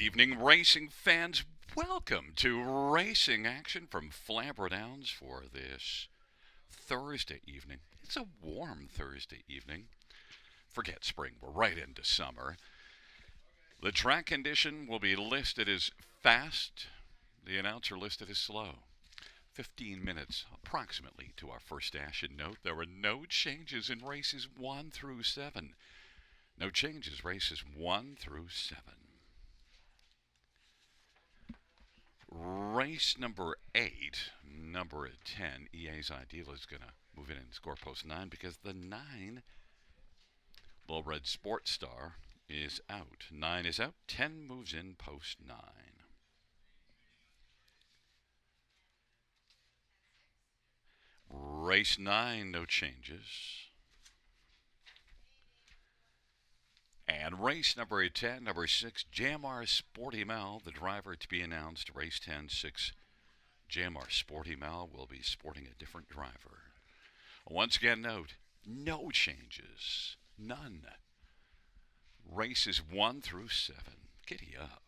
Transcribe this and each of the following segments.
evening, racing fans. Welcome to racing action from Flamboro Downs for this Thursday evening. It's a warm Thursday evening. Forget spring, we're right into summer. The track condition will be listed as fast, the announcer listed as slow. 15 minutes approximately to our first dash. And note there were no changes in races 1 through 7. No changes, races 1 through 7. Race number 8, number 10, EA's Ideal is going to move in and score post 9 because the 9, Little Red Sports Star, is out. 9 is out, 10 moves in post 9. Race 9, no changes. And race number 10, number 6, Jamar Sporty Mal, the driver to be announced. Race 10, 6, Jamar Sporty Mal will be sporting a different driver. Once again, note, no changes. None. Races 1 through 7. Giddy up.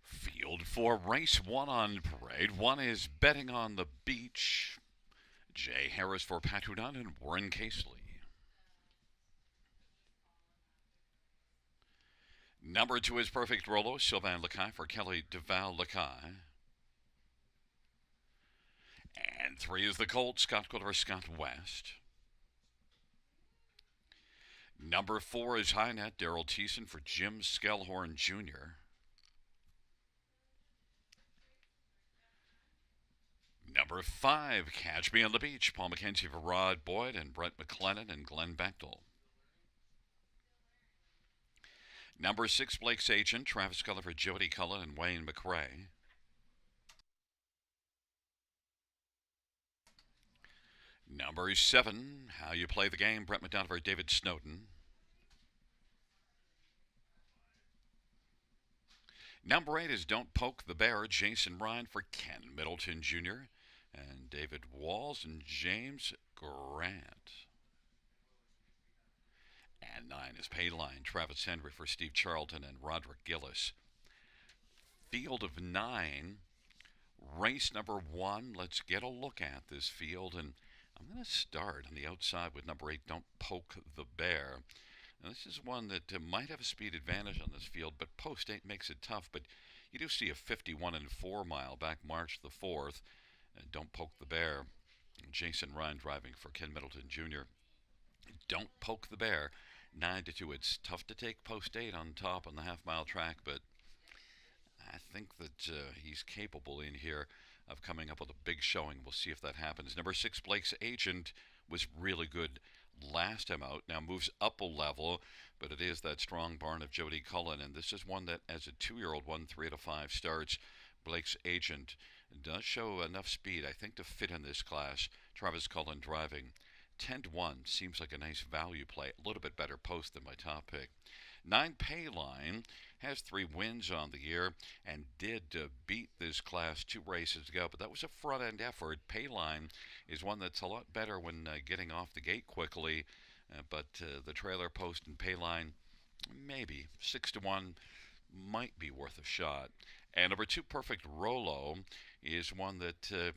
Field for race one on parade. One is Betting on the Beach. Jay Harris for Pat Hudon and Warren Casely. Number two is Perfect Rolo, Sylvain Lacaille for Kelly Duval Lacaille. And three is the Colt, Scott Quiller, Scott West. Number four is High Net, Daryl Thiessen for Jim Skellhorn Jr. Number five, Catch Me on the Beach, Paul McKenzie for Rod Boyd and Brett McLennan and Glenn Bechtel. Number six, Blake's Agent, Travis Cullen for Jody Cullen and Wayne McRae. Number seven, How You Play the Game, Brett McDonough for David Snowden. Number eight is Don't Poke the Bear, Jason Ryan for Ken Middleton Jr. and David Walls and James Grant. And nine is Payline, Travis Henry for Steve Charlton and Roderick Gillis. Field of nine, race number one. Let's get a look at this field, and I'm going to start on the outside with number eight, Don't Poke the Bear. Now, this is one that might have a speed advantage on this field, but post 8 makes it tough. But you do see a 51 and 4 mile back March the 4th. Don't Poke the Bear. Jason Ryan driving for Ken Middleton Jr. Don't Poke the Bear. 9-2. It's tough to take post 8 on top on the half-mile track, but I think that he's capable in here of coming up with a big showing. We'll see if that happens. Number 6, Blake's Agent, was really good last time out. Now moves up a level, but it is that strong barn of Jody Cullen, and this is one that, as a 2-year-old, won 3 out of 5 starts. Blake's Agent does show enough speed, I think, to fit in this class. Travis Cullen driving. 10-1 seems like a nice value play. A little bit better post than my top pick. 9, Payline, has 3 wins on the year and did beat this class 2 races ago, but that was a front-end effort. Payline is one that's a lot better when getting off the gate quickly, but the trailer post and Payline, maybe 6-1 might be worth a shot. And number 2, Perfect Rolo, is one that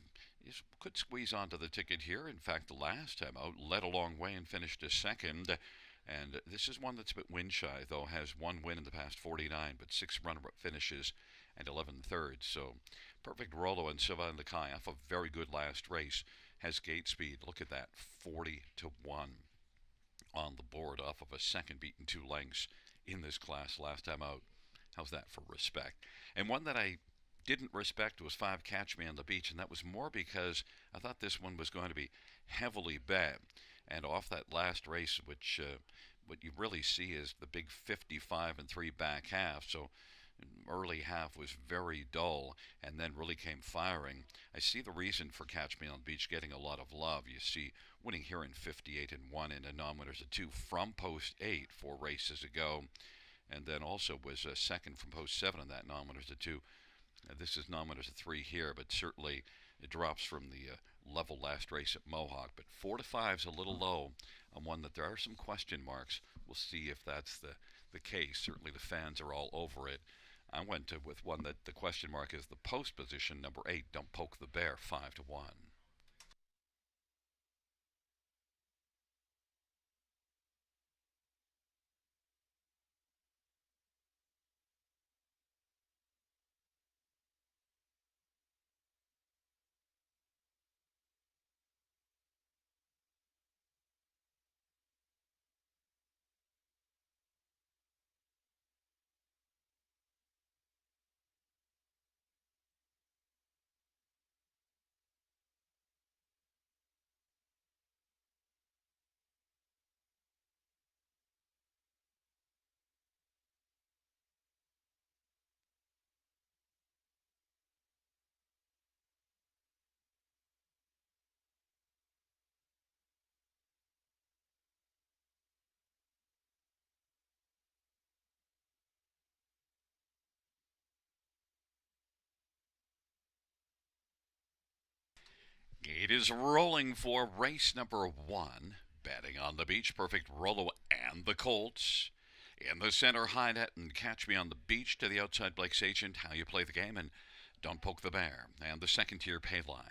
could squeeze onto the ticket here. In fact, the last time out, led a long way and finished a second. And this is one that's a bit win shy, though. Has 1 win in the past 49, but 6 runner-up finishes and 11 thirds. So Perfect Rolo and Sylvain Lacaille off a very good last race. Has gate speed. Look at that, 40-1 on the board off of a second beaten 2 lengths in this class last time out. How's that for respect? And one that I didn't respect was 5, Catch Me on the Beach, and that was more because I thought this one was going to be heavily bet. And off that last race, which what you really see is the big 55 and 3 back half. So early half was very dull and then really came firing. I see the reason for Catch Me on the Beach getting a lot of love. You see winning here in 58 and 1 in Anometers of 2 from post 8 4 races ago. And then also was a second from post 7 in that Anometers of 2. This is Anometers of 3 here, but certainly it drops from the level last race at Mohawk. But 4-5 is a little low on one that there are some question marks. We'll see if that's the case. Certainly the fans are all over it. I went with one that the question mark is the post position, number 8, Don't Poke the Bear, 5-1. It is rolling for race number 1. Betting on the beach, Perfect Rolo and the Colts. In the center, High Net and Catch Me on the Beach. To the outside, Blake's Agent, How You Play the Game, and Don't Poke the Bear. And the second tier pay line.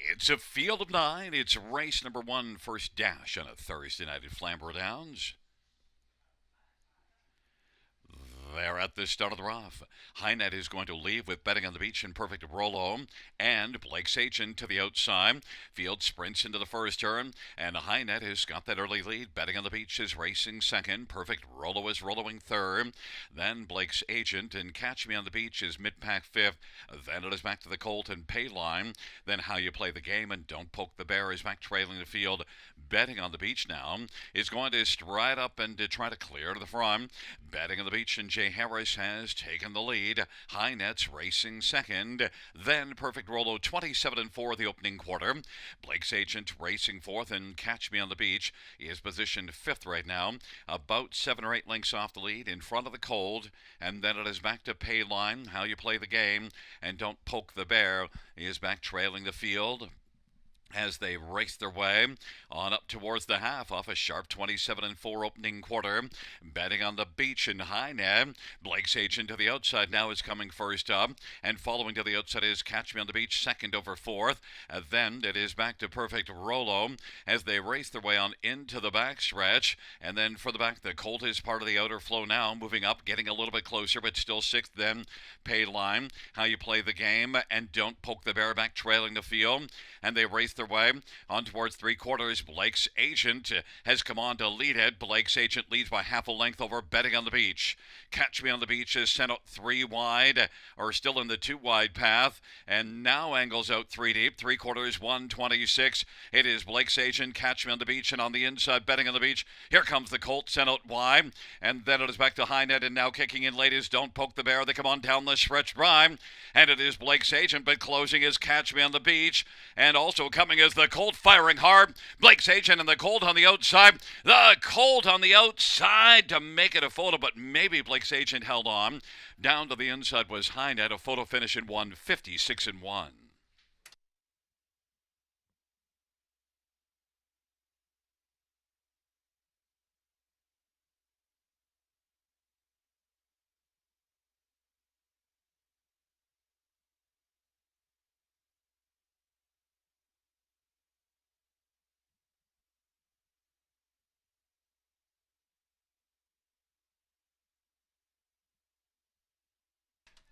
It's a field of 9. It's race number 1, first dash on a Thursday night at Flamboro Downs. They're at the start of the rough. Highnet is going to leave with Betting on the Beach and Perfect Rolo, and Blake's Agent to the outside. Field sprints into the first turn, and Highnet has got that early lead. Betting on the Beach is racing second. Perfect Rolo is rolling third. Then Blake's Agent and Catch Me on the Beach is mid-pack fifth. Then it is back to the Colt and Payline. Then How You Play the Game and Don't Poke the Bear is back trailing the field. Betting on the Beach now is going to stride up and to try to clear to the front. Betting on the Beach and Jay Harris has taken the lead. High Nets racing second. Then Perfect Rolo 27-4 the opening quarter. Blake's Agent racing fourth, and Catch Me on the Beach is positioned fifth right now, about 7 or 8 lengths off the lead in front of the Cold. And then it is back to Payline, How You Play the Game, and Don't Poke the Bear is back trailing the field as they race their way on up towards the half off a sharp 27-4 opening quarter. Betting on the Beach and High Net. Blake's Agent to the outside now is coming first up, and following to the outside is Catch Me on the Beach second over fourth. Then it is back to Perfect Rolo as they race their way on into the backstretch, and then for the back the Colt is part of the outer flow now, moving up, getting a little bit closer, but still sixth. Then Payline, How You Play the Game, and Don't Poke the Bear back trailing the field, and they race their way on towards three quarters. Blake's Agent has come on to lead it. Blake's Agent leads by half a length over Betting on the Beach. Catch Me on the Beach is sent out 3 wide, or still in the 2 wide path, and now angles out 3 deep. 3 quarters, 126. It is Blake's Agent, Catch Me on the Beach, and on the inside, Betting on the Beach. Here comes the Colt, sent out wide, and then it is back to High Net, and now kicking in late is Don't Poke the Bear. They come on down the stretch drive, and it is Blake's Agent, but closing is Catch Me on the Beach, and also coming is the Colt, firing hard. Blake's Agent and the Colt on the outside. The Colt on the outside to make it a photo, but maybe Blake's Agent held on. Down to the inside was High Net, a photo finish in 1:56-1.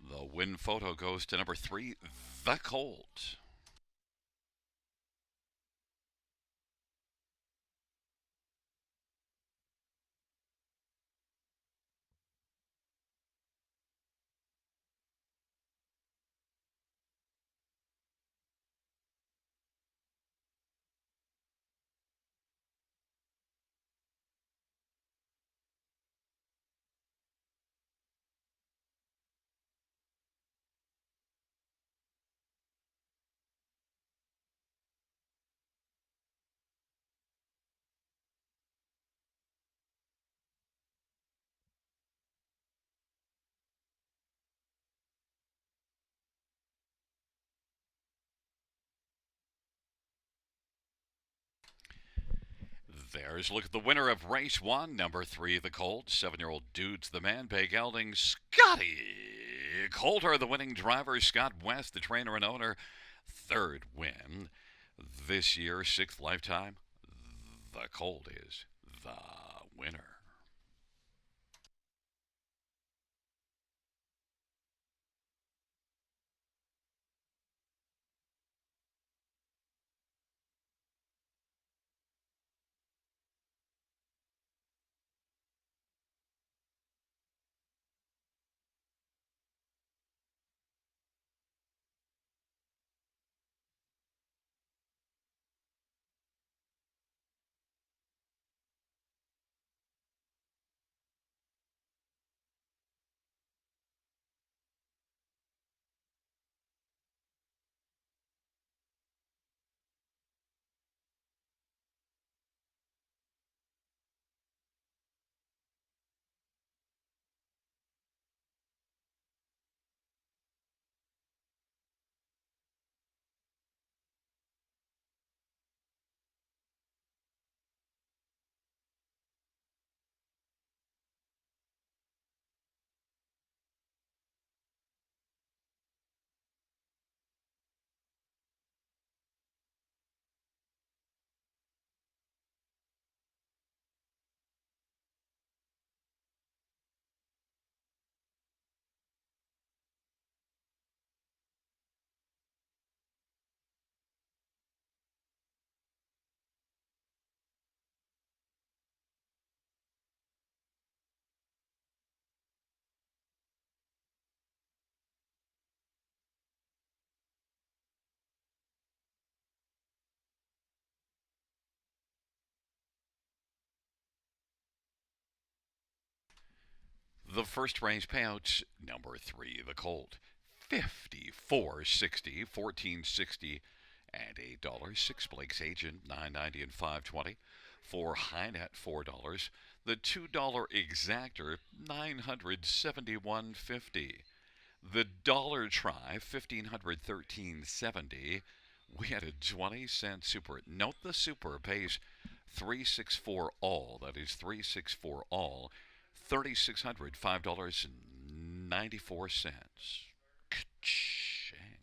The win photo goes to number 3, the Colt. There's a look at the winner of race 1, number 3, the Colt. 7-year-old Dudes the Man, Bay Gelding, Scotty Coulter, the winning driver. Scott West, the trainer and owner. 3rd win this year, 6th lifetime. The Colt is the winner. The first range payouts, number 3, the Colt, 54.60, 14.60, and $8. 6 Blake's Agent, 9.90 and 5.20. 4 Hinet, $4. The $2 Exactor, 971.50. The Dollar Try, 1,513.70. We had a 20-cent Super. Note the Super pays 364 all. That is 364 all. 3,600, $5.94. Ka-ching.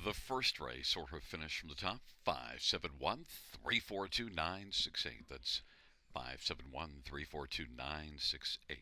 The first race sort of finished from the top. 571 342 968. That's 571 342 968.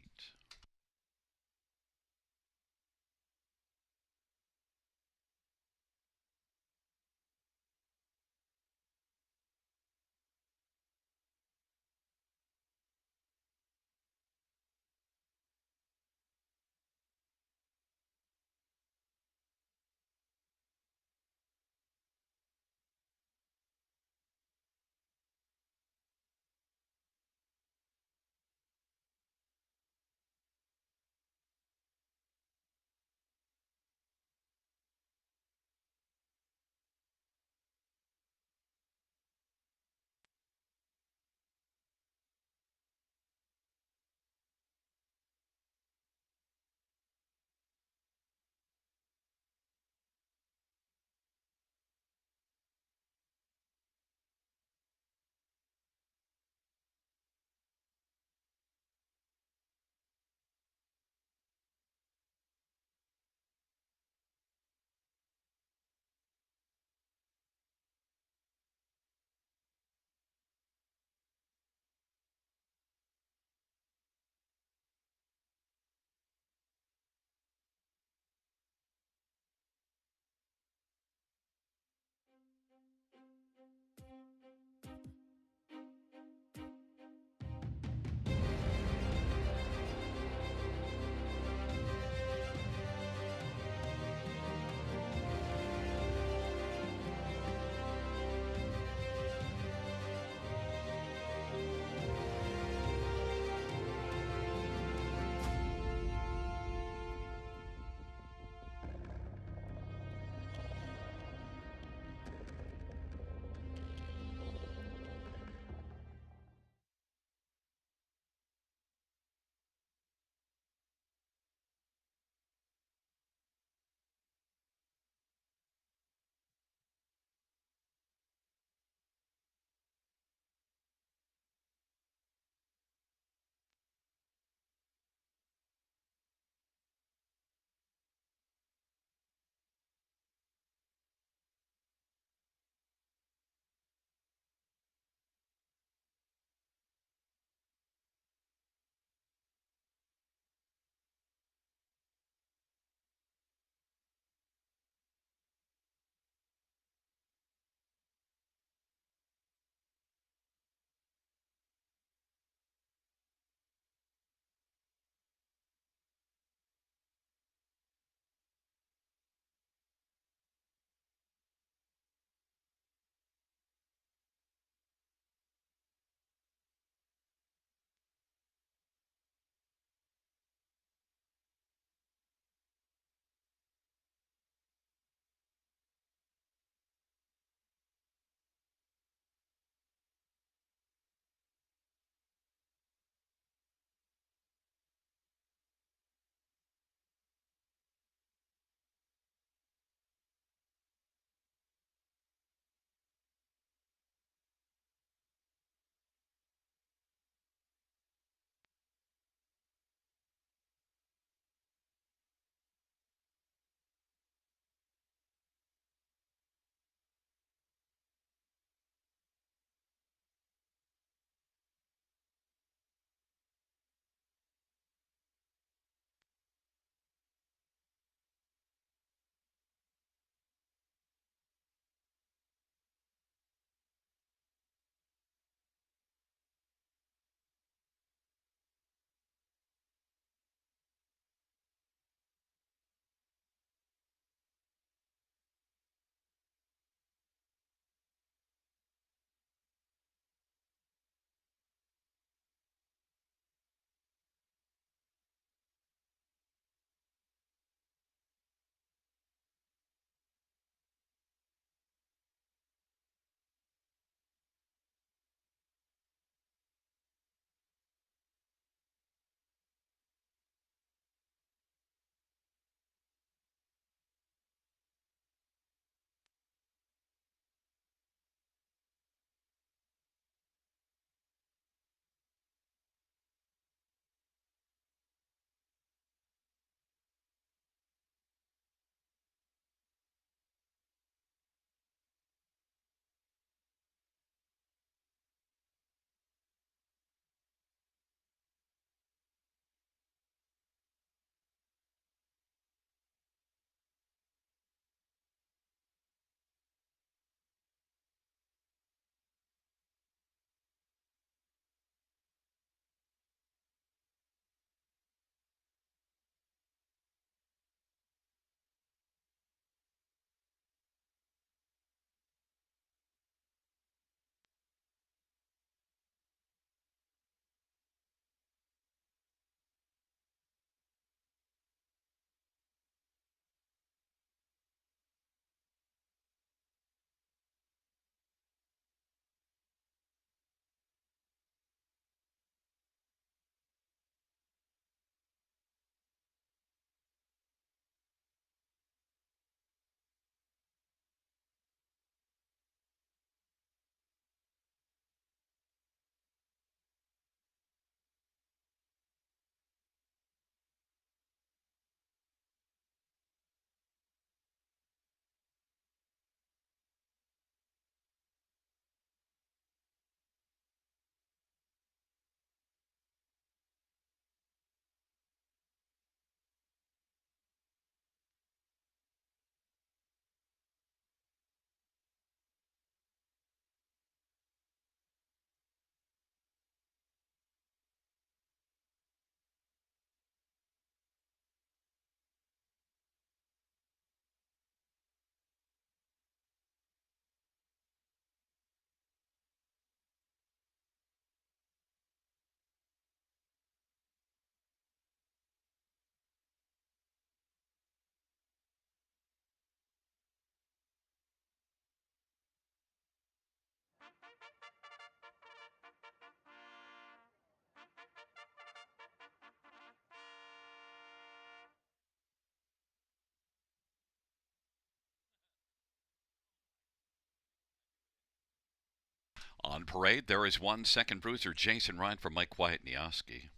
On parade, there is one second bruiser, Jason Ryan from Mike Kwiatkowski.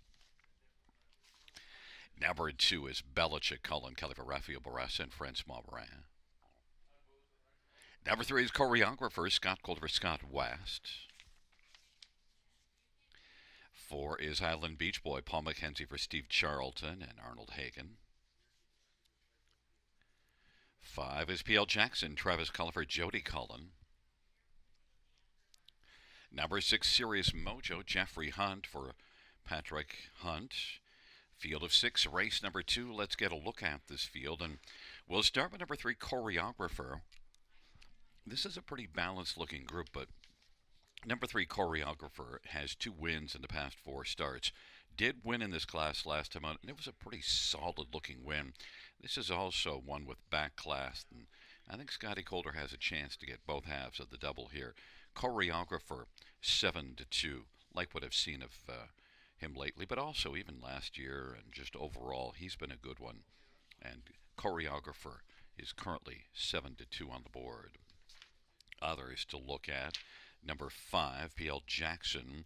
Number 2 is Belichick, Colin Kelly for Rafael Barras and Francois Morin. Number 3 is choreographer Scott Calder for Scott West. 4 is Island Beach Boy Paul McKenzie for Steve Charlton and Arnold Hagen. 5 is P.L. Jackson, Travis Cullen for Jody Cullen. Number 6, Serious Mojo, Jeffrey Hunt for Patrick Hunt. Field of 6, race number 2. Let's get a look at this field, and we'll start with number 3, choreographer. This is a pretty balanced looking group, but number 3, choreographer, has 2 wins in the past 4 starts. Did win in this class last time out, and it was a pretty solid looking win. This is also one with back class, and I think Scotty Calder has a chance to get both halves of the double here. Choreographer 7-2, like what I've seen of him lately, but also even last year and just overall, he's been a good one. And choreographer is currently 7-2 on the board. Others to look at: number 5, P.L. Jackson,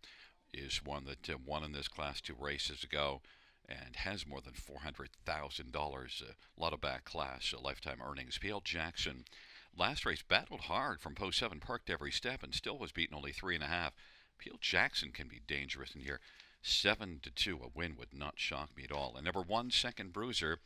is one that won in this class 2 races ago and has more than $400,000. A lot of back class lifetime earnings. P.L. Jackson, last race, battled hard from post 7, parked every step, and still was beaten only 3.5. P.L. Jackson can be dangerous in here. 7-2, a win would not shock me at all. And number 1, second bruiser,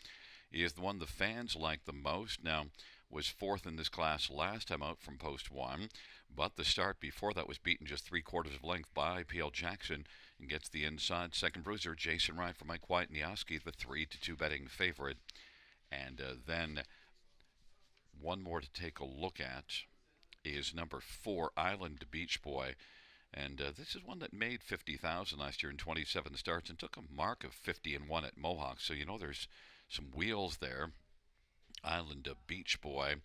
is the one the fans like the most. Now, was 4th in this class last time out from post 1, but the start before that was beaten just 3/4 of length by P.L. Jackson and gets the inside. Second bruiser, Jason Ryan for Mike Kwiatkowski, the 3-2 betting favorite. And then one more to take a look at is number 4, Island Beach Boy. And this is one that made $50,000 last year in 27 starts and took a mark of 50-1 at Mohawk. So, there's some wheels there. Island Beach Boy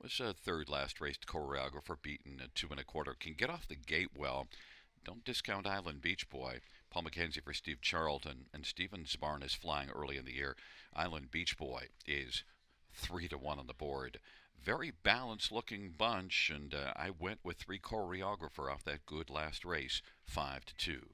was 3rd last race choreographer, beaten 2.25. Can get off the gate well. Don't discount Island Beach Boy. Paul McKenzie for Steve Charlton, and Steven Zbarn is flying early in the year. Island Beach Boy is 3-1 on the board. Very balanced looking bunch, and I went with 3 choreographer off that good last race, 5-2.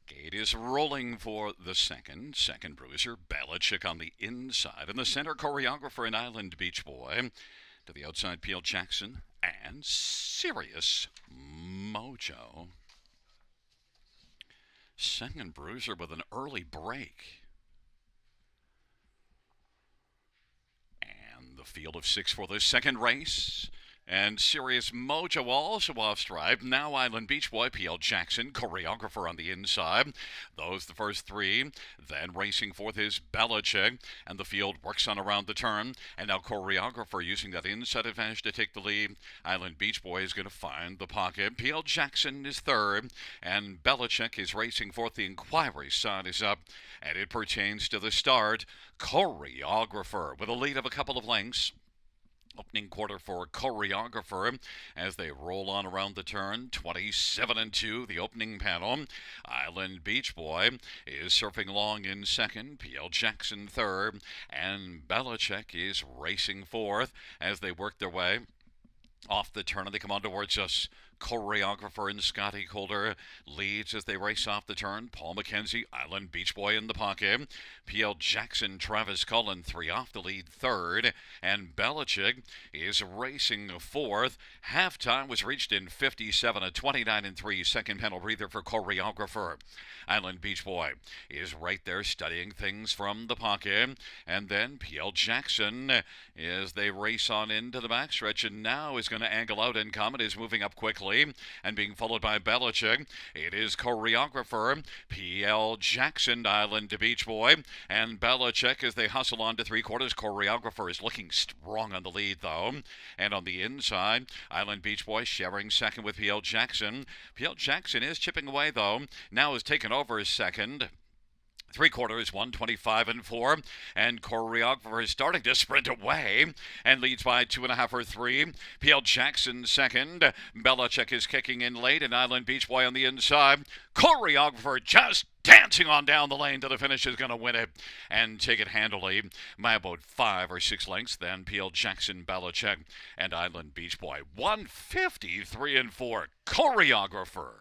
Gate is rolling for the second bruiser, Belichick on the inside. In the center, choreographer and Island Beach Boy. To the outside, P.L. Jackson and Serious Mojo. Second bruiser with an early break. And the field of 6 for the second race. And Serious Mojo also off stripe. Now Island Beach Boy, P.L. Jackson, choreographer on the inside. Those the first three. Then racing fourth is Belichick. And the field works on around the turn. And now choreographer using that inside advantage to take the lead. Island Beach Boy is going to find the pocket. P.L. Jackson is third. And Belichick is racing fourth. The inquiry sign is up. And it pertains to the start. Choreographer with a lead of a couple of lengths. Opening quarter for choreographer as they roll on around the turn. 27-2, the opening panel. Island Beach Boy is surfing along in second. P.L. Jackson third. And Belichick is racing fourth as they work their way off the turn and they come on towards us. Choreographer and Scotty Calder leads as they race off the turn. Paul McKenzie, Island Beach Boy in the pocket. P.L. Jackson, Travis Cullen, three off the lead third. And Belichick is racing fourth. Halftime was reached in 57, a 29-3 second panel breather for choreographer. Island Beach Boy is right there studying things from the pocket. And then P.L. Jackson as they race on into the backstretch and now is going to angle out and Comet is moving up quickly and being followed by Belichick. It is choreographer P.L. Jackson, Island Beach Boy, and Belichick as they hustle on to three quarters. Choreographer is looking strong on the lead though. And on the inside, Island Beach Boy sharing second with P.L. Jackson. P.L. Jackson is chipping away though. Now has taken over as second. Three quarters, 125-4, and choreographer is starting to sprint away and leads by 2.5 or 3. P.L. Jackson second. Belichick is kicking in late, and Island Beach Boy on the inside. Choreographer just dancing on down the lane to the finish is going to win it and take it handily by about 5 or 6 lengths. Then P.L. Jackson, Belichick, and Island Beach Boy. 153-4. Choreographer.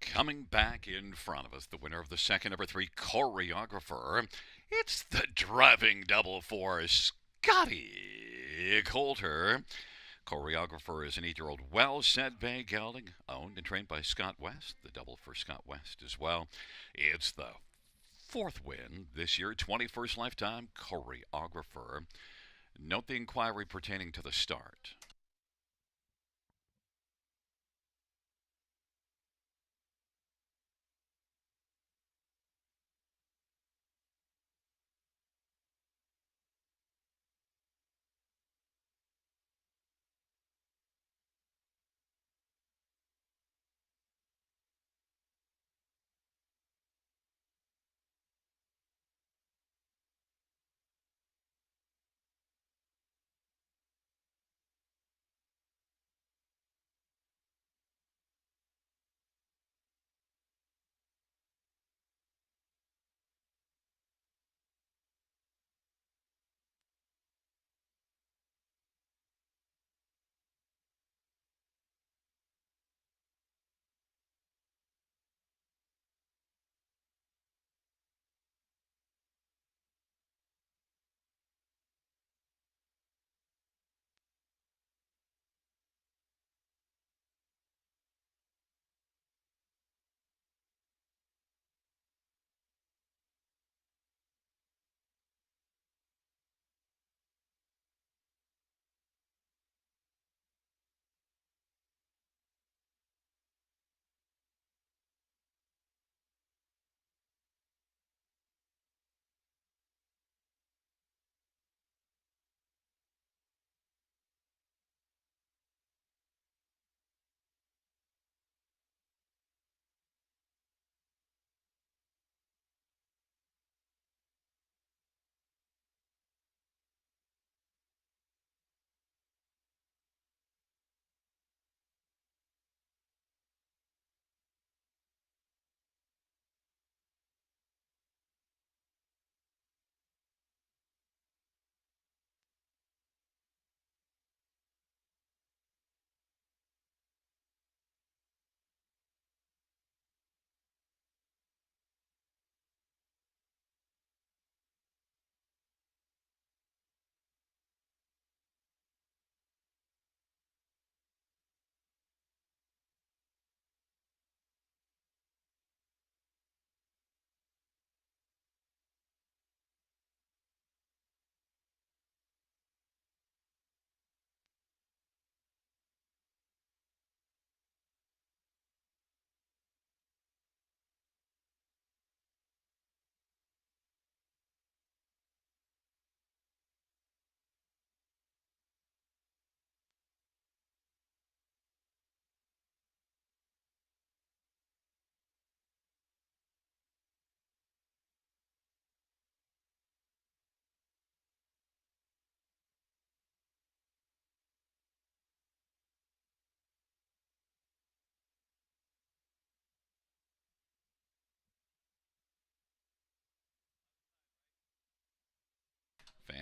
Coming back in front of us, the winner of the second number 3 choreographer. It's the driving double for Scotty Coulter. Choreographer is an 8-year-old well-set bay gelding, owned and trained by Scott West. The double for Scott West as well. It's the fourth win this year, 21st lifetime choreographer. Note the inquiry pertaining to the start.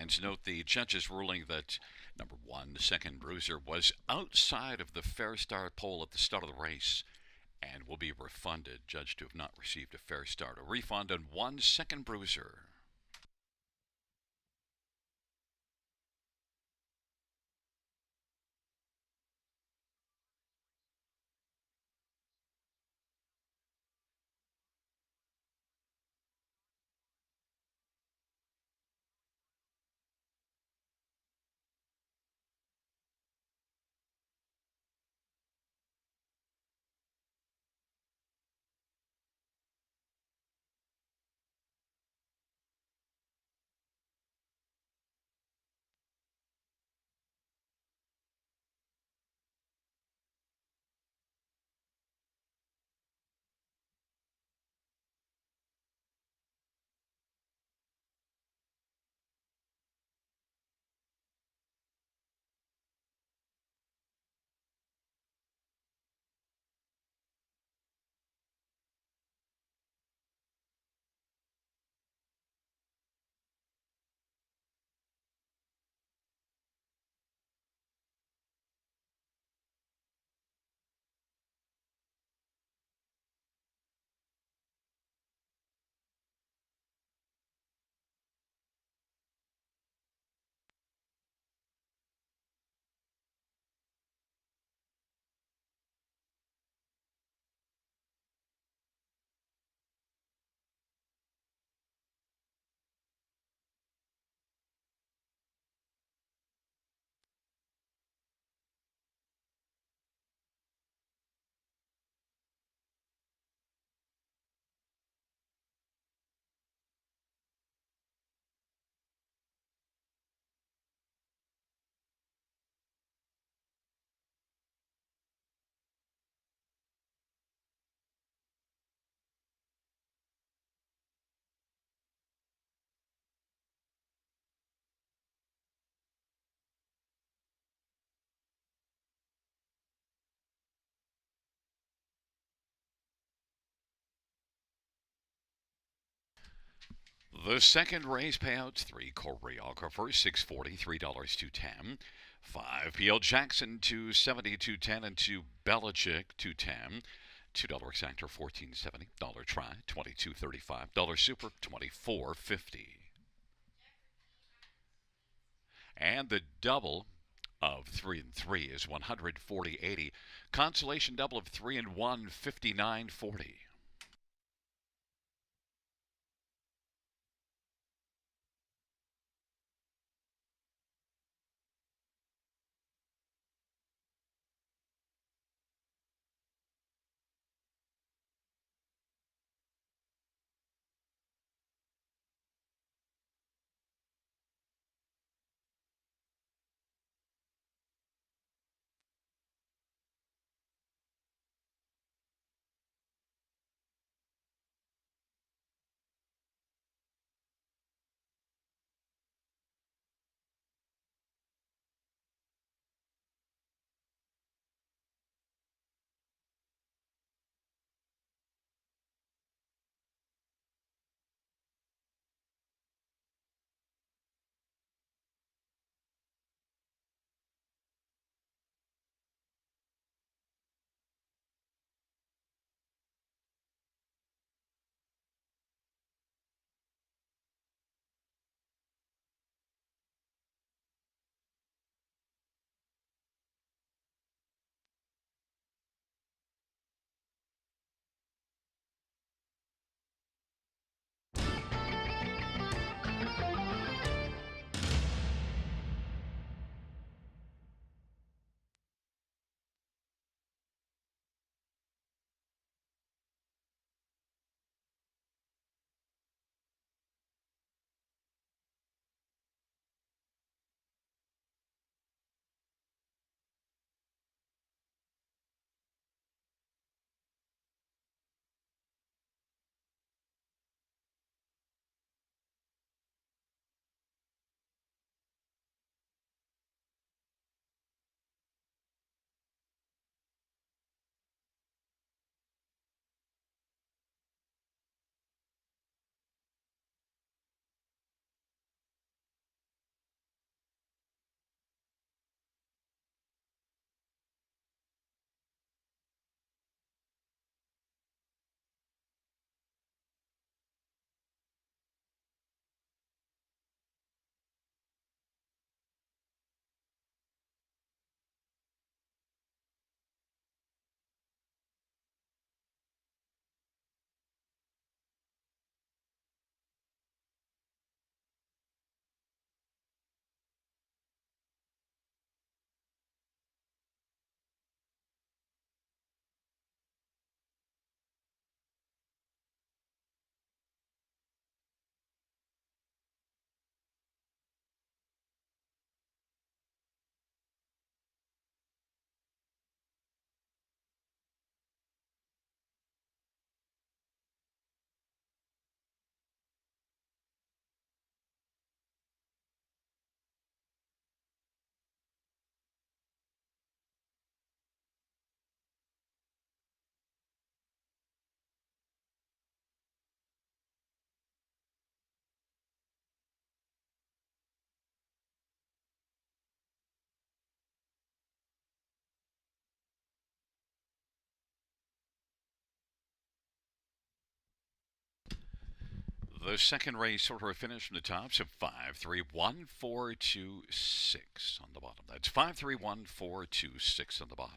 fans, note the judges ruling that number one, the second bruiser, was outside of the fair start pole at the start of the race and will be refunded, judged to have not received a fair start. A refund on one second bruiser. The second race payouts: three choreographers, $640, $3 to 10. Five PL Jackson, 270, 210, and two Belichick, 210. $2 actor, 1470. Dollar try, 2235. Dollar super, 2450. And the double of 3 and 3 is 140.80. Consolation double of 3 and 1, 59.40. The second race sort of finish from the top, so 531426 on the bottom. That's 531426 on the bottom.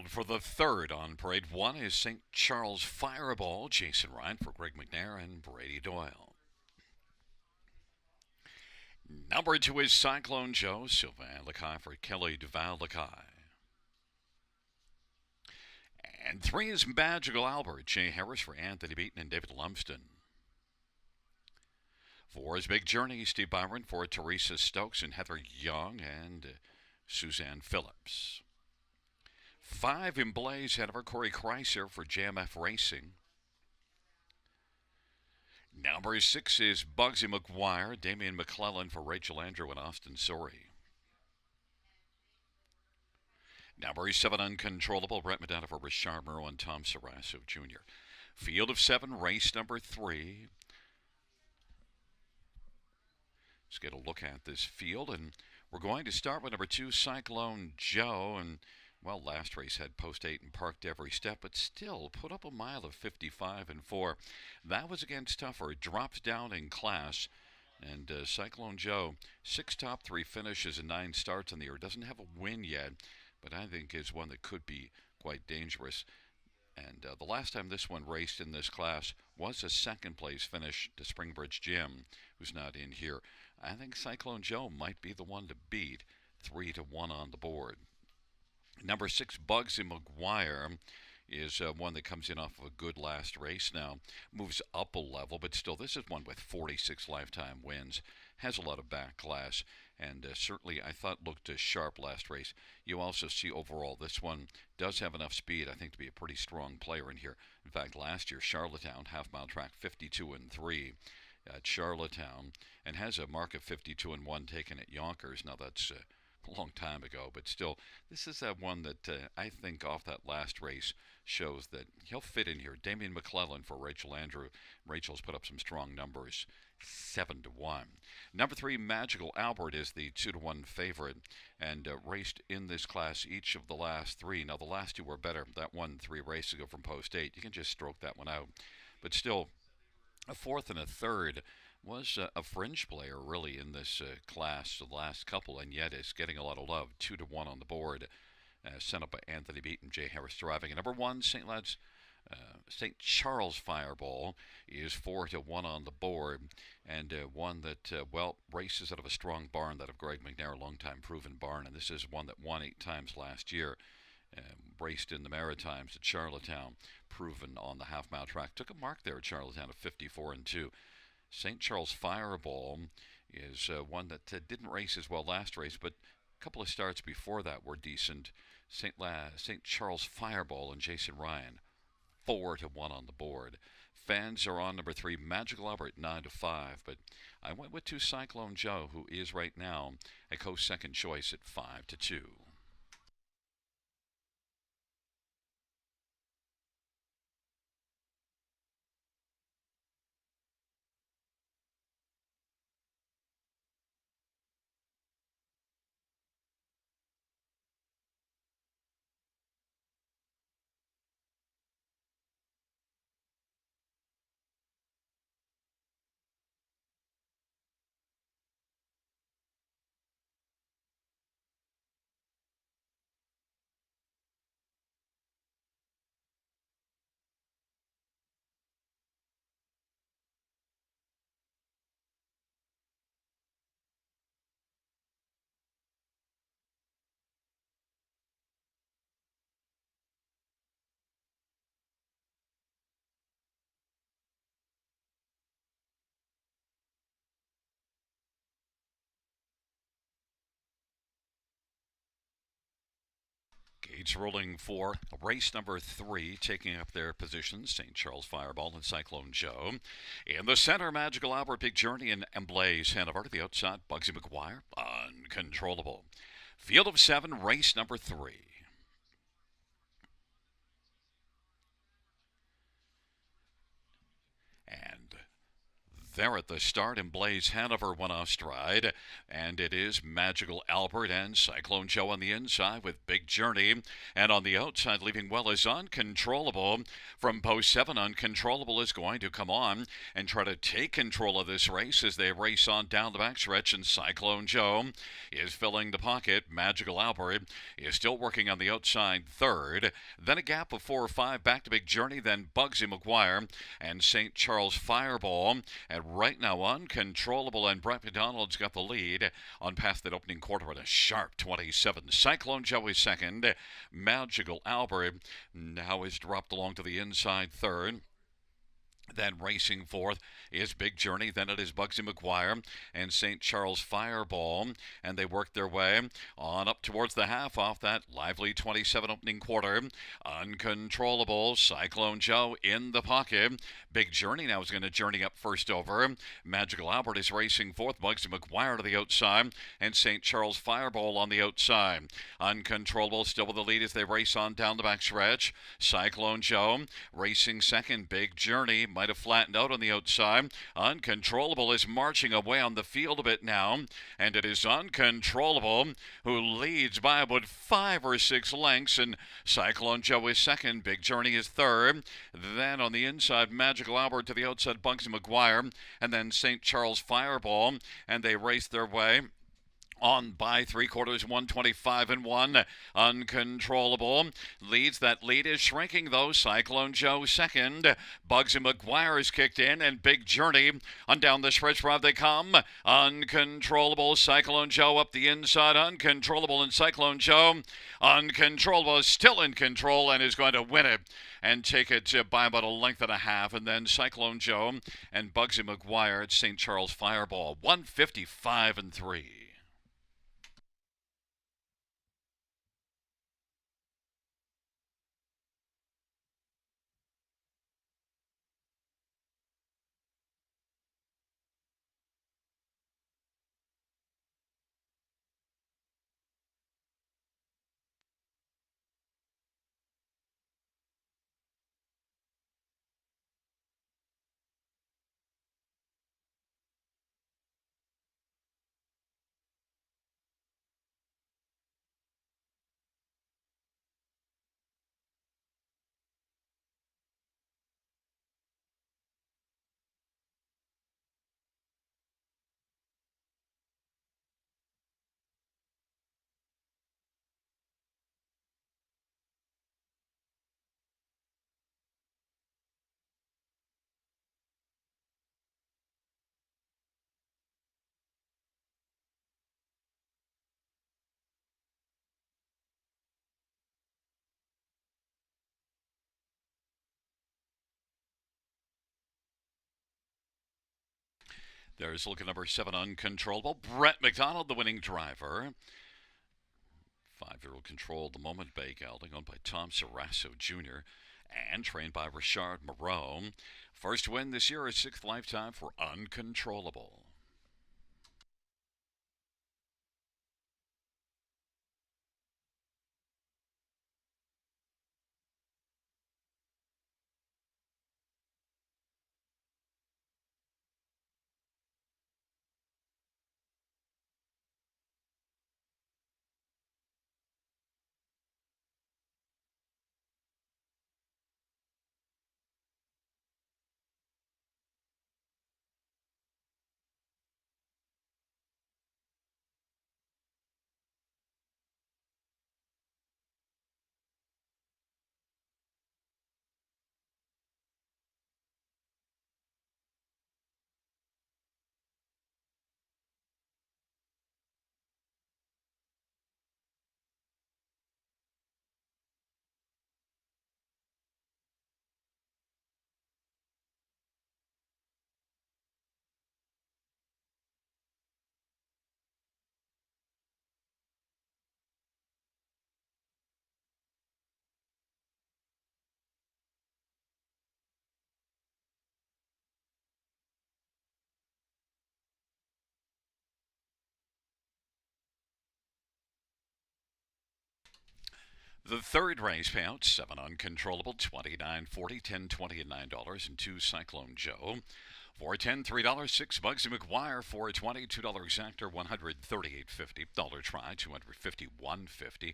And for the third on parade, one is St. Charles Fireball, Jason Ryan for Greg McNair and Brady Doyle. Number two is Cyclone Joe, Sylvain Lacaille for Kelly Duval Lacaille. And three is Magical Albert, Jay Harris for Anthony Beaton and David Lumsden. Four is Big Journey, Steve Byron for Teresa Stokes and Heather Young and Suzanne Phillips. Five in Blaze, Hanover, Corey Kreiser for JMF Racing. Number six is Bugsy McGuire, Damian McClellan for Rachel Andrew and Austin Sorey. Number seven, Uncontrollable, Brett Medina for Richard Murrow and Tom Sarasso Jr. Field of seven, race number three. Let's get a look at this field, and we're going to start with number two, Cyclone Joe. And, well, last race had post 8 and parked every step, but still put up a mile of 55 and 4. That was against tougher. It drops down in class. And Cyclone Joe, 6 top 3 finishes and 9 starts on the year. Doesn't have a win yet, but I think is one that could be quite dangerous. And the last time this one raced in this class was a second place finish to Springbridge Jim, who's not in here. I think Cyclone Joe might be the one to beat, 3-1 on the board. Number 6, Bugsy McGuire, is one that comes in off of a good last race now. Moves up a level, but still, this is one with 46 lifetime wins. Has a lot of back class, and certainly I thought looked sharp last race. You also see overall this one does have enough speed, I think, to be a pretty strong player in here. In fact, last year, Charlottetown, half-mile track, 52 and 3 at Charlottetown, and has a mark of 52 and 1 taken at Yonkers. Now that's a long time ago, but still, this is that one that I think off that last race shows that he'll fit in here. Damian McClellan for Rachel Andrew. Rachel's put up some strong numbers, 7-1. Number 3, Magical Albert is the 2-1 favorite, and raced in this class each of the last 3. Now the last 2 were better. That one 3 races ago from post 8. You can just stroke that one out, but still, a 4th and a 3rd. Was a fringe player really in this class the last couple, and yet is getting a lot of love. 2-1 on the board, sent up by Anthony Beaton, Jay Harris driving. And number 1, St. Charles Fireball is 4-1 on the board, and one that well, races out of a strong barn, that of Greg McNair, a long-time proven barn, and this is one that won 8 times last year. Raced in the Maritimes at Charlottetown, proven on the half-mile track. Took a mark there at Charlottetown of 54 and 2. St. Charles Fireball is one that didn't race as well last race, but a couple of starts before that were decent. St. Charles Fireball and Jason Ryan, 4-1 on the board. Fans are on number 3, Magical Albert, 9-5, but I went with 2, Cyclone Joe, who is right now a co-second choice at 5-2. Gates rolling for race number 3, taking up their positions, St. Charles Fireball and Cyclone Joe. In the center, Magical Albert, Big Journey, and Blaze Hanover. To the outside, Bugsy McGuire, Uncontrollable. Field of 7, race number 3. And there at the start, and Blaze Hanover went off stride. And it is Magical Albert and Cyclone Joe on the inside with Big Journey. And on the outside, leaving well is Uncontrollable. From post 7, Uncontrollable is going to come on and try to take control of this race as they race on down the backstretch. And Cyclone Joe is filling the pocket. Magical Albert is still working on the outside third. Then a gap of 4 or 5 back to Big Journey. Then Bugsy McGuire and St. Charles Fireball. And right now, Uncontrollable and Brett McDonald's got the lead on past that opening quarter at a sharp 27. Cyclone Joe is second. Magical Albert now is dropped along to the inside third. Then racing fourth is Big Journey. Then it is Bugsy McGuire and St. Charles Fireball. And they work their way on up towards the half off that lively 27 opening quarter. Uncontrollable. Cyclone Joe in the pocket. Big Journey now is going to journey up first over. Magical Albert is racing fourth. Bugsy McGuire to the outside. And St. Charles Fireball on the outside. Uncontrollable still with the lead as they race on down the backstretch. Cyclone Joe racing second. Big Journey might have flattened out on the outside. Uncontrollable is marching away on the field a bit now, and it is Uncontrollable who leads by about 5 or 6 lengths, and Cyclone Joe is second. Big Journey is third. Then on the inside, Magical Albert to the outside, Bugsy McGuire, and then St. Charles Fireball, and they race their way on by 3/4, 125 and 1. Uncontrollable leads. That lead is shrinking though. Cyclone Joe second. Bugsy McGuire is kicked in, and Big Journey on down the stretch drive they come. Uncontrollable. Cyclone Joe up the inside. Uncontrollable and Cyclone Joe. Uncontrollable is still in control and is going to win it and take it by about a length and a half. And then Cyclone Joe and Bugsy McGuire at St. Charles Fireball. 155 and 3. There's look at number 7, Uncontrollable. Brett McDonald, the winning driver. 5-year-old controlled the moment bay gelding, owned by Tom Sarasso Jr. and trained by Richard Moreau. First win this year, a 6th lifetime for Uncontrollable. The third race payout, 7 Uncontrollable, $29.40, $10.20 and $9, and 2 Cyclone Joe. $4.10, $3, $6 in McGuire, $4.20, $2 actor, $138.50. Dollar try, $251.50.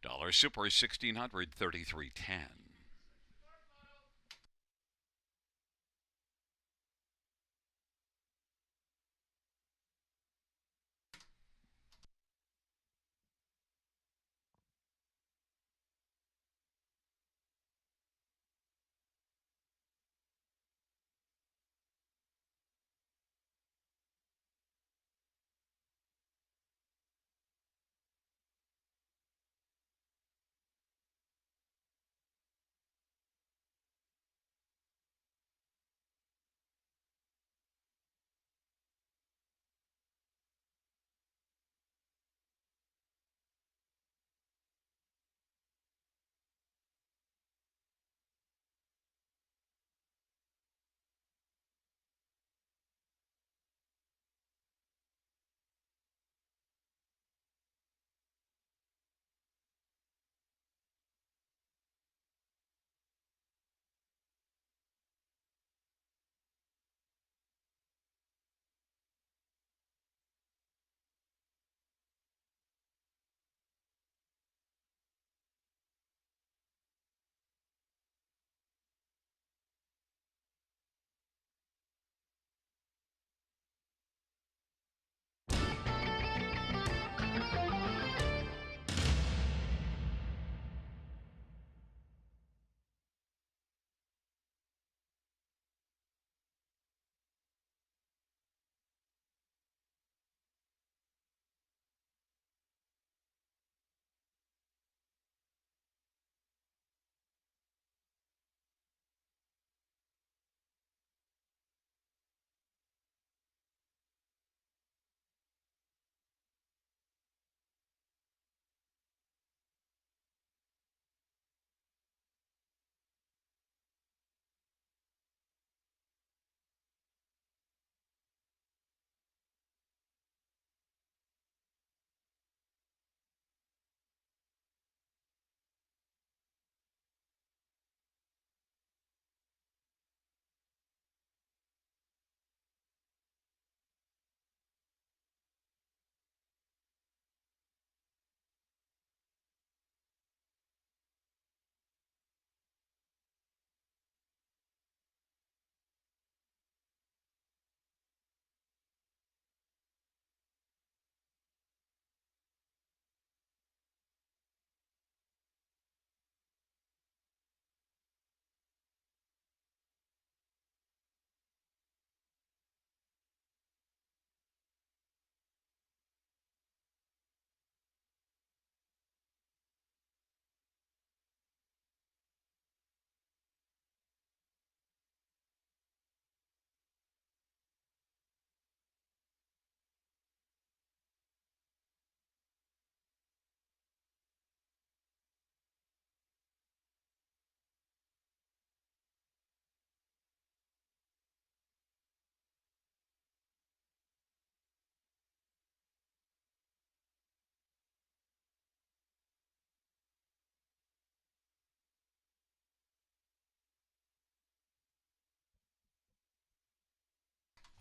Dollar super, $1,633.10.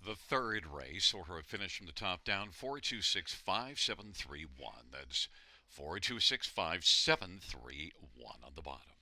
The third race, order of finish from the top down, 4265731. That's 4265731 on the bottom.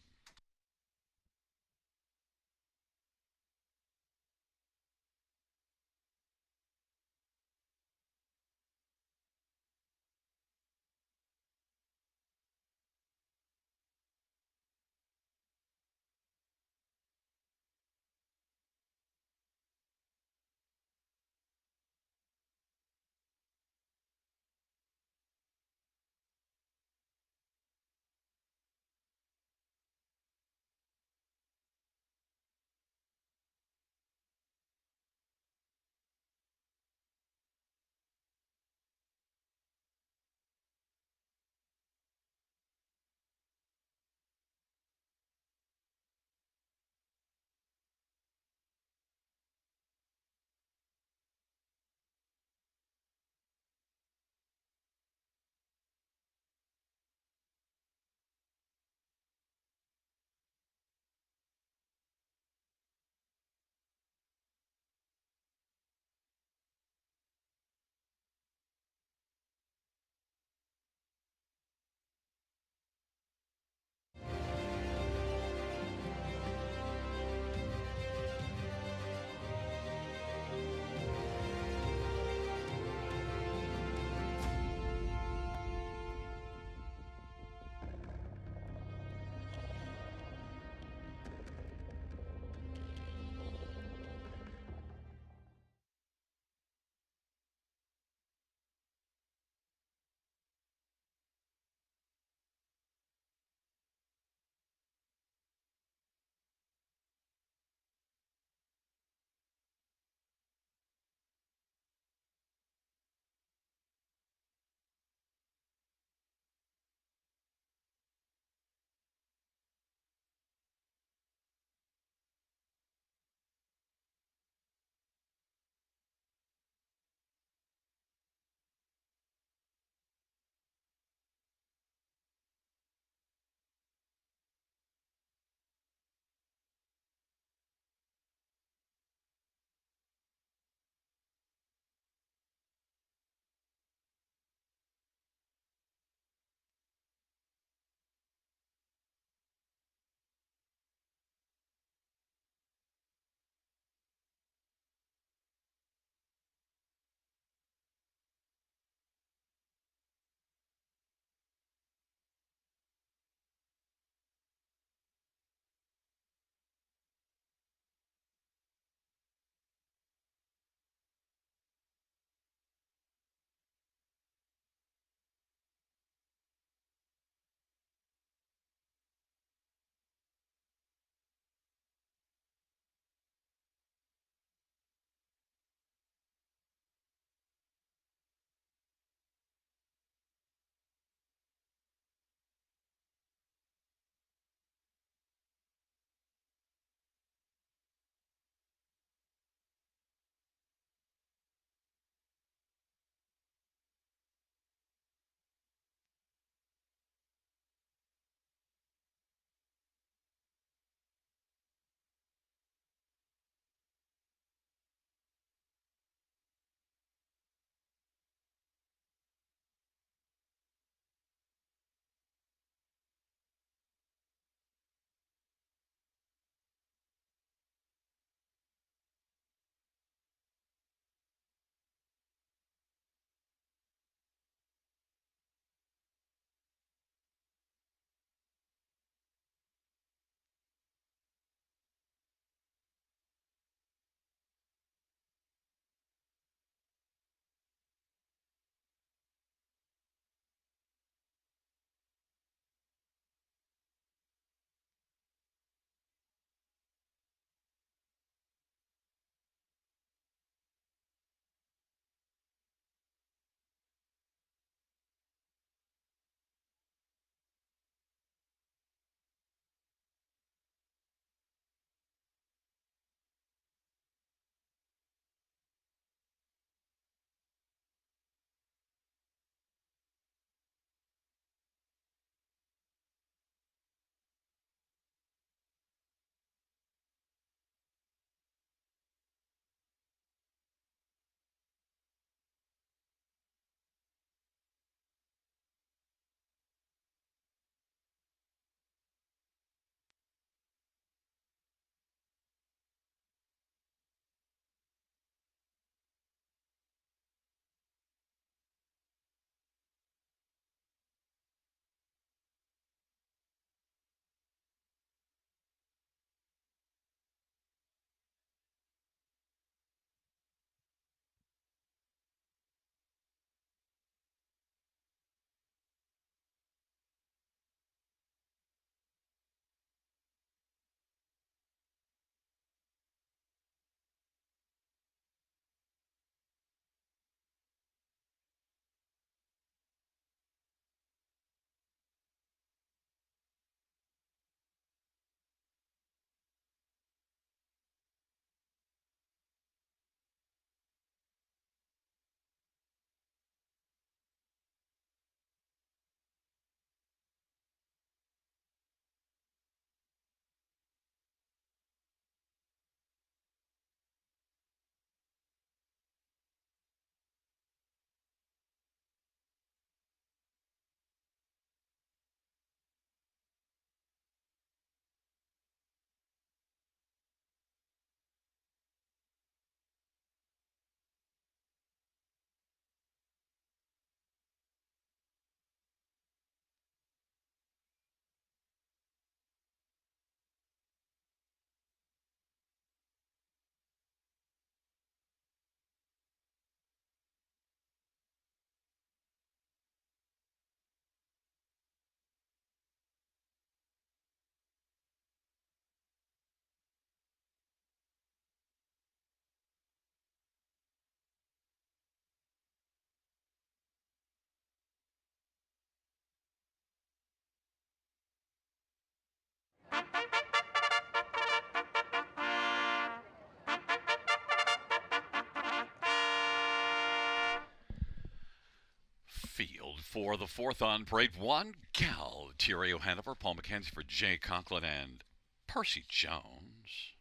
Field for the fourth on parade. One, Gal, Terrio Hanover, Paul McKenzie for Jay Conklin and Percy Jones.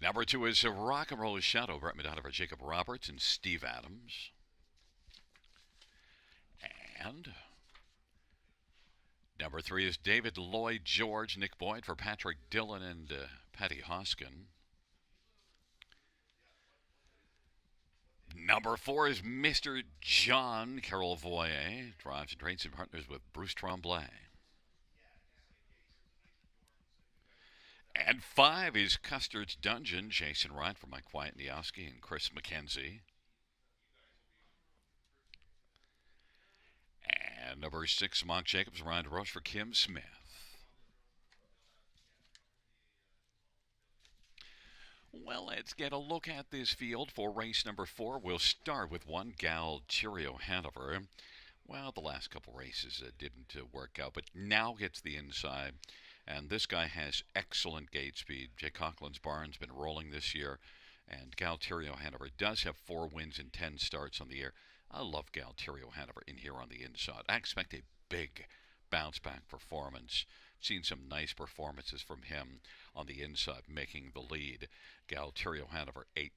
Number two is Rock and Roll Shadow, Brett Madonna for Jacob Roberts and Steve Adams. And number three is David Lloyd George, Nick Boyd for Patrick Dillon and Patty Hoskin. Number four is Mr. John, Carol Voyer, drives and trains and partners with Bruce Tremblay. And five is Custard's Dungeon, Jason Wright for Mike Wyatnioski and Chris McKenzie. And number six, Monk Jacobs, Ryan DeRoche for Kim Smith. Well, let's get a look at this field for race number four. We'll start with one, Gal Cheerio Hanover. Well, the last couple races didn't work out, but now gets the inside. And this guy has excellent gate speed. Jay Conklin's barn's been rolling this year. And Galterio Hanover does have 4 wins and 10 starts on the year. I love Galterio Hanover in here on the inside. I expect a big bounce back performance. Seen some nice performances from him on the inside, making the lead. Galterio Hanover 8-5.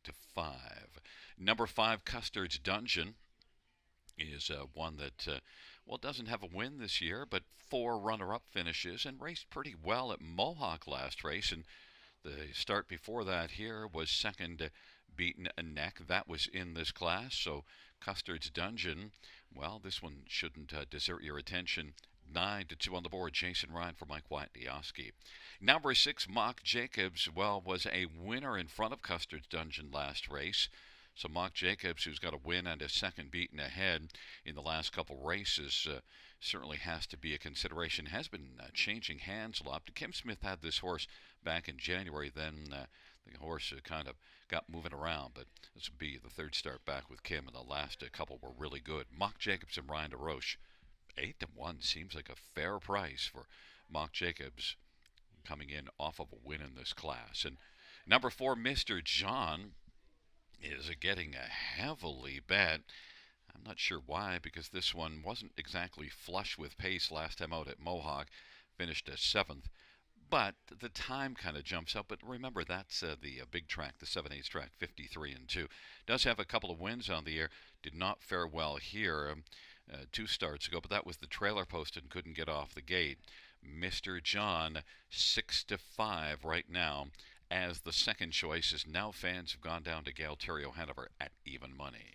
Number 5, Custard's Dungeon is one that, well, doesn't have a win this year, but 4 runner-up finishes and raced pretty well at Mohawk last race. And the start before that here was second, beaten a neck. That was in this class. So Custard's Dungeon, well, this one shouldn't desert your attention. 9-2 on the board. Jason Ryan for Mike Wyatnioski. Number 6, Mock Jacobs, well, was a winner in front of Custard's Dungeon last race. So Mock Jacobs, who's got a win and a second beaten ahead in the last couple races, certainly has to be a consideration. Has been changing hands a lot. Kim Smith had this horse back in January. Then the horse kind of got moving around. But this will be the third start back with Kim, and the last couple were really good. Mock Jacobs and Ryan DeRoche. 8-1 seems like a fair price for Mock Jacobs coming in off of a win in this class. And number 4, Mr. John, is getting a heavily bet. I'm not sure why, because this one wasn't exactly flush with pace last time out at Mohawk. Finished 7th. But the time kind of jumps up. But remember, that's the big track, the 7/8 track, 53-2. Does have a couple of wins on the year. Did not fare well here 2 starts ago, but that was the trailer post and couldn't get off the gate. Mr. John, 6-5 right now, as the second choice, is now fans have gone down to Galterio Hanover at even money.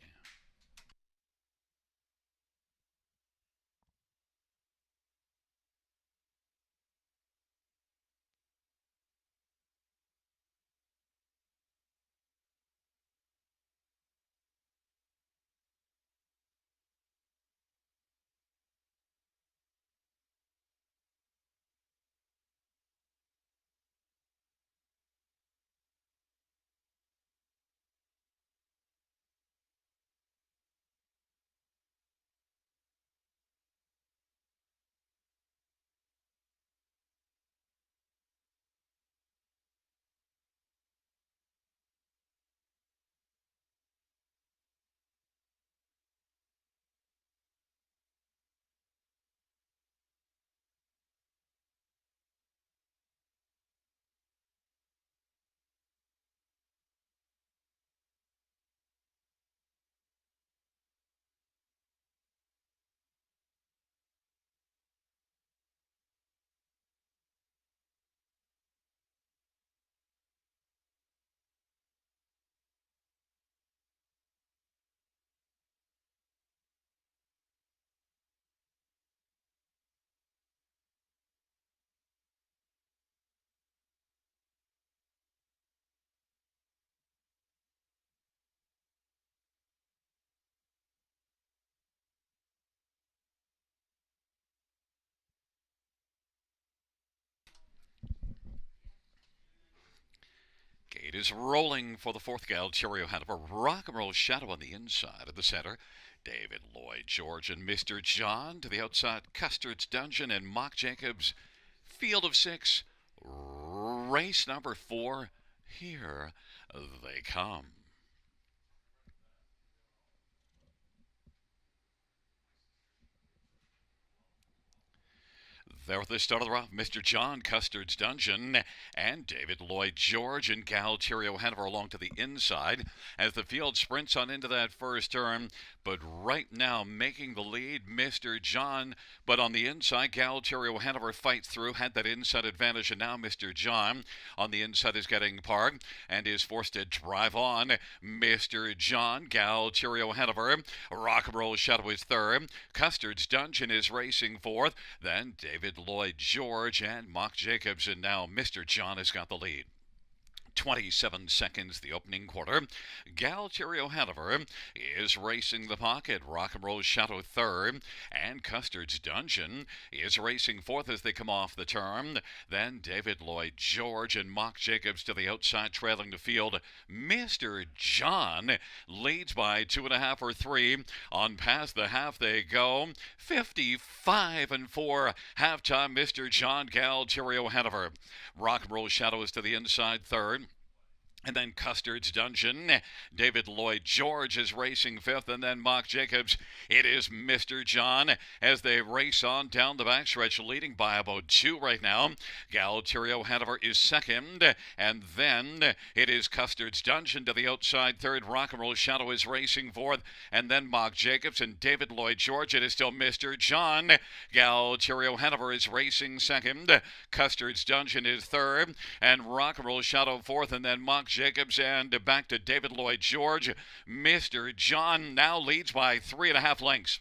Gate is rolling for the 4th Galterio Hanover. Rock and Roll Shadow on the inside of the center. David Lloyd George and Mr. John to the outside. Custard's Dungeon and Mock Jacobs Field of six, race number 4. Here they come. There at the start of the round, Mr. John Custard's Dungeon and David Lloyd George and Galterio Hanover along to the inside as the field sprints on into that first turn. But right now, making the lead, Mr. John. But on the inside, Galterio Hanover fights through, had that inside advantage, and now Mr. John on the inside is getting parked and is forced to drive on. Mr. John, Galterio Hanover, Rock and Roll Shadow is third. Custard's Dungeon is racing fourth. Then David Lloyd George and Mock Jacobs, and now Mr. John has got the lead. 27 seconds the opening quarter. Galterio Hanover is racing the pocket. Rock and Roll Shadow third. And Custard's Dungeon is racing fourth as they come off the turn. Then David Lloyd George and Mock Jacobs to the outside trailing the field. Mr. John leads by 2.5 or 3. On past the half they go. 55-4. Halftime, Mr. John, Galterio Hanover. Rock and Roll Shadow is to the inside third. And then Custard's Dungeon. David Lloyd George is racing fifth, and then Mock Jacobs. It is Mr. John as they race on down the backstretch, leading by about 2 right now. Galterio Hanover is second, and then it is Custard's Dungeon to the outside third. Rock and Roll Shadow is racing fourth, and then Mock Jacobs and David Lloyd George. It is still Mr. John. Galterio Hanover is racing second. Custard's Dungeon is third, and Rock and Roll Shadow fourth, and then Mock Jacobs and back to David Lloyd George. Mr. John now leads by 3.5 lengths.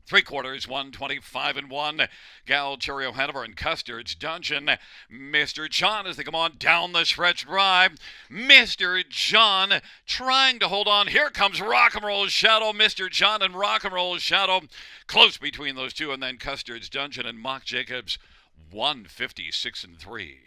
3/4, 125-1. Galterio Hanover and Custard's Dungeon. Mr. John as they come on down the stretch drive. Mr. John trying to hold on. Here comes Rock and Roll Shadow. Mr. John and Rock and Roll Shadow close between those two, and then Custard's Dungeon and Mock Jacobs 156-3.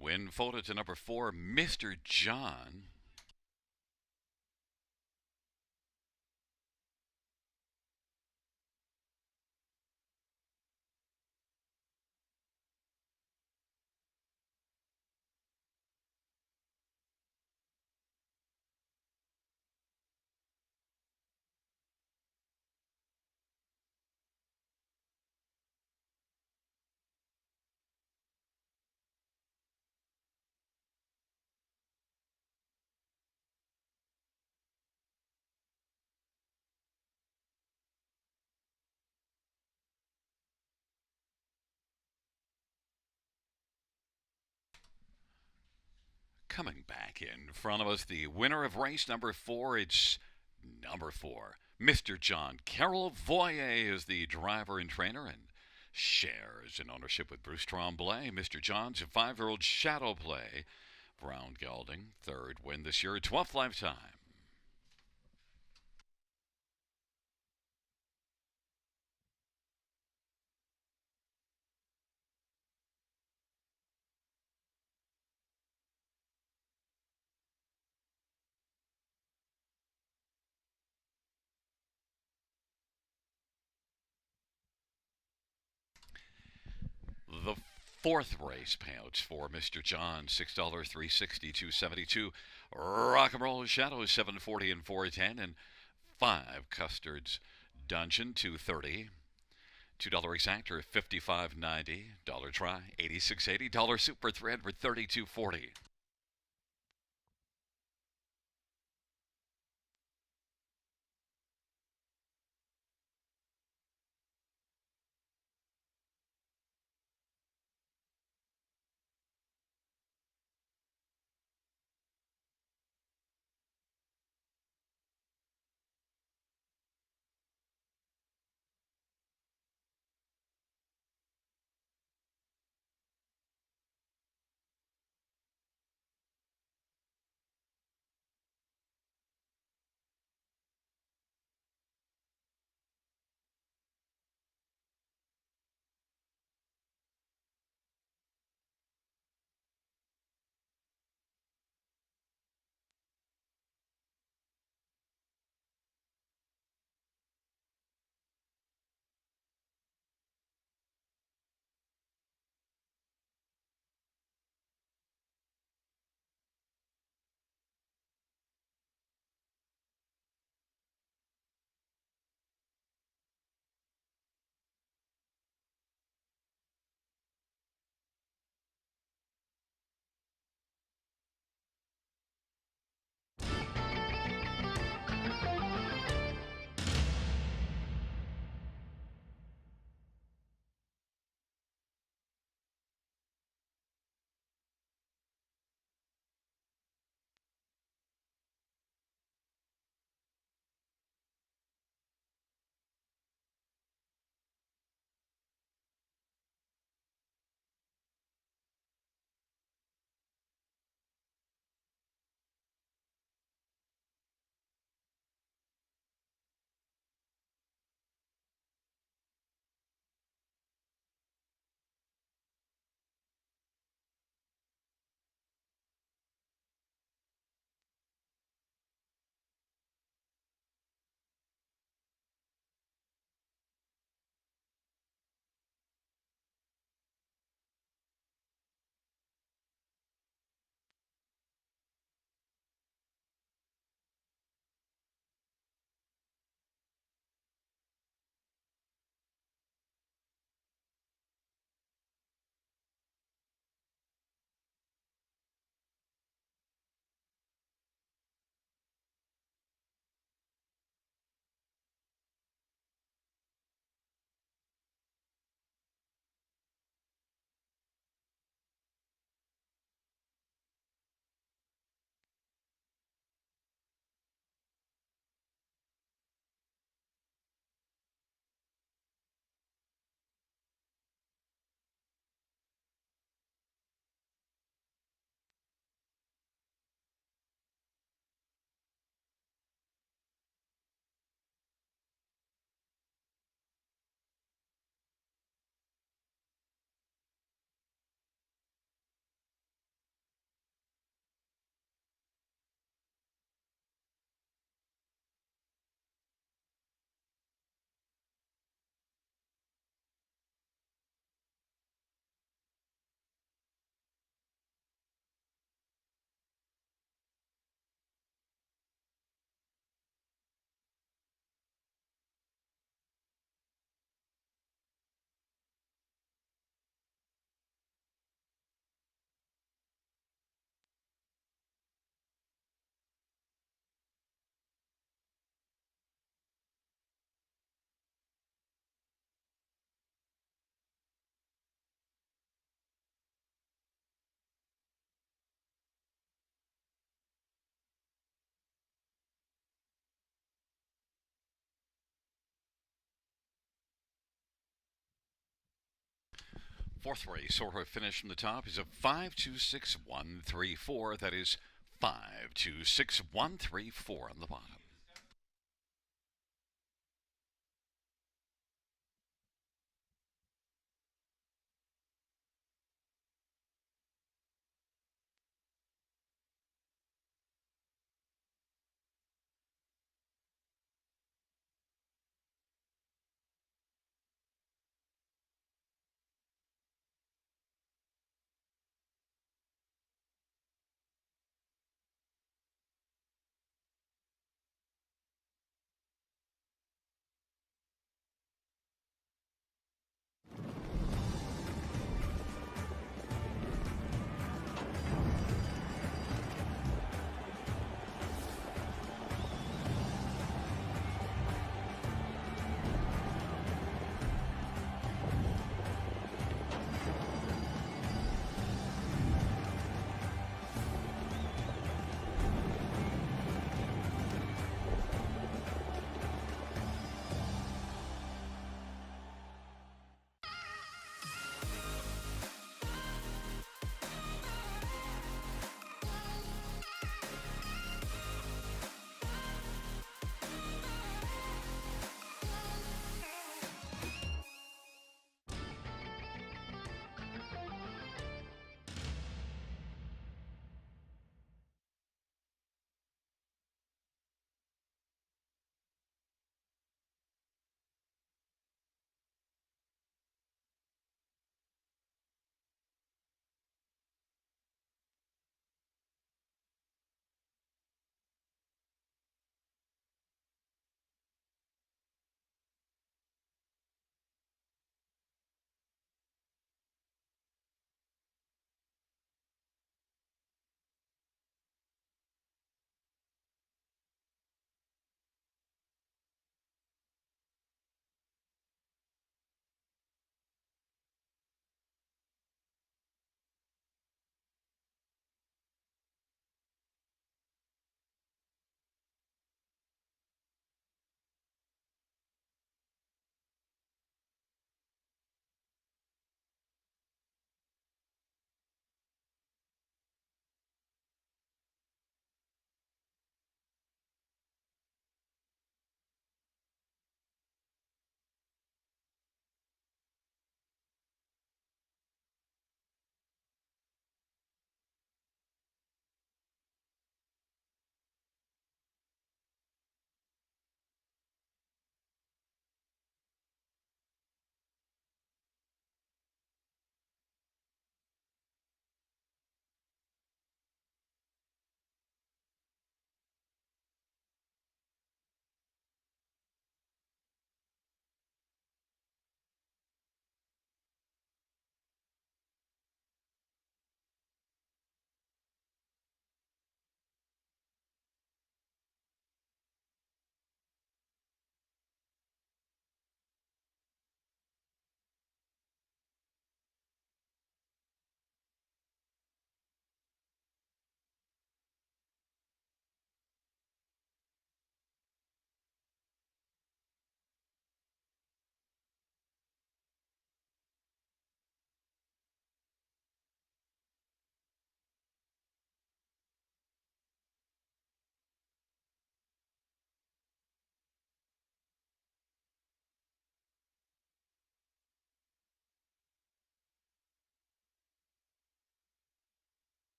Win photo to number 4, Mr. John. Coming back in front of us, the winner of race number 4, it's number 4. Mr. John. Carol Voyer is the driver and trainer and shares in ownership with Bruce Tremblay. Mr. John's a 5-year-old Shadow Play. Brown Gelding, 3rd win this year, 12th lifetime. The Fourth race payouts for Mr. John, $6, 360, 272. Rock and Roll Shadow, 740 and 410. And 5 Custards Dungeon, 230. $2 exactor, 55.90. Dollar try, 86.80. Dollar super thread for 32.40. Fourth race, or finish from the top, is a 526134. That is 526134 on the bottom.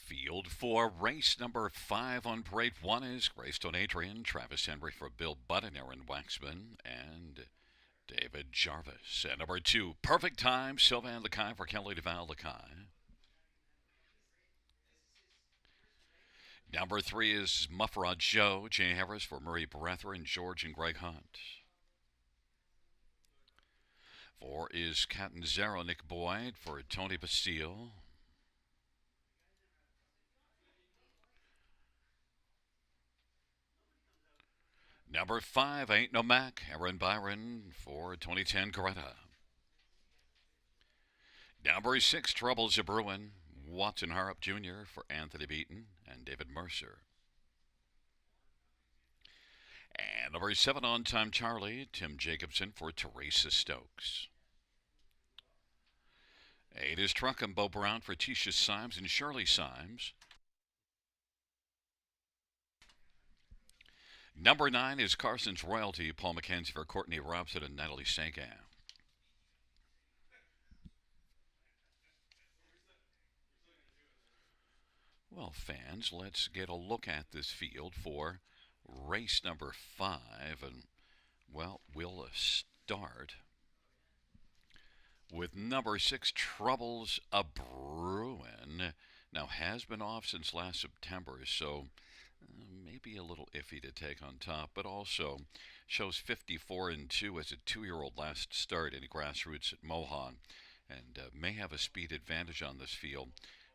Field 4, race number 5 on parade 1 is Greystone Adrian, Travis Henry for Bill Budd and Aaron Waxman, and David Jarvis. And number 2, perfect time, Sylvain Lacaille for Kelly DeVal Lacaille. Number 3 is Muffrod Joe, Jay Harris for Murray Brethren, George and Greg Hunt. 4 is Catanzaro, Nick Boyd for Tony Basile. Number 5, Ain't No Mac, Aaron Byron for 2010 Coretta. Number 6, Troubles a Bruin, Watson Harrop Jr. for Anthony Beaton and David Mercer. And number 7, On Time Charlie, Tim Jacobson for Teresa Stokes. 8 is Truck and Bo Brown for Tisha Symes and Shirley Symes. Number 9 is Carson's Royalty, Paul McKenzie for Courtney Robson and Natalie Sagan. Well, fans, let's get a look at this field for race number 5. And, well, we'll start with number 6, Troubles a Bruin. Now, has been off since last September, so maybe a little iffy to take on top, but also shows 54-2 as a 2-year-old last start in grassroots at Mohawk, and may have a speed advantage on this field.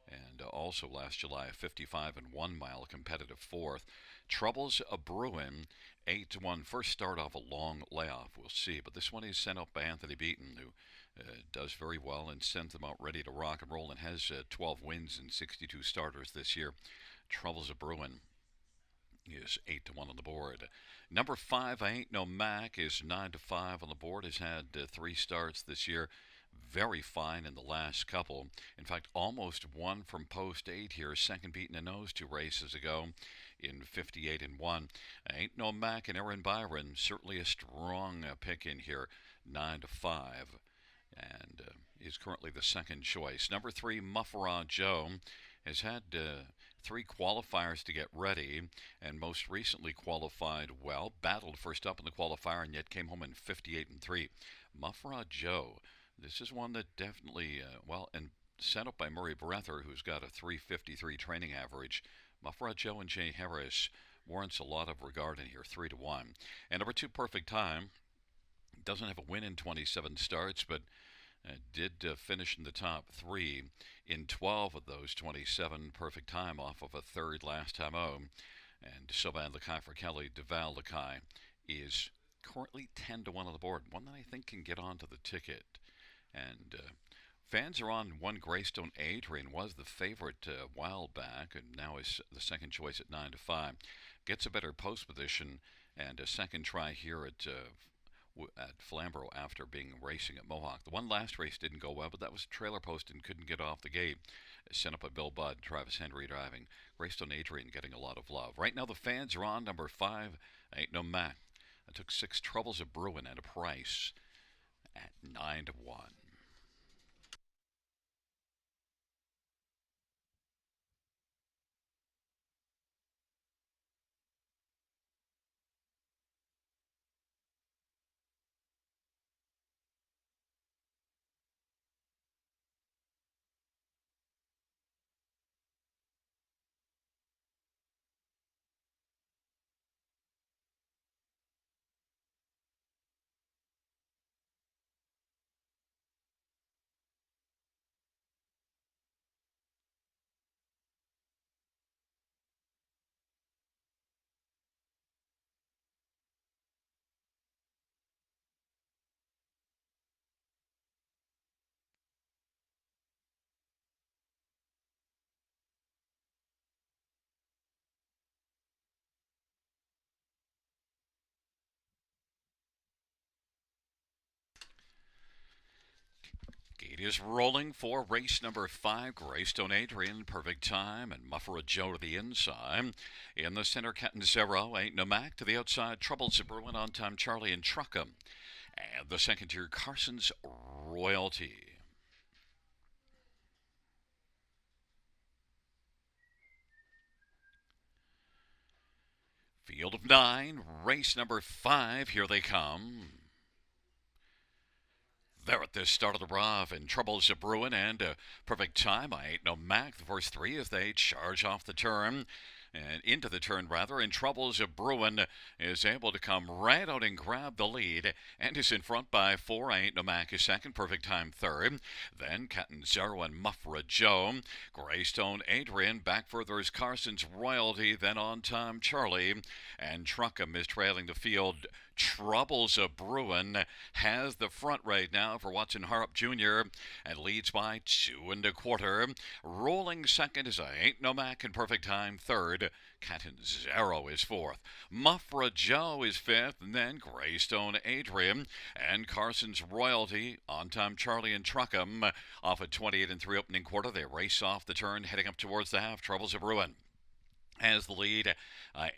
And also last July, a 55 and 1 mile competitive 4th. Troubles a Bruin, 8-1. First start off a long layoff, we'll see. But this one is sent up by Anthony Beaton, who does very well and sends them out ready to rock and roll and has 12 wins and 62 starters this year. Troubles a Bruin is 8-1 on the board. Number 5, I Ain't No Mac, is 9-5 on the board. Has had 3 starts this year. Very fine in the last couple. In fact, almost won from post 8 here. Second beaten in those 2 races ago in 58 and 1. Ain't No Mac and Aaron Byron, certainly a strong pick in here, 9-5, and is currently the second choice. Number 3, Muffrod Joe, has had 3 qualifiers to get ready, and most recently qualified well, battled first up in the qualifier, and yet came home in 58 and 3. Muffrod Joe. This is one that definitely, and set up by Murray Brether, who's got a 353 training average. Muffrod Joe and Jay Harris warrants a lot of regard in here, 3-1. And number 2, Perfect Time. Doesn't have a win in 27 starts, but did finish in the top 3 in 12 of those 27. Perfect Time off of a 3rd last time home. And Sylvain Lacaille for Kelly DeVal Lacaille is currently 10-1 on the board. One that I think can get onto the ticket. And fans are on one. Greystone Adrian was the favorite a while back, and now is the second choice at 9-5. Gets a better post position and a second try here at Flamboro after being racing at Mohawk. The one last race didn't go well, but that was trailer post and couldn't get off the gate. Sent up by Bill Budd, Travis Henry driving. Greystone Adrian getting a lot of love. Right now the fans are on number 5, Ain't No Mac. I took 6, Troubles a Bruin at a price at 9-1. Speed is rolling for race number 5. Greystone Adrian, perfect time, and Muffler Joe to the inside. In the center, Kenton Zero, Ain't No Mac to the outside. Troubles Bruin, On Time Charlie, and Truckham. And the second tier, Carson's Royalty. Field of 9, race number 5. Here they come. There at the start of the rough, and Troubles a Bruin, and perfect time. I Ain't No Mac. The first 3 as they charge off the turn. And into the turn, rather, and Troubles a Bruin is able to come right out and grab the lead, and is in front by 4. I Ain't No Mac is second, perfect time third. Then Kenton Zero and Muffra Joe. Greystone Adrian, back further is Carson's Royalty, then On Time Charlie, and Truckham is trailing the field. Troubles a Bruin has the front right now for Watson Harp Jr. and leads by 2 1/4. Rolling second is I Ain't No Mac in perfect time third. Kenton Zero is fourth. Muffra Joe is fifth, and then Greystone Adrian and Carson's Royalty, On Time Charlie and Truckham off at 28 3 opening quarter. They race off the turn, heading up towards the half. Troubles a Bruin as the lead.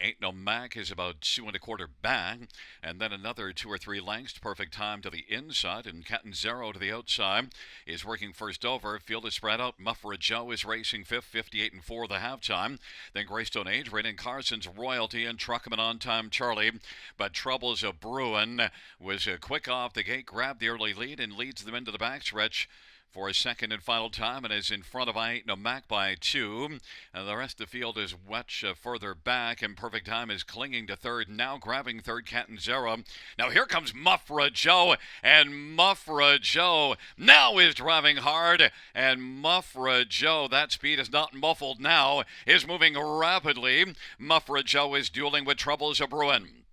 Ain't No Mac is about 2 1/4 back, and then another 2 or 3 lengths. Perfect time to the inside, and Kenton Zero to the outside is working first over. Field is spread out. Muffra Joe is racing fifth, 58 4 the halftime. Then Greystone Adrian and Carson's Royalty and Truckham and On Time Charlie. But Troubles a Bruin was quick off the gate, grabbed the early lead, and leads them into the backstretch for a second and final time, and is in front of I Ain't No Mac by 2. And the rest of the field is much further back, and perfect time is clinging to third, now grabbing third, Kenton Zero. Now here comes Muffra Joe, and Muffra Joe now is driving hard, and Muffra Joe, that speed is not muffled now, is moving rapidly. Muffra Joe is dueling with Troubles a Bruin.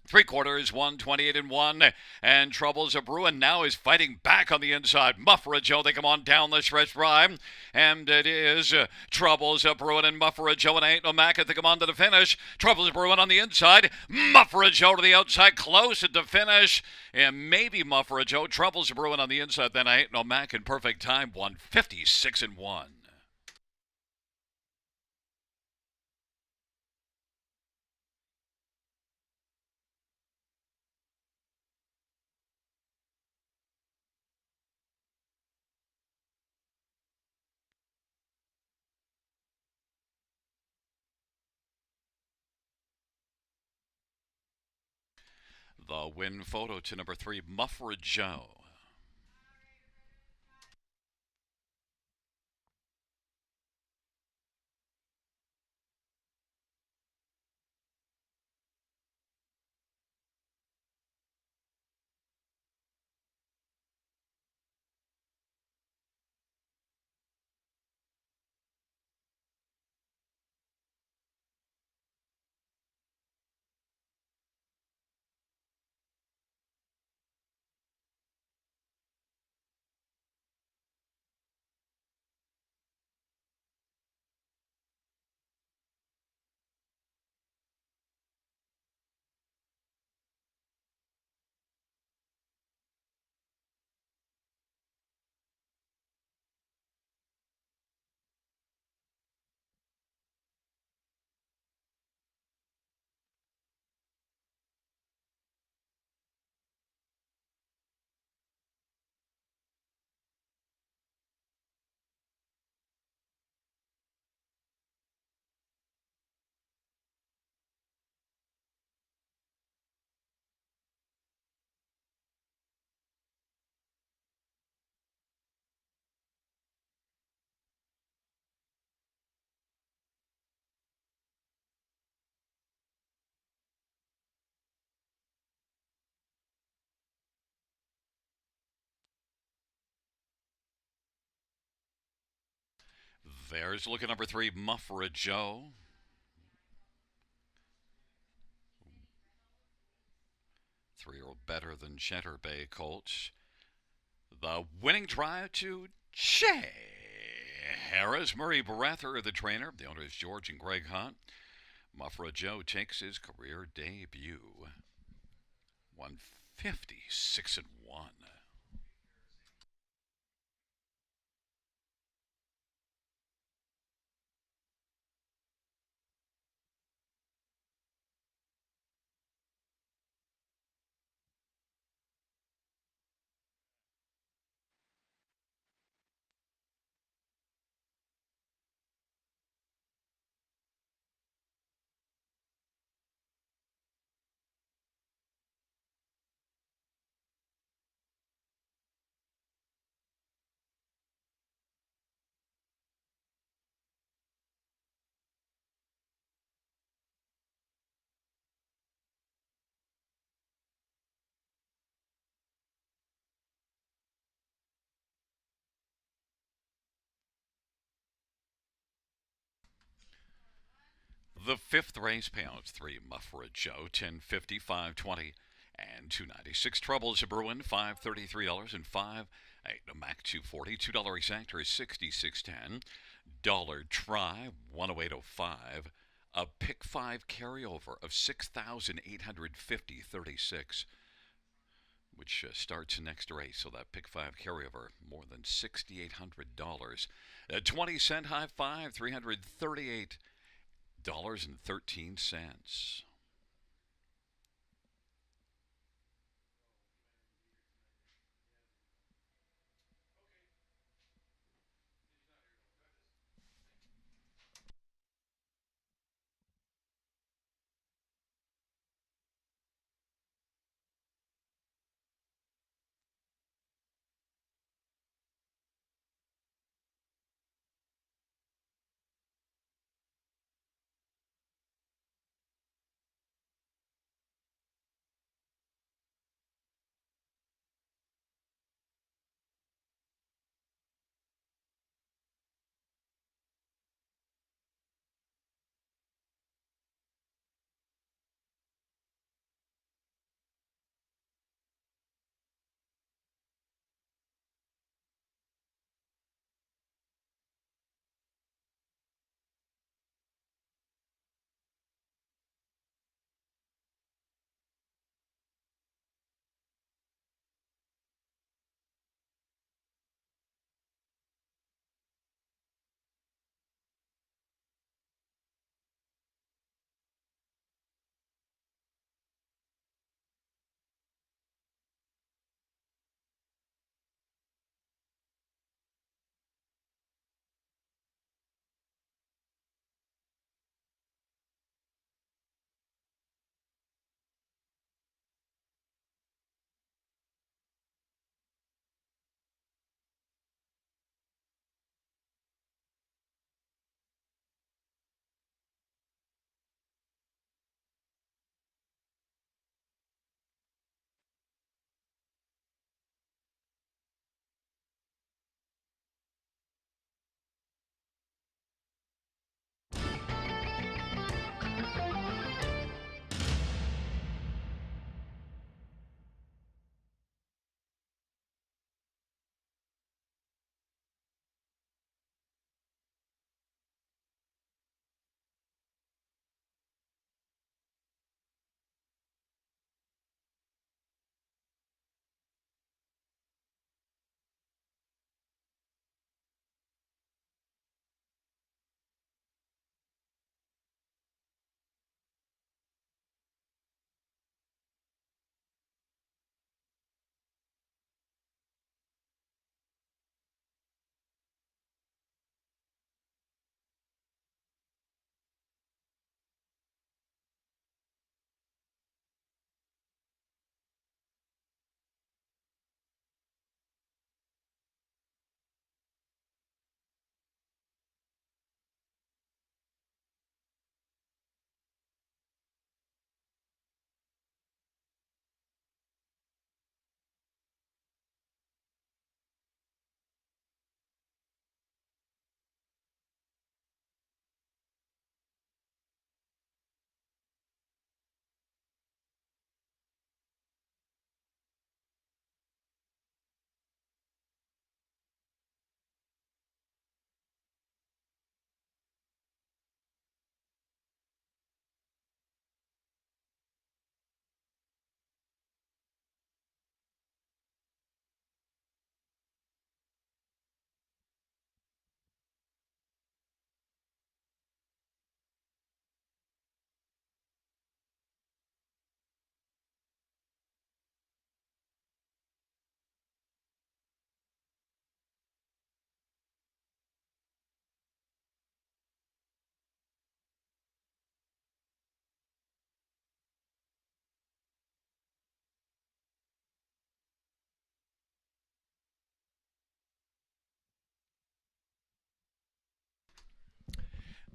3/4, 128 1, and Troubles a Bruin now is fighting back on the inside. Muffra Joe, they come on down the stretch drive, and it is Troubles a Bruin and Muffra Joe and Ain't No Mac as they come on to the finish. Troubles a Bruin on the inside, Muffra Joe to the outside, close at the finish, and maybe Muffra Joe. Troubles a Bruin on the inside, then Ain't No Mac in perfect time, 156 1. The win photo to number 3, Muffra Joe. There's look at number 3, Muffra Joe. 3-year-old better than Cheddar Bay Colts. The winning drive to Che Harris. Murray Barather, the trainer. The owners George and Greg Hunt. Muffra Joe takes his career debut. 156 1. The fifth race payouts 3 Muffred Joe, 10.50, 5.20, and 2.96. Troubles a Bruin, $5.33 and 5. A Mac 240, $2 exactor is 66.10. Dollar Try, 108.05. A Pick 5 carryover of 6,850.36, which starts next race. So that Pick 5 carryover, more than $6,800. 20-cent high five, $338.13.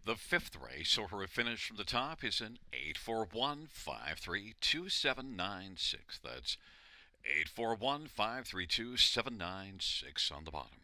The fifth race, or a finish from the top, is an 841-532-796. That's 841-532-796 on the bottom.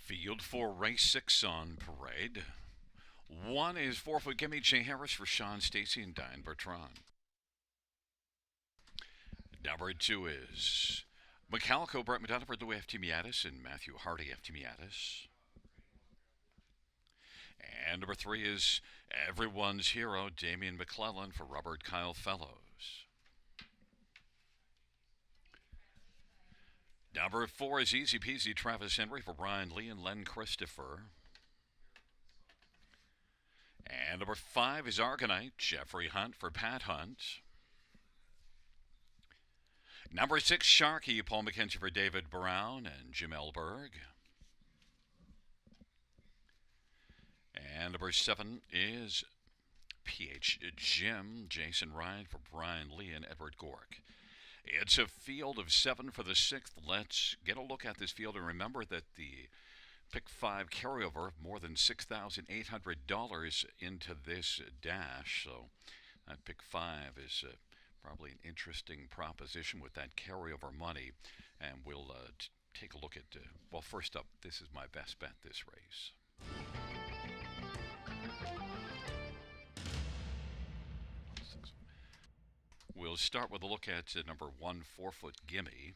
Field for race 6 on parade. One is 4 foot Gimme Jay Harris for Sean Stacy and Diane Bertrand. Number 2 is McCalco, Brett McDonough for Louis F. Timiatis and Matthew Hardy F. Timiatis. And number 3 is Everyone's Hero, Damian McClellan for Robert Kyle Fellows. Number 4 is Easy Peasy, Travis Henry for Brian Lee and Len Christopher. And number 5 is Argonite, Jeffrey Hunt for Pat Hunt. Number 6, Sharky, Paul McKenzie for David Brown and Jim Elberg. And number 7 is PH Jim, Jason Ryan for Brian Lee and Edward Gork. It's a field of 7 for the 6th. Let's get a look at this field and remember that the Pick 5 carryover, more than $6,800 into this dash. So that Pick 5 is probably an interesting proposition with that carryover money. And we'll take a look at, well, first up, this is my best bet this race. We'll start with a look at number 1, 4-foot Gimme.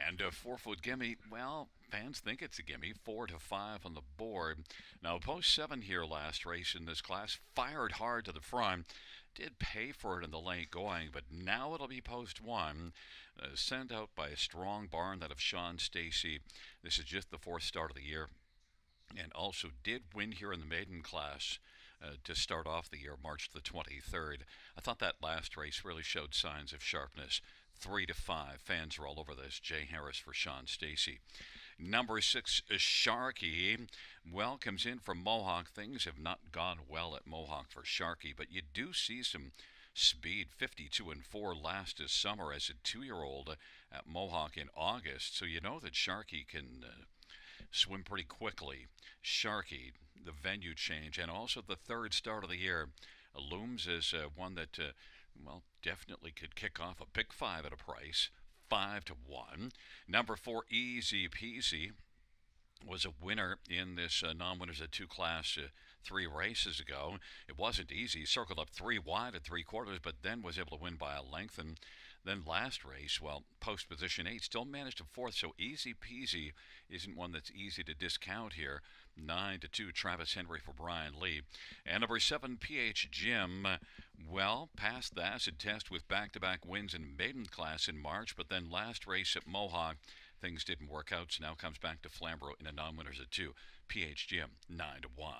And 4-foot Gimme, well, fans think it's a gimme. 4 to 5 on the board. Now, post 7 here last race in this class, fired hard to the front. Did pay for it in the late going, but now it'll be post 1. Sent out by a strong barn, that of Sean Stacy. This is just the 4th start of the year. And also did win here in the maiden class to start off the year, March the 23rd. I thought that last race really showed signs of sharpness. 3 to 5. Fans are all over this. Jay Harris for Sean Stacy. Number 6, Sharky. Well, comes in from Mohawk. Things have not gone well at Mohawk for Sharky, but you do see some speed. 52 and 4 last this summer as a 2-year-old at Mohawk in August. So you know that Sharky can swim pretty quickly. Sharky, the venue change, and also the 3rd start of the year, looms as one that, well, definitely could kick off a Pick 5 at a price, 5 to 1. Number 4, Easy Peasy, was a winner in this non-winners at 2 class 3 races ago. It wasn't easy. Circled up 3 wide at 3/4, but then was able to win by a length. And then last race, well, post position 8, still managed to 4th. So Easy Peasy isn't one that's easy to discount here. 9 to 2, Travis Henry for Brian Lee. And number 7, PH Jim, well, passed the acid test with back-to-back wins in maiden class in March, but then last race at Mohawk, things didn't work out, so now comes back to Flamboro in a non-winners at 2. PH Jim, 9 to 1.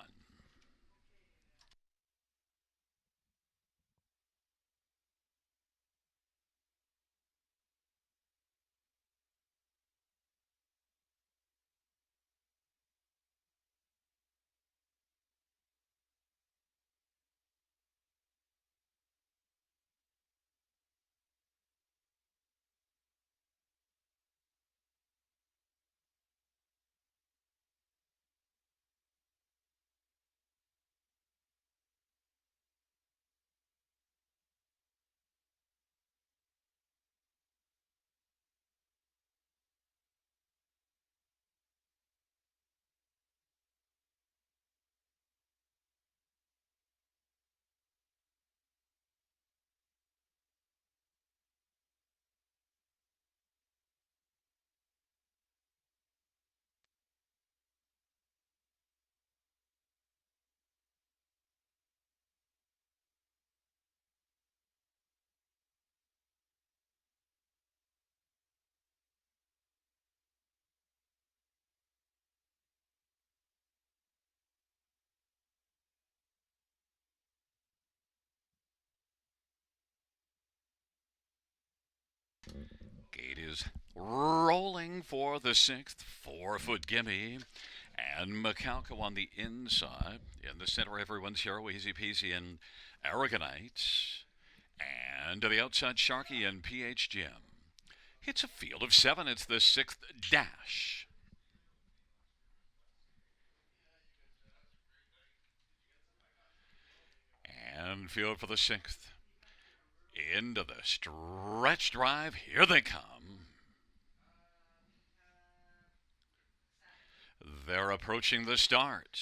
Gate is rolling for the 6th, 4-foot Gimme. And McCalco on the inside. In the center, Everyone's Hero, Easy Peasy and Aragonite. And to the outside, Sharky and PH Jim. It's a field of 7. It's the 6th dash. And field for the 6th. Into the stretch drive. Here they come. They're approaching the start.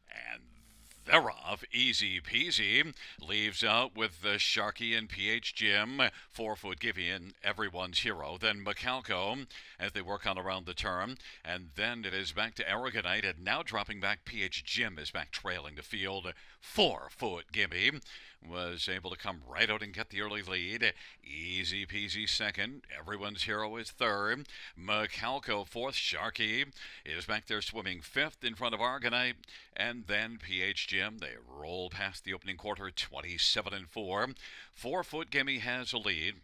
And they're off. Easy peasy. Leaves out with the Sharky and PH Jim. 4 foot Givian, everyone's hero. Then Macalco as they work on around the turn. And then it is back to Aragonite. And now dropping back, PH Jim is back trailing the field. 4 foot Gimme was able to come right out and get the early lead. Easy peasy second. Everyone's hero is third. Macalco fourth. Sharky is back there swimming fifth in front of Aragonite. And then PH Jim, they roll past the opening quarter 27-4. 4 foot Gimme has a lead.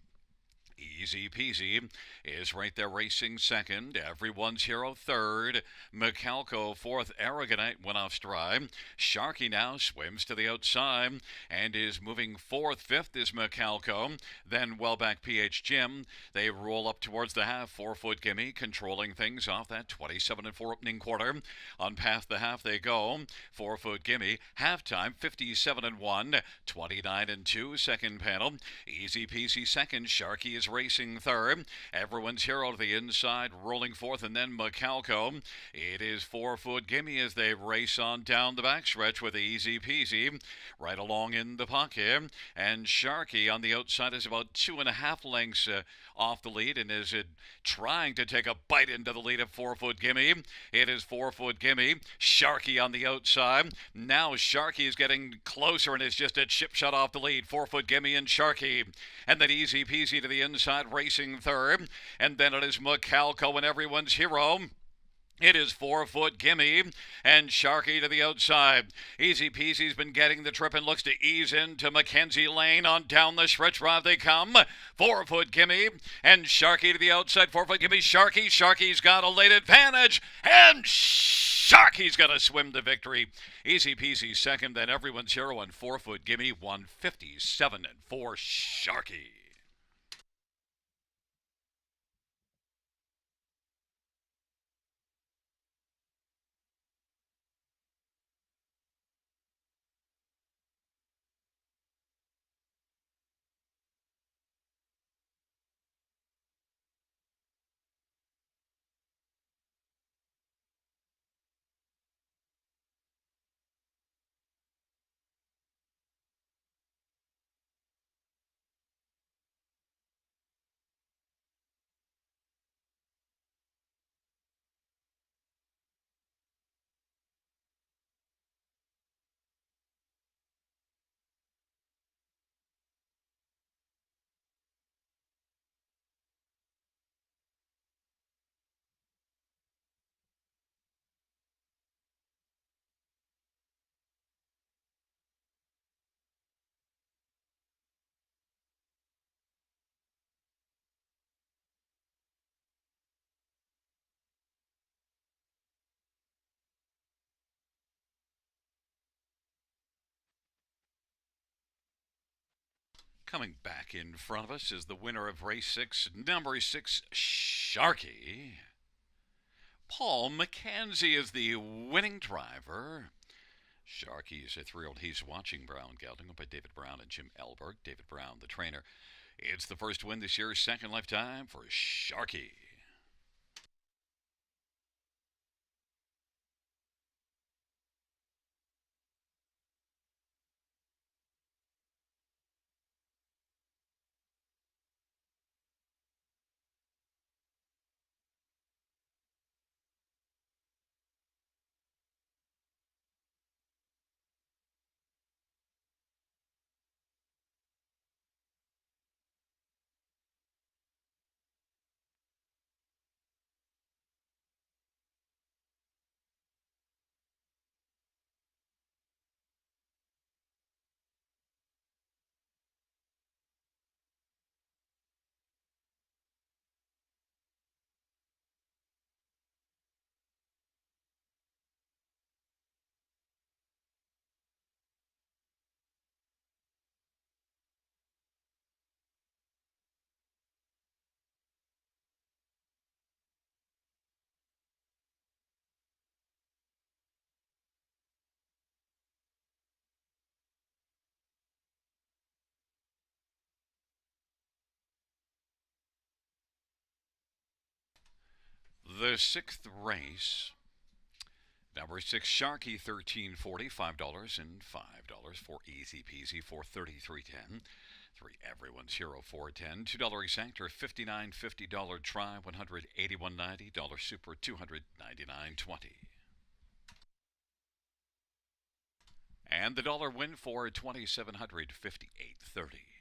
Easy peasy is right there racing second. Everyone's hero third. Macalco fourth. Aragonite went off stride. Sharky now swims to the outside and is moving fourth. Fifth is Macalco. Then well back PH Jim. They roll up towards the half. 4 foot Gimme controlling things off that 27-4 opening quarter. On past the half they go. 4 foot Gimme halftime 57-1. 29-2 second panel. Easy peasy second. Sharky is racing third. Everyone's hero to the inside, rolling fourth, and then Macalco. It is 4 foot Gimme as they race on down the backstretch with Easy Peasy right along in the pocket. And Sharky on the outside is about 2.5 lengths off the lead and is trying to take a bite into the lead of 4 foot Gimme. It is 4 foot Gimme. Sharky on the outside. Now Sharky is getting closer and is just a chip shot off the lead. 4 foot Gimme and Sharky. And then Easy Peasy to the inside, racing third. And then it is Macalco and everyone's hero. It is 4 foot Gimme and Sharky to the outside. Easy Peasy's been getting the trip and looks to ease into Mackenzie Lane. On down the stretch drive they come. 4 foot Gimme and Sharky to the outside. 4 foot Gimme, Sharky. Sharky's got a late advantage and Sharky's going to swim to victory. Easy Peasy second, then everyone's hero and 4 foot Gimme 157-4 Sharky. Coming back in front of us is the winner of race 6, number 6, Sharky. Paul McKenzie is the winning driver. Sharky is a 3-year-old. He's watching Brown gelding by David Brown and Jim Elberg. David Brown, the trainer. It's the first win this year, second lifetime for Sharky. The 6th race Number 6, Sharky 1340, $5 for Easy Peasy 433.10. 3, Everyone's Hero 410. $2 Exactor 59.50. Try 181.90. Super 299.20. And the dollar win for 2,758.30.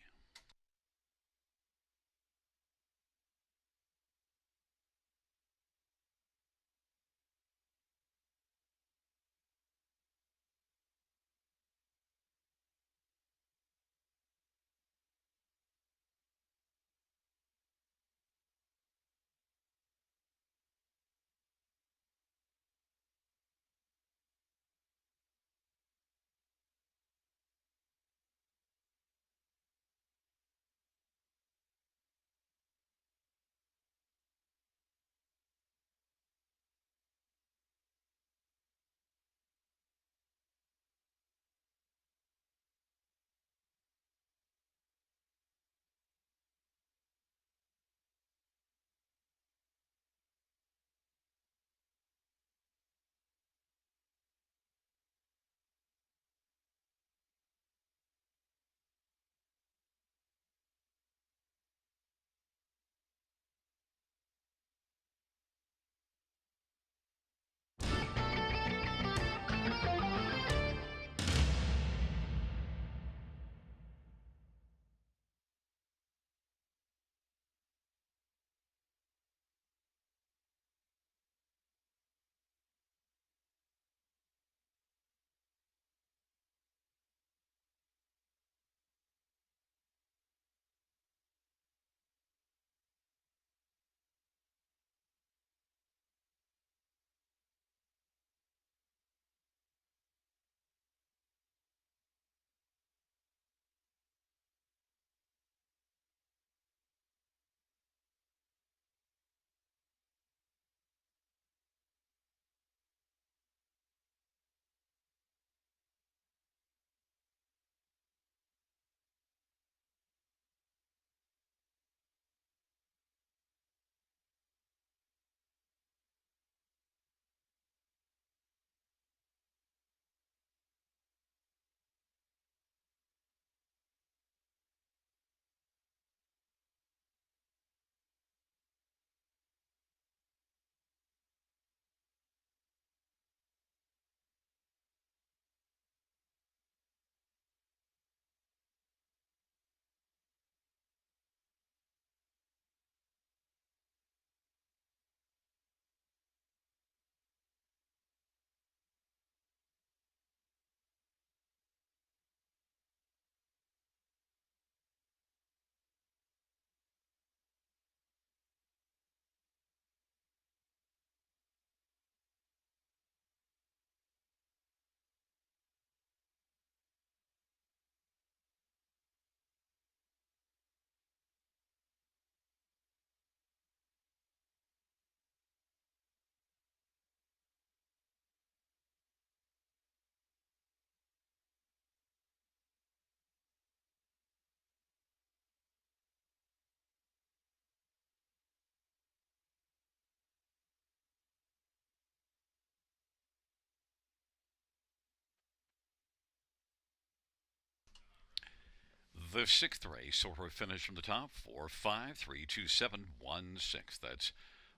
The sixth race, sort of finish from the top, 4532716. That's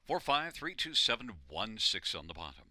4532716 on the bottom.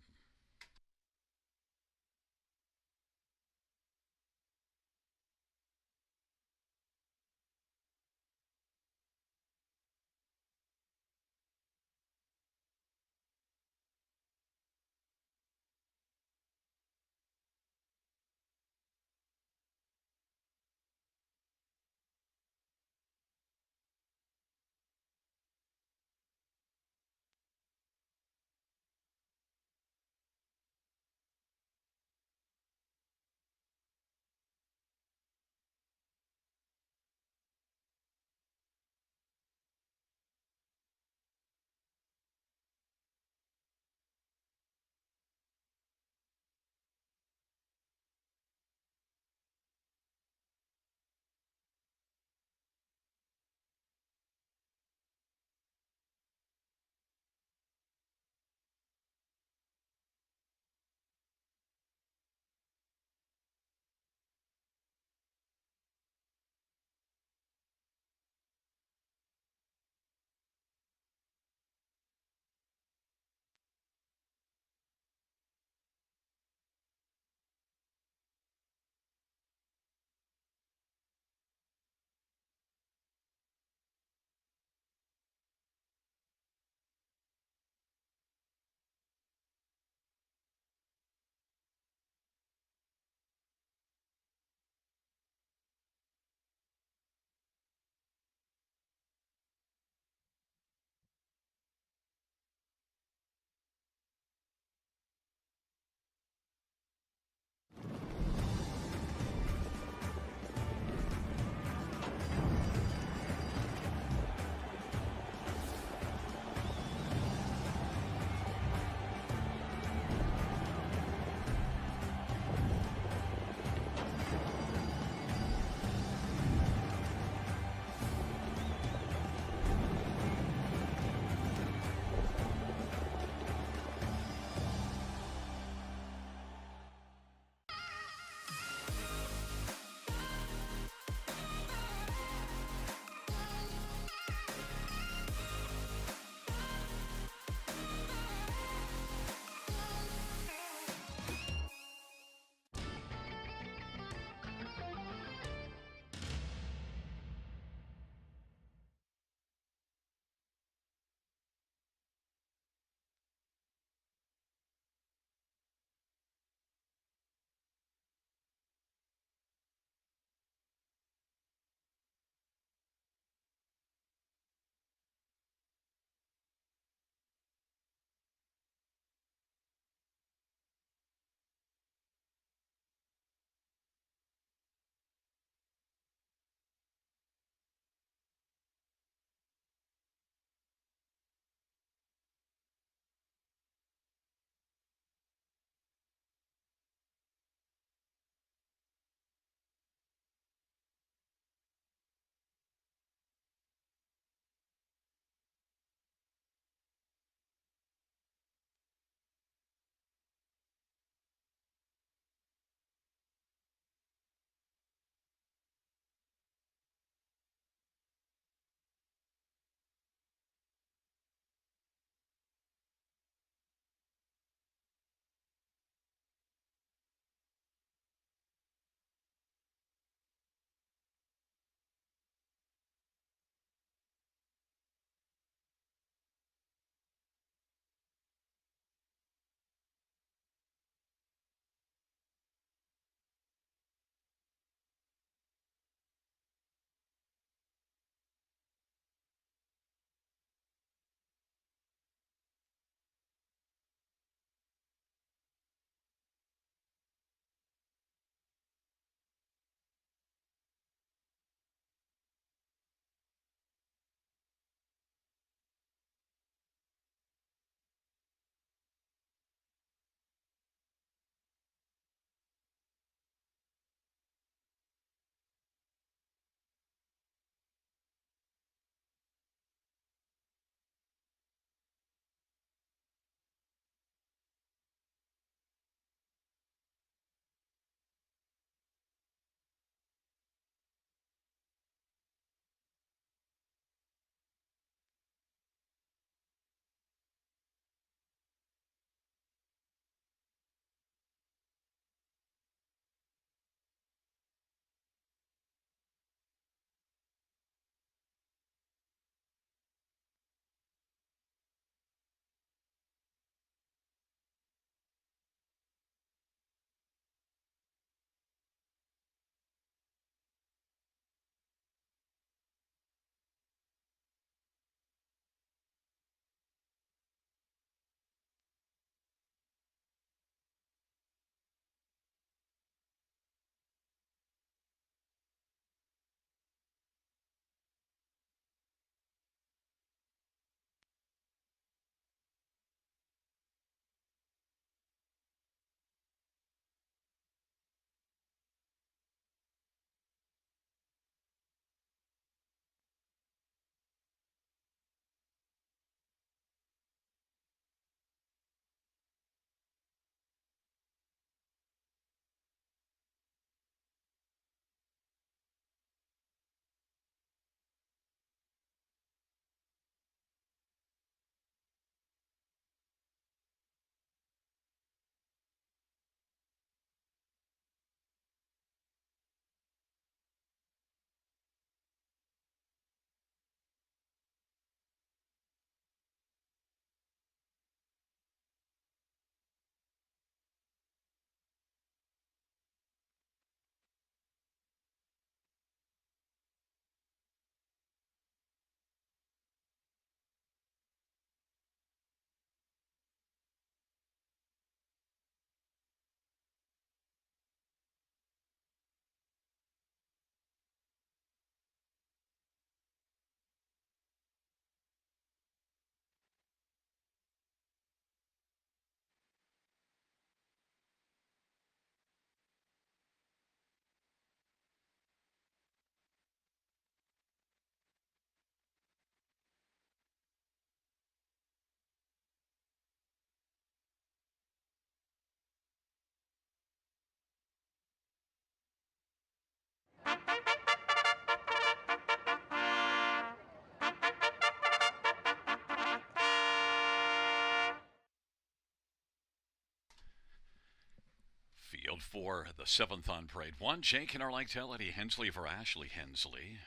Field 4, the 7th on parade 1. Jake and our like tell Eddie Hensley for Ashley Hensley.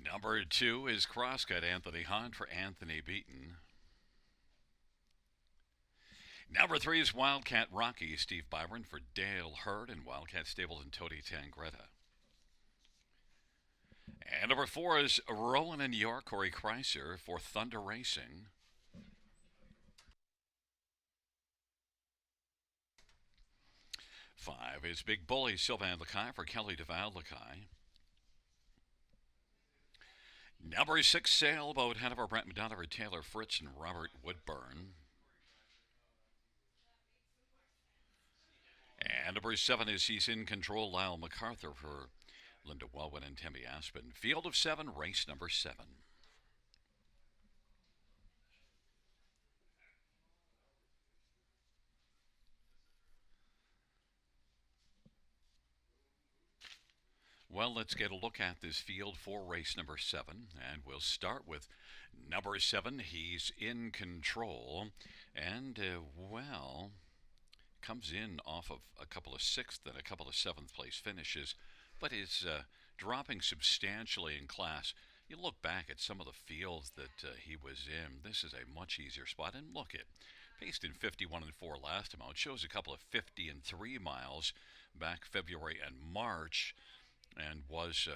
Number 2 is Crosscut Anthony Hunt for Anthony Beaton. Number 3 is Wildcat Rocky Steve Byron for Dale Hurd and Wildcat Stables and Tony Tangretta. And number 4 is Roland in New York Corey Kreiser for Thunder Racing. 5 is Big Bully Sylvan Lakai for Kelly DeVal Lakai. Number 6, Sailboat Hanover Brent McDonough, Taylor Fritz, and Robert Woodburn. And number 7 is He's in Control, Lyle MacArthur for Linda Welwyn and Tammy Aspen. Field of 7, race number 7. Well, let's get a look at this field for race number 7, and we'll start with number 7, He's in Control, and, well, comes in off of a couple of 6th and a couple of 7th place finishes, but is dropping substantially in class. You look back at some of the fields that he was in, this is a much easier spot, and look at paced in 51 and 4 last amount, shows a couple of 50 and 3 miles back February and March, and was,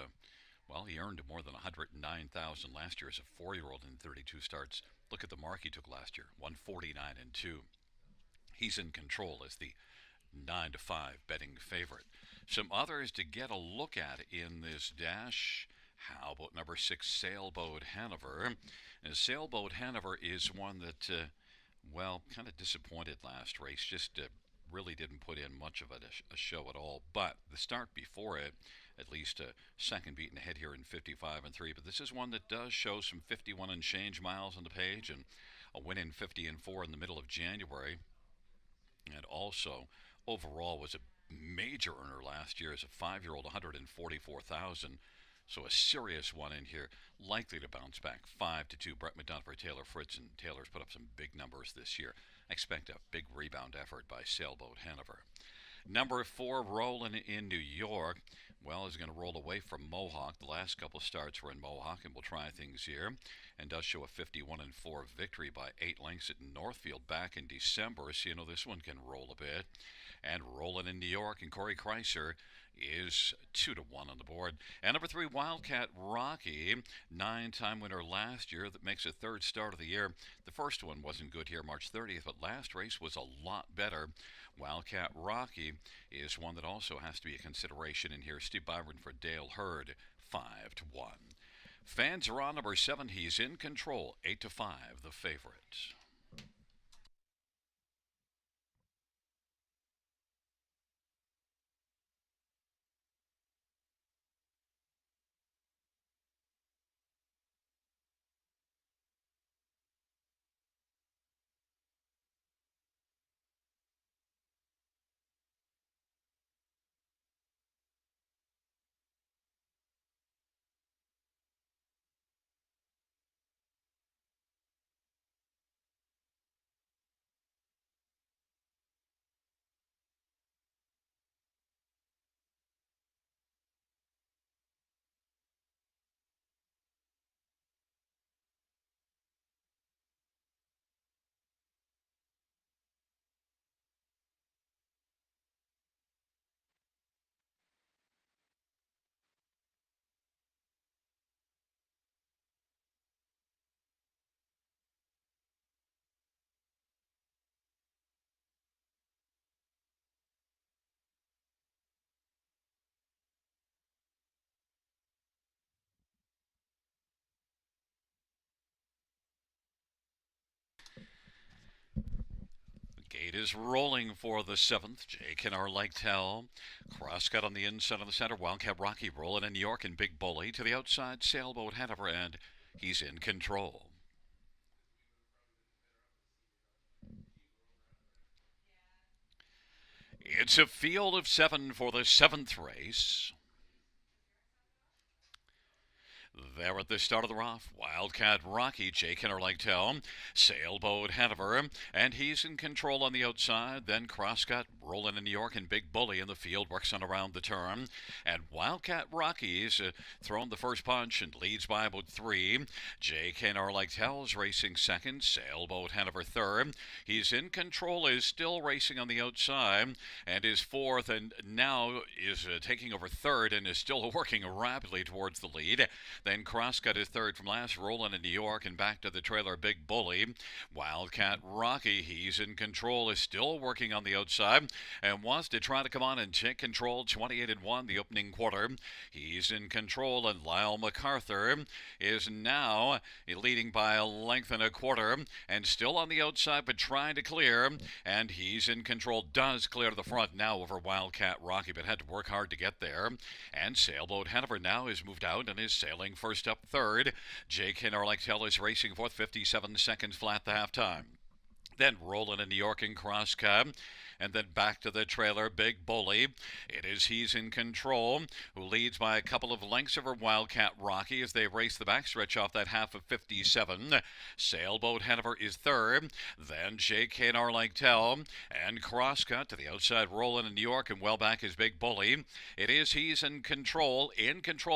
well, he earned more than 109,000 last year as a 4-year-old in 32 starts. Look at the mark he took last year, 149 and 2. He's in Control as the 9-5 betting favorite. Some others to get a look at in this dash. How about number 6, Sailboat Hanover? And Sailboat Hanover is one that, well, kind of disappointed last race. Just really didn't put in much of a show at all. But the start before it, at least a second beaten ahead here in 55 and 3. But this is one that does show some 51 and change miles on the page, and a win in 50 and 4 in the middle of January. And also, overall, was a major earner last year as a 5-year-old, 144,000. So a serious one in here, likely to bounce back. 5-2, Brett McDonough for Taylor Fritz, and Taylor's put up some big numbers this year. I expect a big rebound effort by Sailboat Hanover. Number 4, Roland in New York. Well, is going to roll away from Mohawk. The last couple of starts were in Mohawk, and we'll try things here. And does show a 51 and 4 victory by 8 lengths at Northfield back in December. So, you know, this one can roll a bit. And Roland in New York, and Corey Kreiser is 2-1 on the board. And number 3, Wildcat Rocky, 9-time winner last year. That makes a 3rd start of the year. The first one wasn't good here March 30th, but last race was a lot better. Wildcat Rocky is one that also has to be a consideration in here. Steve Byron for Dale Hurd, 5-1. Fans are on number 7. He's in Control, 8-5, the favorite. Gate is rolling for the 7th. Jake and our like tell. Crosscut on the inside of the center. Wildcat Rocky rolling in New York, and Big Bully to the outside. Sailboat Hanover, and He's in Control. It's a field of 7 for the 7th race. There at the start of the rough, Wildcat Rocky, Jake Interlake Sailboat Hanover, and he's in control on the outside. Then Crosscut, rolling in New York, and Big Bully in the field works on around the turn. And Wildcat Rocky's thrown the first punch and leads by about three. Jake Interlake racing second, Sailboat Hanover third. He's in control, is still racing on the outside, and is fourth, and now is taking over third, and is still working rapidly towards the lead. Then Crosscut is third from last, rolling in New York, and back to the trailer, Big Bully. Wildcat Rocky, he's in control, is still working on the outside, and wants to try to come on and take control. 28-1 the opening quarter. He's in control, and Lyle MacArthur is now leading by a length and a quarter, and still on the outside, but trying to clear. And he's in control, does clear to the front now over Wildcat Rocky, but had to work hard to get there. And Sailboat Hanover now is moved out and is sailing first up third. Jake Interlake is racing fourth, 57 seconds flat the halftime. Then rolling in New York and Crosscut, and then back to the trailer, Big Bully. It is he's in control, who leads by a couple of lengths over Wildcat Rocky as they race the backstretch off that half of 57. Sailboat Hanover is third. Then J.K. Interlake and Crosscut to the outside, rolling in New York, and well back is Big Bully. It is he's in control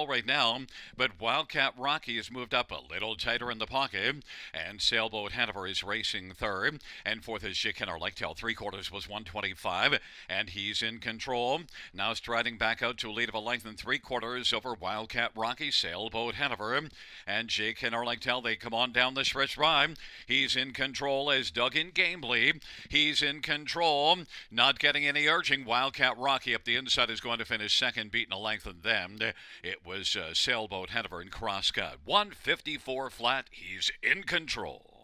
right now, but Wildcat Rocky has moved up a little tighter in the pocket, and Sailboat Hanover is racing third, and fourth is J.K. Interlake. Three quarters was 125, and he's in control. Now striding back out to a lead of a length and three quarters over Wildcat Rocky, Sailboat Hanover, and Jake Interlake. They come on down the stretch by. He's in control as Duggan Gambley. He's in control, not getting any urging. Wildcat Rocky up the inside is going to finish second, beating a length of them. It was Sailboat Hanover and Crosscut. 154 flat. He's in control.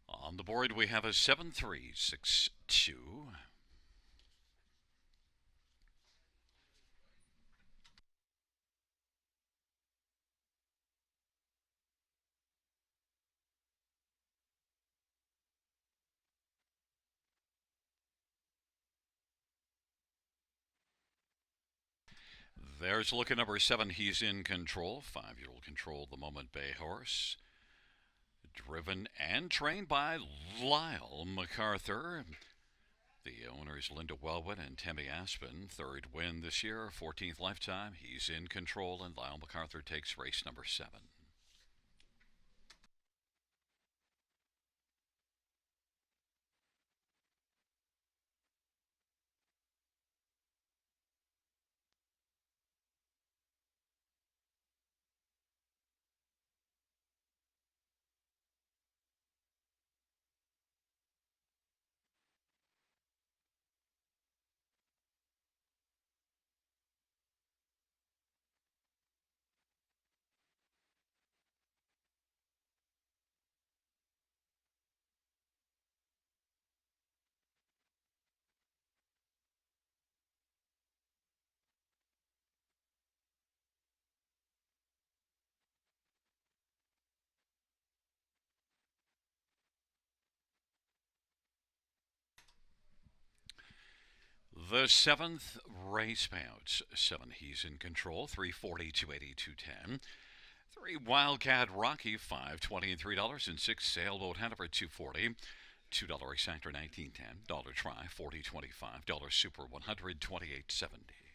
On the board, we have a 7-3-6-2. There's look at number 7. He's in control. 5-year-old Control the Moment Bay horse. Driven and trained by Lyle MacArthur. The owners Linda Wellwood and Tammy Aspen. Third win this year, 14th lifetime. He's in control, and Lyle MacArthur takes race number 7. The seventh race payouts. Seven, he's in control. 340, 280, 210. Three, Wildcat Rocky, 520 and $3. And six, Sailboat Hanover, 240. $2 exactor, 19.10. Dollar try, 40.25. Dollar super, 128.70.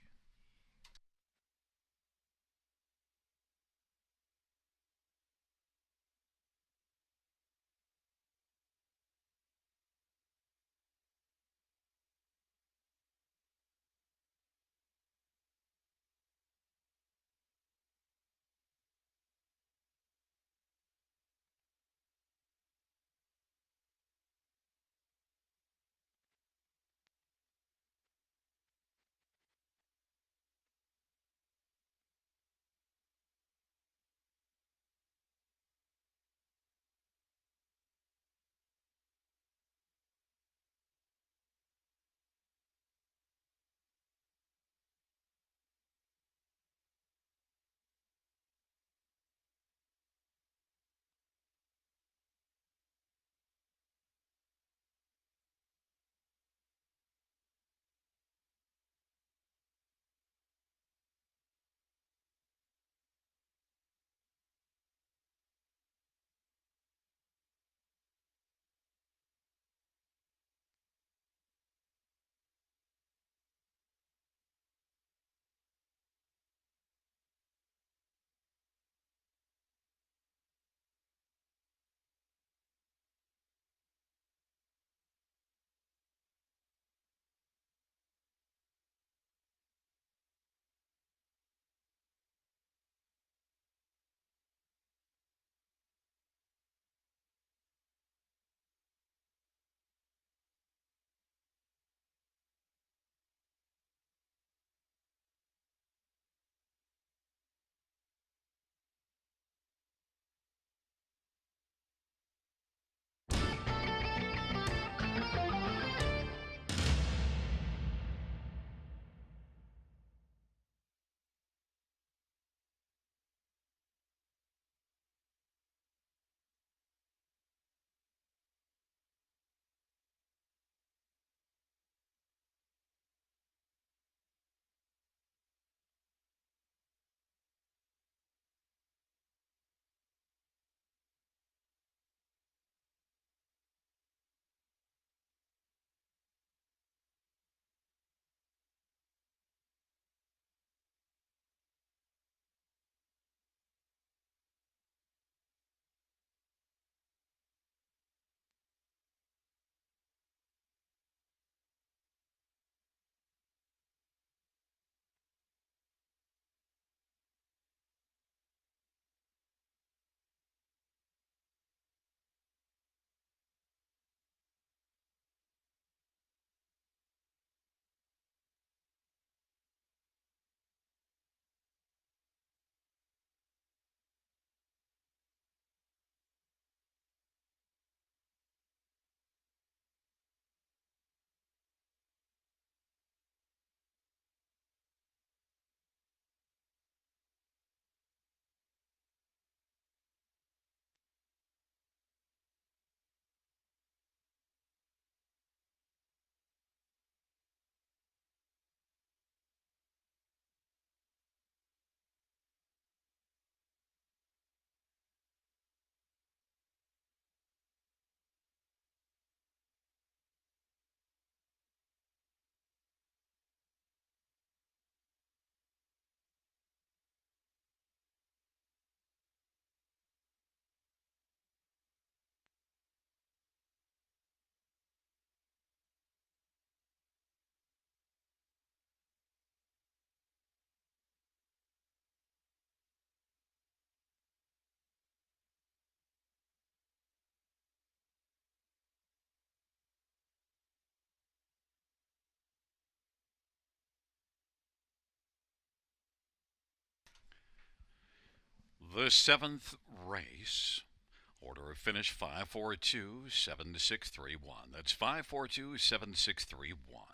The seventh race. Order of finish 542 7631. That's 542 7631.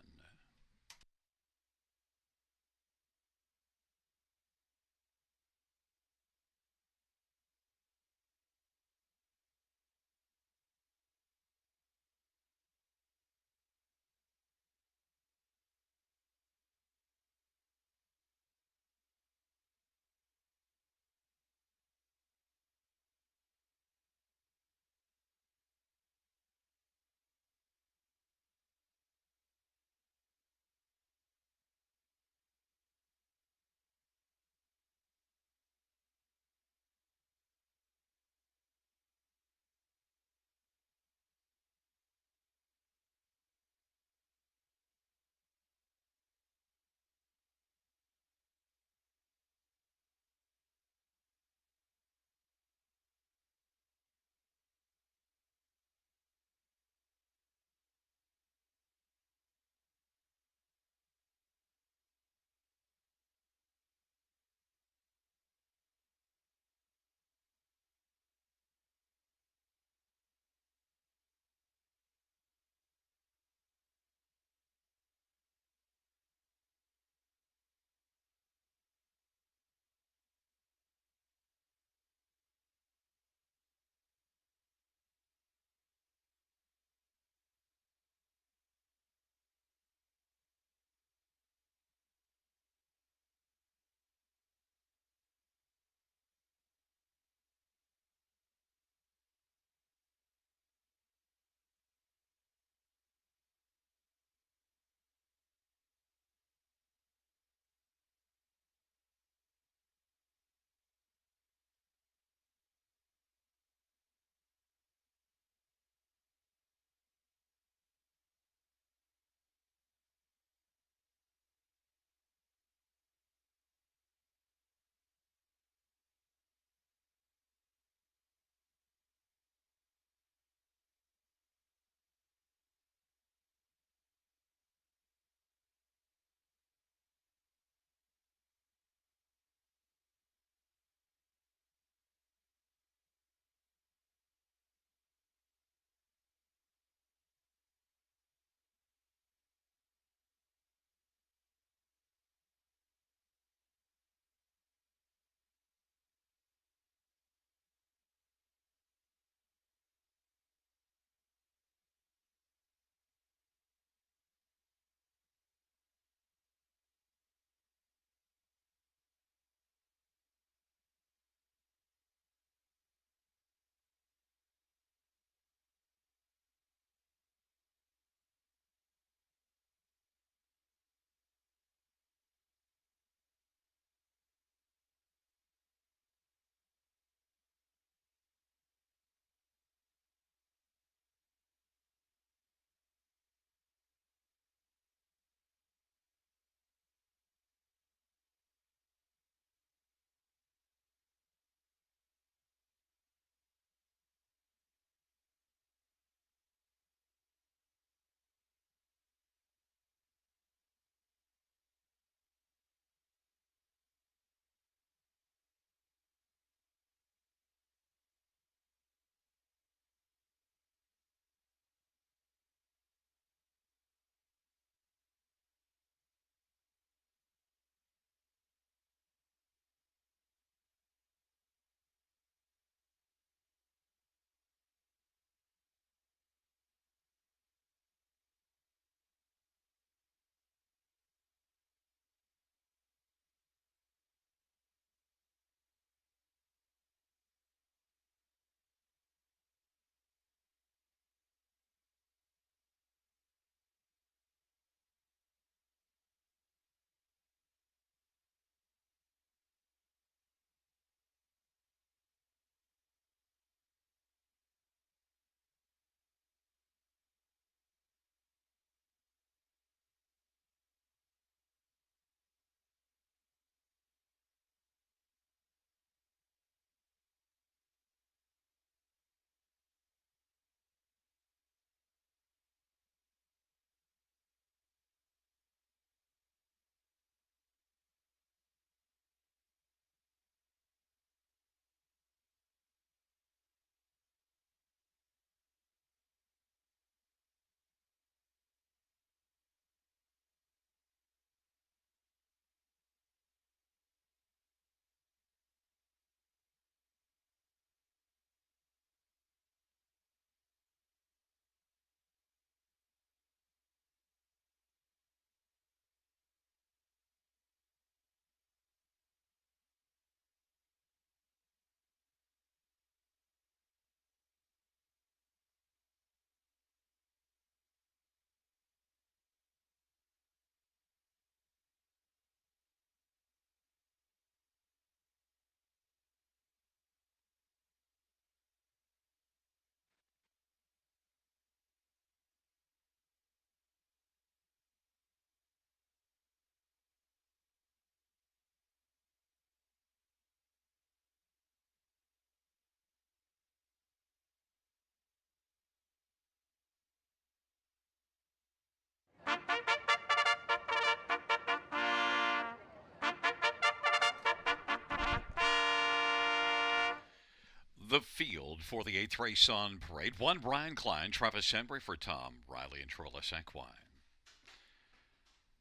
The field for the eighth race on parade. One, Brian Klein, Travis Henry for Tom Riley and Trillis Equine.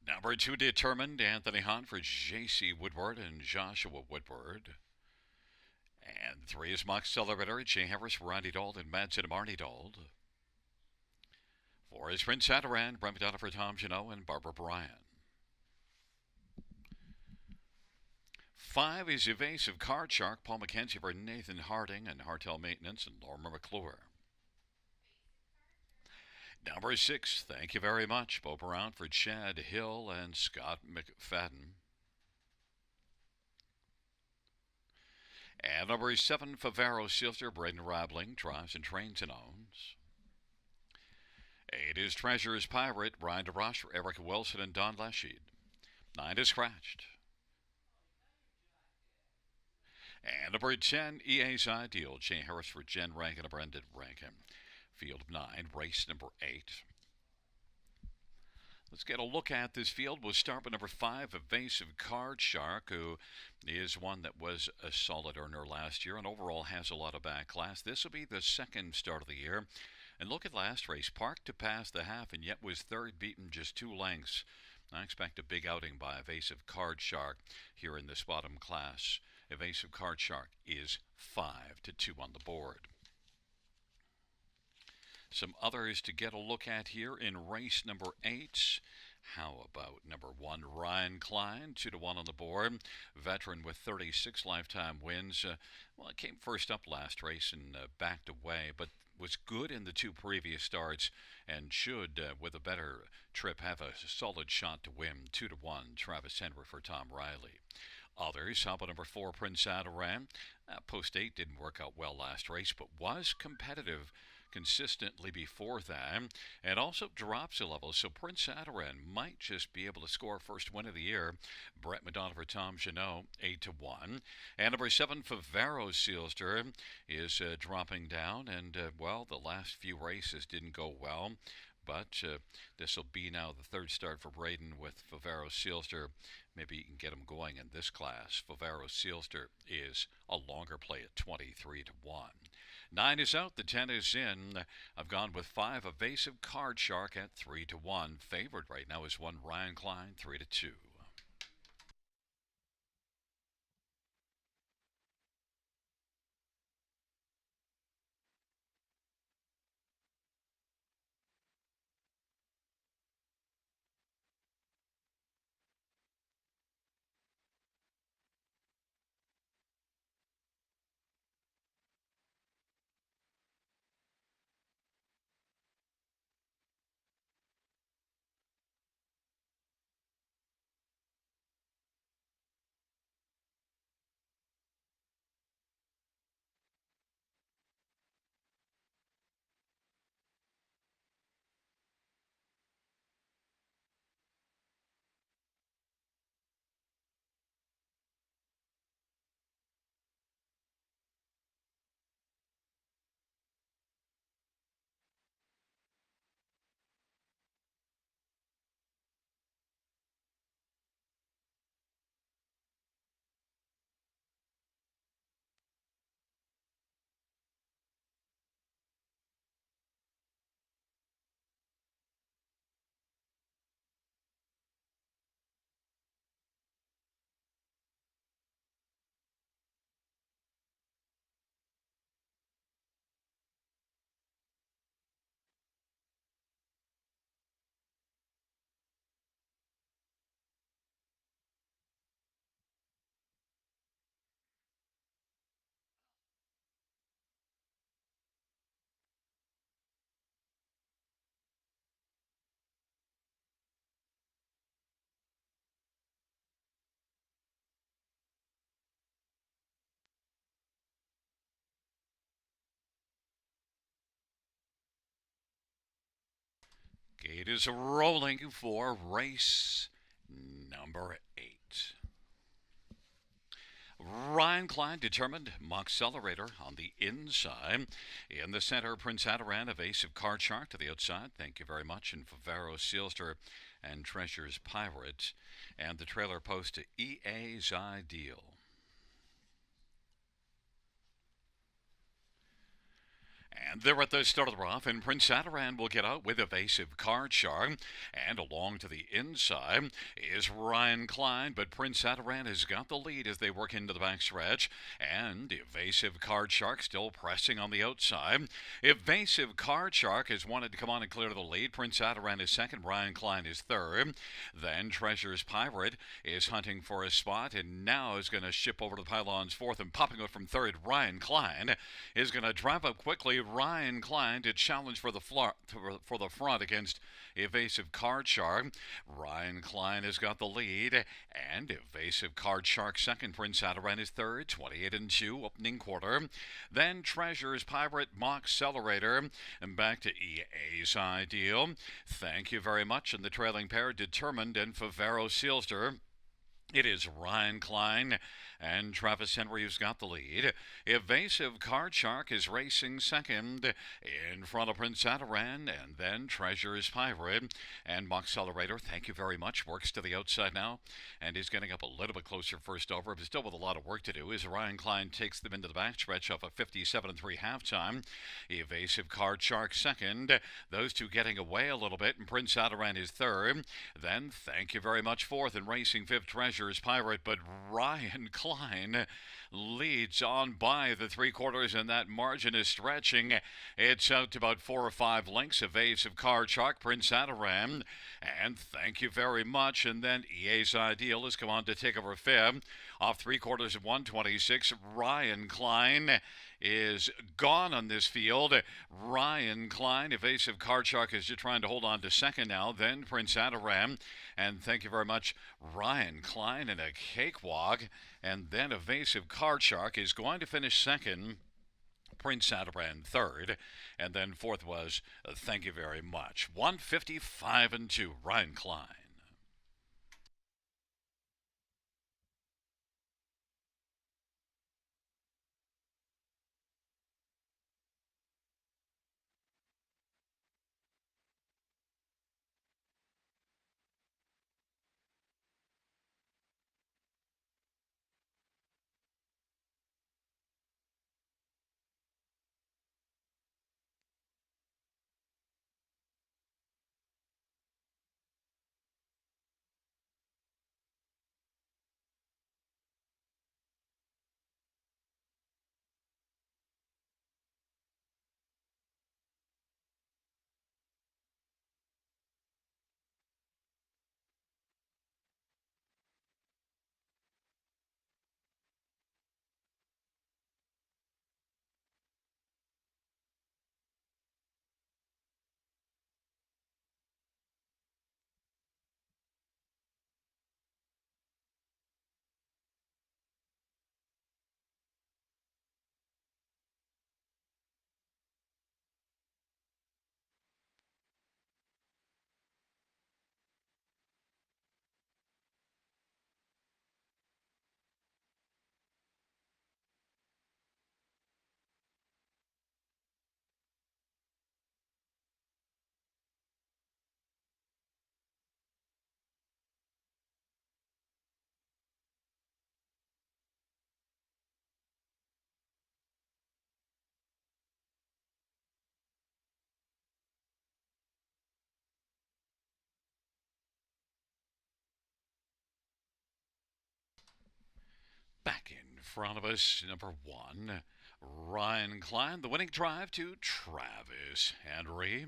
Number two, Determined, Anthony Hunt for J.C. Woodward and Joshua Woodward. And three is Mock Celebrator, Jay Harris, Roddy Dold, and Madsen and Marty Dold. Four is Prince Adaran, Brent McDonough for Tom Janot and Barbara Bryan. Five is Evasive Card Shark, Paul McKenzie for Nathan Harding and Hartel Maintenance and Lorma McClure. Number six, thank you very much, Bo Brown for Chad Hill and Scott McFadden. And number seven, Favaro Silster, Braden Robling, drives and trains and owns. Eight is Treasure's Pirate, Brian DeRoche for Erica Wilson and Don Lasheed. Nine is Scratched. And number 10, EA's Ideal, Jay Harris for Jen Rankin and Brendan Rankin. Field of 9, race number 8. Let's get a look at this field. We'll start with number 5, Evasive Card Shark, who is one that was a solid earner last year and overall has a lot of back class. This will be the second start of the year. And look at last race, parked to pass the half and yet was third, beaten just 2 lengths. I expect a big outing by Evasive Card Shark here in this bottom class. Evasive Card Shark is 5-2 on the board. Some others to get a look at here in race number 8. How about number 1, Ryan Klein, 2-1 on the board. Veteran with 36 lifetime wins. Well, it came first up last race and backed away, but was good in the 2 previous starts and should, with a better trip, have a solid shot to win. 2-1, Travis Henry for Tom Riley. Others, how about number 4, Prince Adaran? Post 8 didn't work out well last race, but was competitive consistently before that, and also drops a level, so Prince Adaran might just be able to score first win of the year. Brett McDonough for Tom Janot, 8-1. And number 7, Favaro Sealster, is dropping down, and, well, the last few races didn't go well. But this will be now the third start for Braden with Favaro Sealster. Maybe you can get him going in this class. Favaro Sealster is a longer play at 23-1. 9 is out, the 10 is in. I've gone with 5, Evasive Card Shark at 3-1. Favored right now is 1, Ryan Klein, 3-2. Gate is rolling for race number 8. Ryan Klein, Determined, Mock Accelerator on the inside. In the center, Prince Adaran, Evasive Card Shark to the outside. Thank you very much. And Favaro Sealster and Treasure's Pirate. And the trailer post to EA's Ideal. And they're at the start of the rough, and Prince Adaran will get out with Evasive Card Shark. And along to the inside is Ryan Klein, but Prince Adaran has got the lead as they work into the backstretch. And Evasive Card Shark still pressing on the outside. Evasive Card Shark has wanted to come on and clear the lead. Prince Adaran is second, Ryan Klein is third. Then Treasure's Pirate is hunting for a spot and now is going to ship over to the pylons fourth, and popping out from third, Ryan Klein is going to drive up quickly. Ryan Klein to challenge for the front against Evasive Card Shark. Ryan Klein has got the lead, and Evasive Card Shark second. Prince Adaran is third, 28-2 opening quarter. Then Treasure's Pirate, Mock Accelerator, and back to EA's Ideal. Thank you very much. And the trailing pair, Determined and Favero Sealster. It is Ryan Klein and Travis Henry who's got the lead. Evasive Card Shark is racing second in front of Prince Adaran, and then Treasure's Pirate and Moxcelerator. Thank you very much. Works to the outside now, and he's getting up a little bit closer first over, but still with a lot of work to do as Ryan Klein takes them into the backstretch off a 57-3 halftime. Evasive Card Shark second. Those two getting away a little bit, and Prince Adaran is third. Then Thank you very much fourth, and racing fifth, Treasure's Pirate, but Ryan Klein leads on by the three quarters, and that margin is stretching. It's out to about 4 or 5 lengths. Evasive Card Shark, Prince Adaran, and Thank you very much. And then EA's Ideal has come on to take over fifth. Off three quarters of 126, Ryan Klein is gone on this field. Ryan Klein, Evasive Card Shark is just trying to hold on to second now. Then Prince Adaran, and Thank you very much, Ryan Klein in a cakewalk. And then Evasive Card Shark is going to finish second. Prince Adaran third, and then fourth was Thank you very much. 155-2, Ryan Klein. Back in front of us, number one, Ryan Klein, the winning drive to Travis Henry.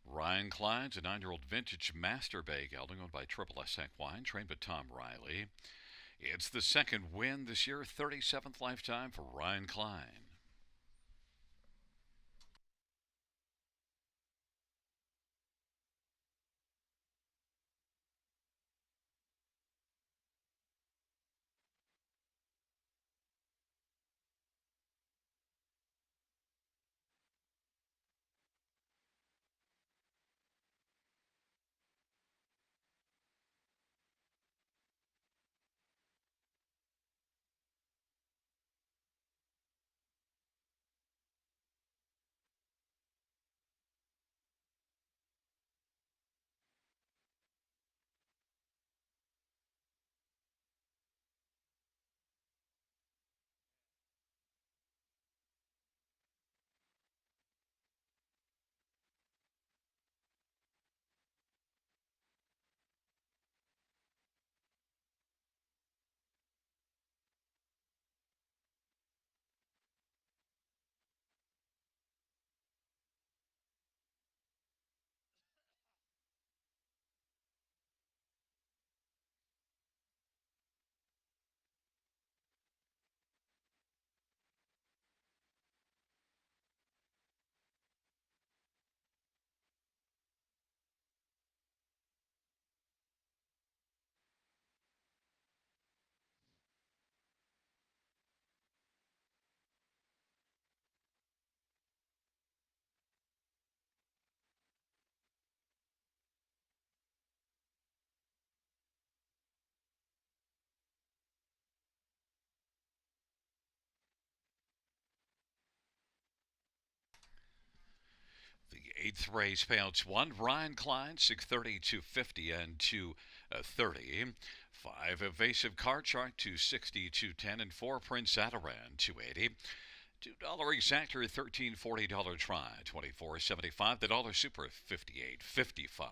Ryan Klein's a 9-year-old vintage Master Bay gelding owned by Triple S Equine, trained by Tom Riley. It's the second win this year, 37th lifetime for Ryan Klein. Eighth race payouts one. Ryan Klein, 630, 250, and 230. Five Evasive Card Shark, 260, 210, and four Prince Adaran, 280. $2 exactor, $13.40 try, 24.75. The dollar super, 58.55.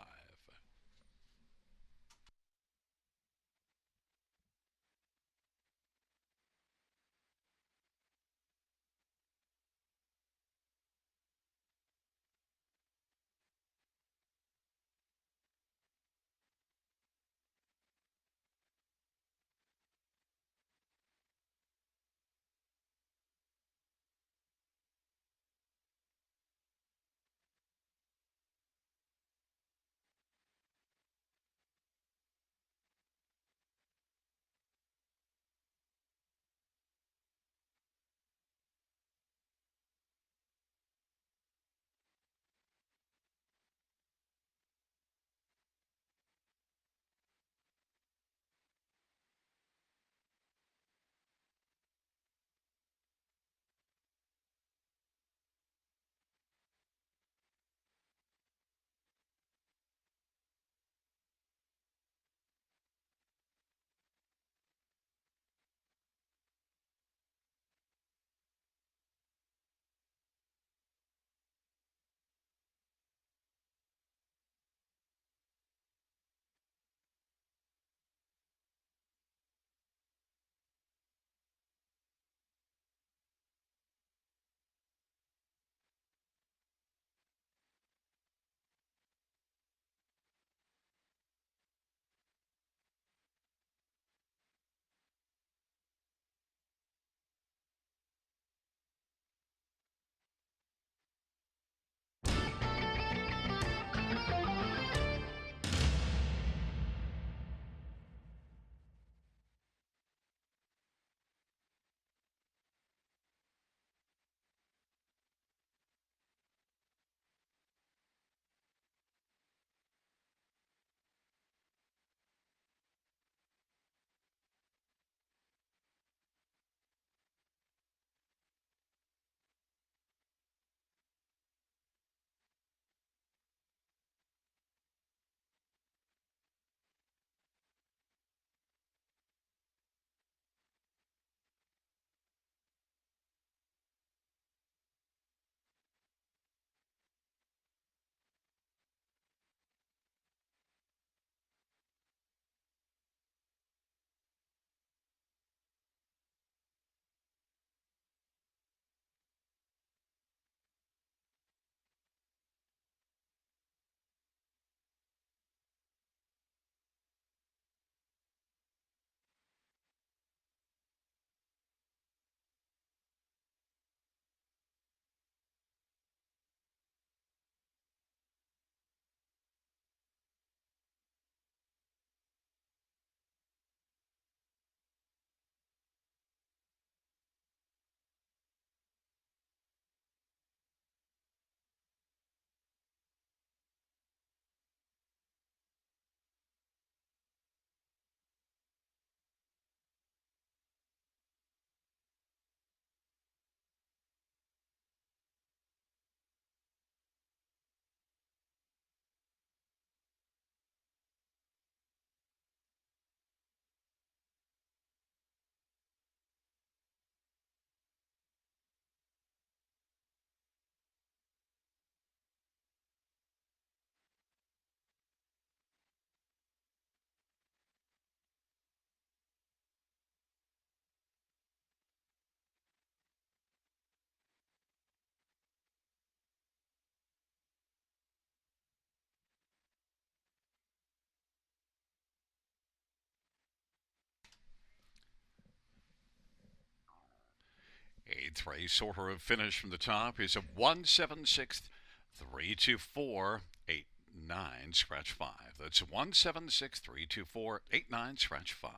Eighth race order of finish from the top is a 176-324-89 scratch 5. That's 176-324-89 scratch 5.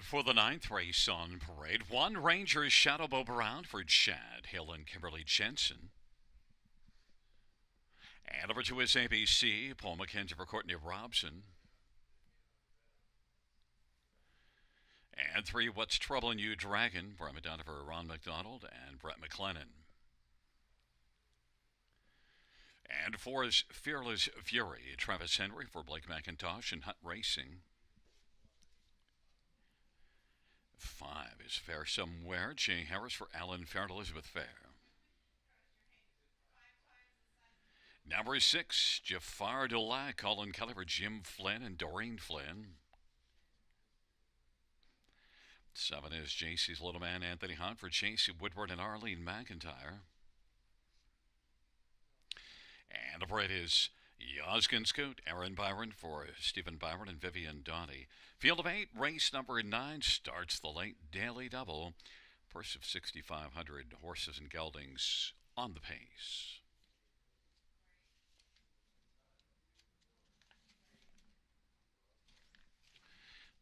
for the ninth race on parade. One Ranger's Shadow Bow Brown for Chad Hill and Kimberly Jensen. And number two is ABC, Paul McKenzie for Courtney Robson. And three, What's Troubling You, Dragon, Brett McDonough for Ron McDonald and Brett McLennan. And four is Fearless Fury, Travis Henry for Blake McIntosh and Hunt Racing. Five is Fair Somewhere, Jay Harris for Alan Fair and Elizabeth Fair. Number six, Jafar Dulac, Colin Kelly for Jim Flynn and Doreen Flynn. Seven is JC's Little Man, Anthony Hunt for JC Woodward and Arlene McIntyre. And number eight is Yoskin Scoot, Aaron Byron for Stephen Byron and Vivian Doughty. Field of eight, race number 9 starts the late daily double. Purse of 6,500 horses and geldings on the pace.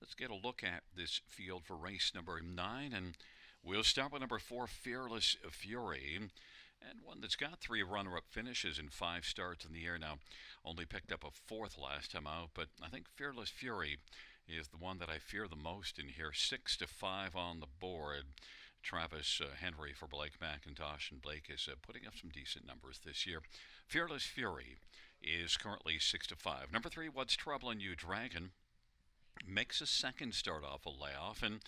Let's get a look at this field for race number 9, and we'll start with number 4, Fearless Fury, and one that's got 3 runner-up finishes and 5 starts in the year now. Only picked up a 4th last time out, but I think Fearless Fury is the one that I fear the most in here. 6-5 on the board. Travis Henry for Blake McIntosh, and Blake is putting up some decent numbers this year. Fearless Fury is currently 6-5. Number 3, What's Troubling You, Dragon, makes a second start off a layoff and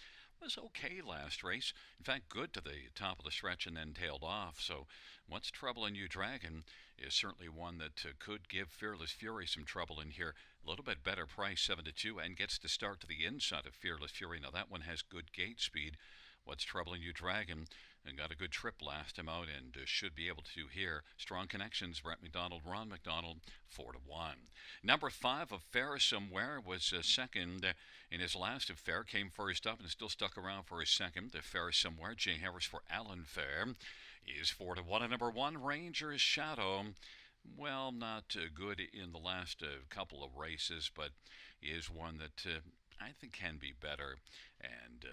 was okay last race. In fact, good to the top of the stretch and then tailed off. So What's Troubling You, Dragon is certainly one that could give Fearless Fury some trouble in here. A little bit better price, 7-2, and gets to start to the inside of Fearless Fury. Now that one has good gate speed. What's Troubling You, Dragon, and got a good trip last time out and should be able to here. Strong connections, Brett McDonald, Ron McDonald, 4-1. Number 5, of Fair Somewhere, was second in his last affair, came first up and still stuck around for his second. The Fair Somewhere, Jay Harris for Alan Fair, is 4-1. And number 1, Ranger's Shadow, well, not good in the last couple of races, but is one that I think can be better. And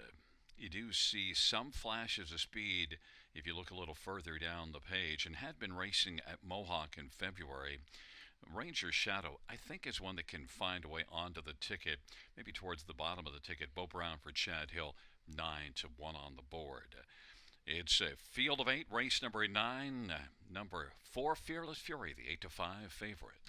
you do see some flashes of speed if you look a little further down the page, and had been racing at Mohawk in February. Ranger's Shadow, I think, is one that can find a way onto the ticket, maybe towards the bottom of the ticket. Beau Brown for Chad Hill, 9-1 on the board. It's a field of 8, race number 9, number 4, Fearless Fury, the 8-5 favorite.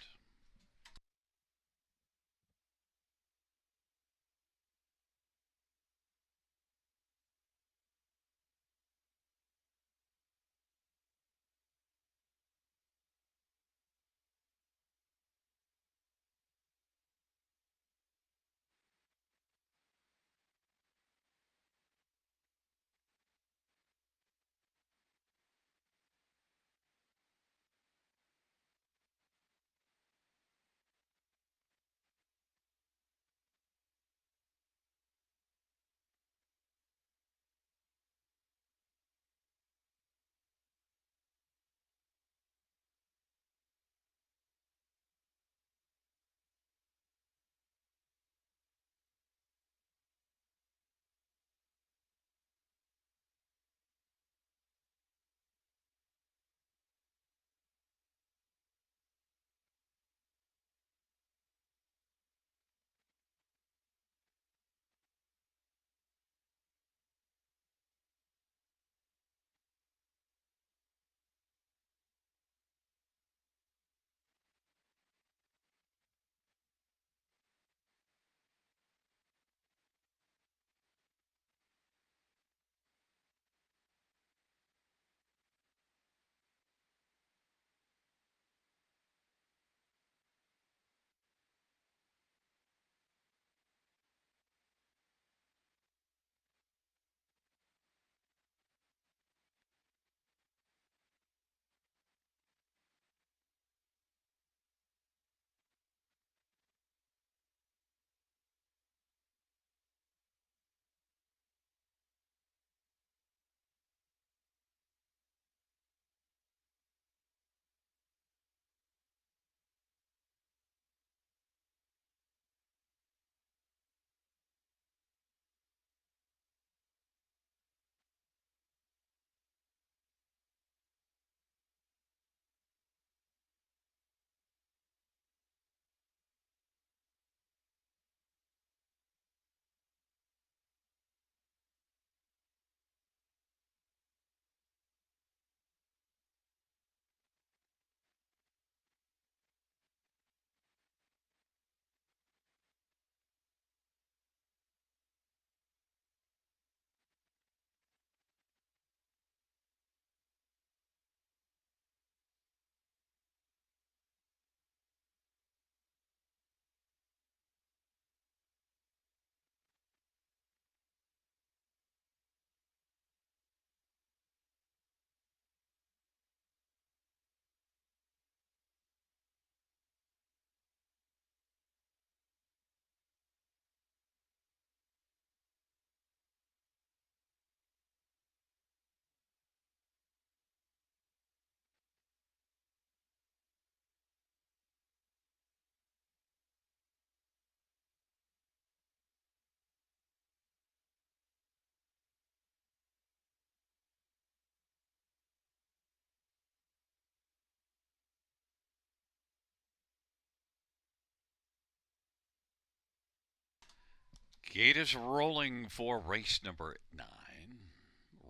Gate is rolling for race number 9.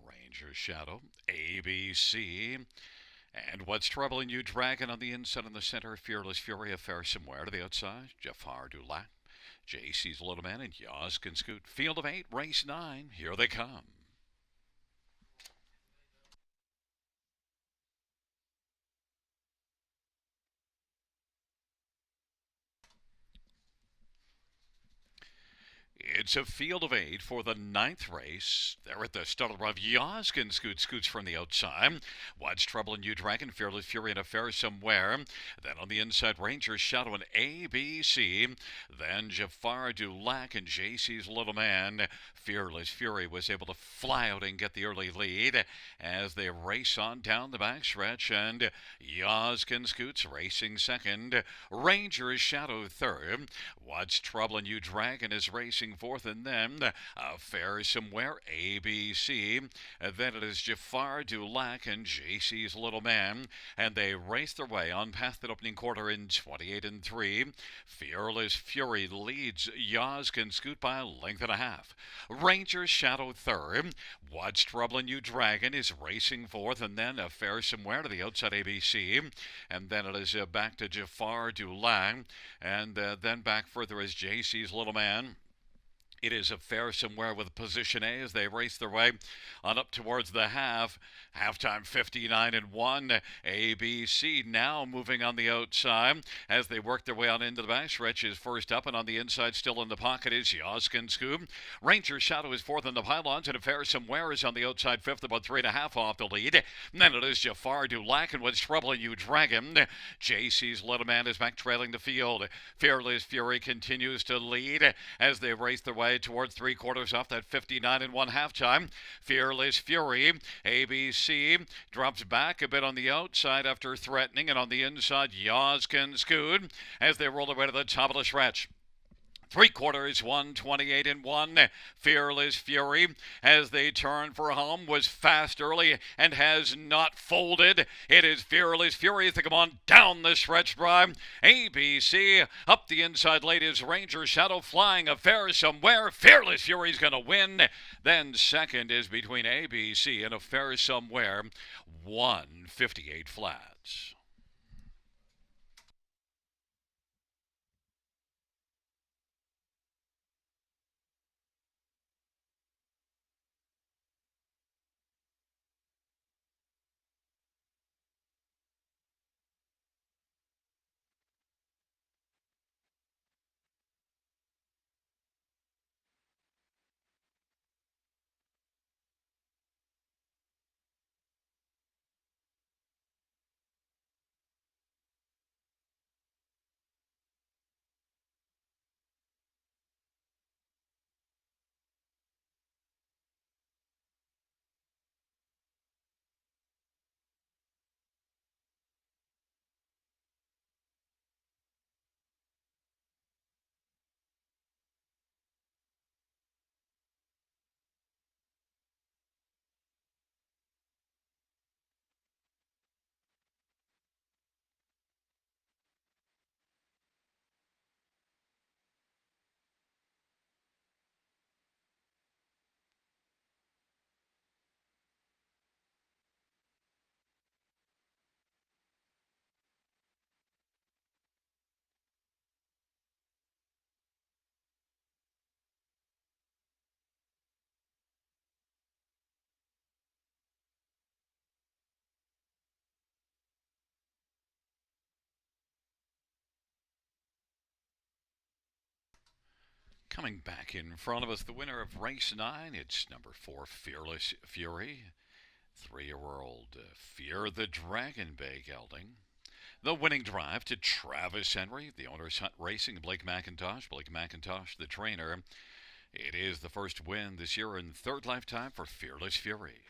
Ranger Shadow, ABC. And what's troubling you, Dragon on the inside and the center, Fearless Fury, Affair Somewhere to the outside, Jafar Dulac, JC's Little Man, and Yaz can scoot. Field of 8, race 9, here they come. It's a field of 8 for the 9th race. They're at the start of Yaskin scoots from the outside. What's troubling you, Dragon? Fearless Fury and Affair Somewhere. Then on the inside, Ranger Shadow and ABC. Then Jafar Dulac and JC's Little Man. Fearless Fury was able to fly out and get the early lead as they race on down the backstretch. And Yaskin scoots racing second. Ranger Shadow third. What's troubling you, Dragon, is racing fourth, and then Affair Somewhere, ABC. Then it is Jafar Dulac and JC's Little Man, and they race their way on past the opening quarter in 28 and 3. Fearless Fury leads. Yaz can scoot by a length and a half. Ranger Shadow third. What's troubling you, Dragon, is racing fourth, and then Affair Somewhere to the outside, ABC. And then it is back to Jafar Dulac, and then back further as JC's Little Man. It is Affair Somewhere with position A as they race their way on up towards the half. Halftime 59 and 1. ABC now moving on the outside as they work their way on into the backstretch is first up, and on the inside still in the pocket is Yaskin Scoop. Ranger Shadow is fourth in the pylons, and Affair Somewhere is on the outside fifth, about 3.5 off the lead. And then it is Jafar Dulac and What's Troubling You, Dragon. JC's Little Man is back trailing the field. Fearless Fury continues to lead as they race their way towards 3/4 off that 59 and 1 halftime. Fearless Fury, ABC, drops back a bit on the outside after threatening, and on the inside, Yaz can scoot as they roll their way to the top of the stretch. 3/4, 128 and 1. Fearless Fury, as they turn for home, was fast early and has not folded. It is Fearless Fury as they come on down the stretch drive. ABC up the inside late is Ranger Shadow flying. Affair Somewhere. Fearless Fury's going to win. Then second is between ABC and Affair Somewhere. 158 flats. Coming back in front of us, the winner of race 9, it's number 4, Fearless Fury. 3-year-old Fear the Dragon Bay gelding. The winning drive to Travis Henry, the owner's Hunt Racing, Blake McIntosh. Blake McIntosh, the trainer. It is the first win this year in third lifetime for Fearless Fury.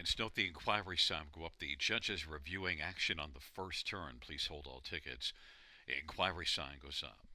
Fans, note the inquiry sign go up. The judges reviewing action on the first turn. Please hold all tickets. Inquiry sign goes up.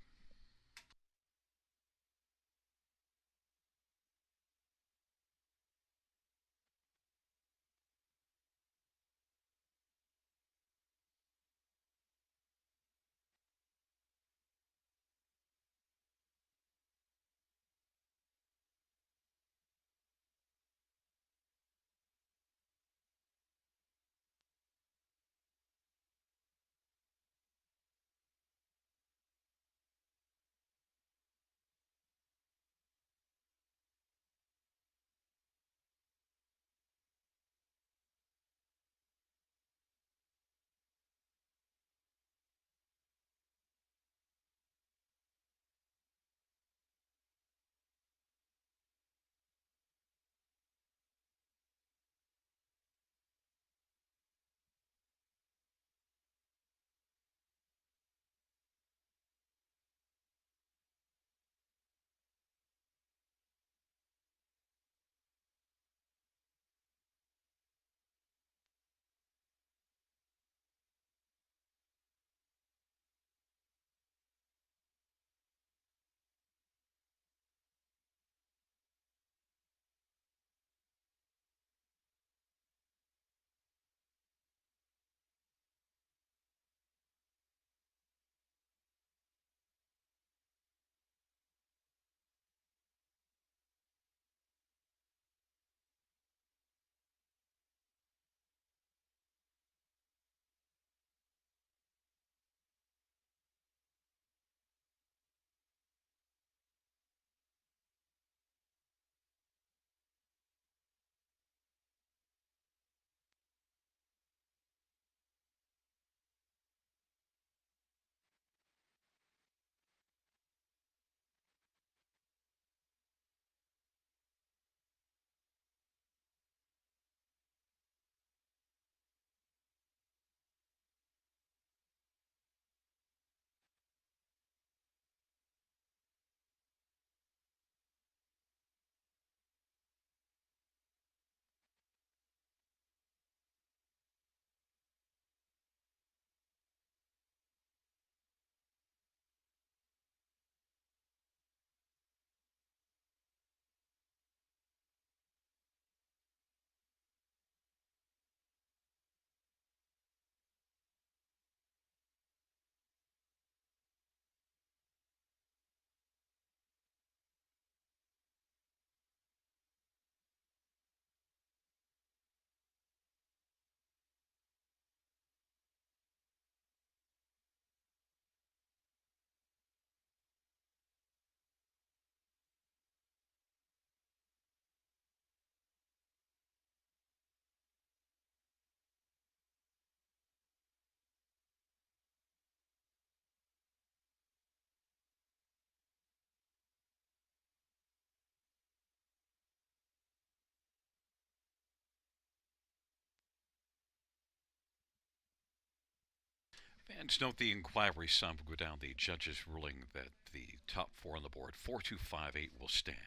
Fans, note the inquiry sign will go down. The judges ruling that the top four on the board, 4258, will stand.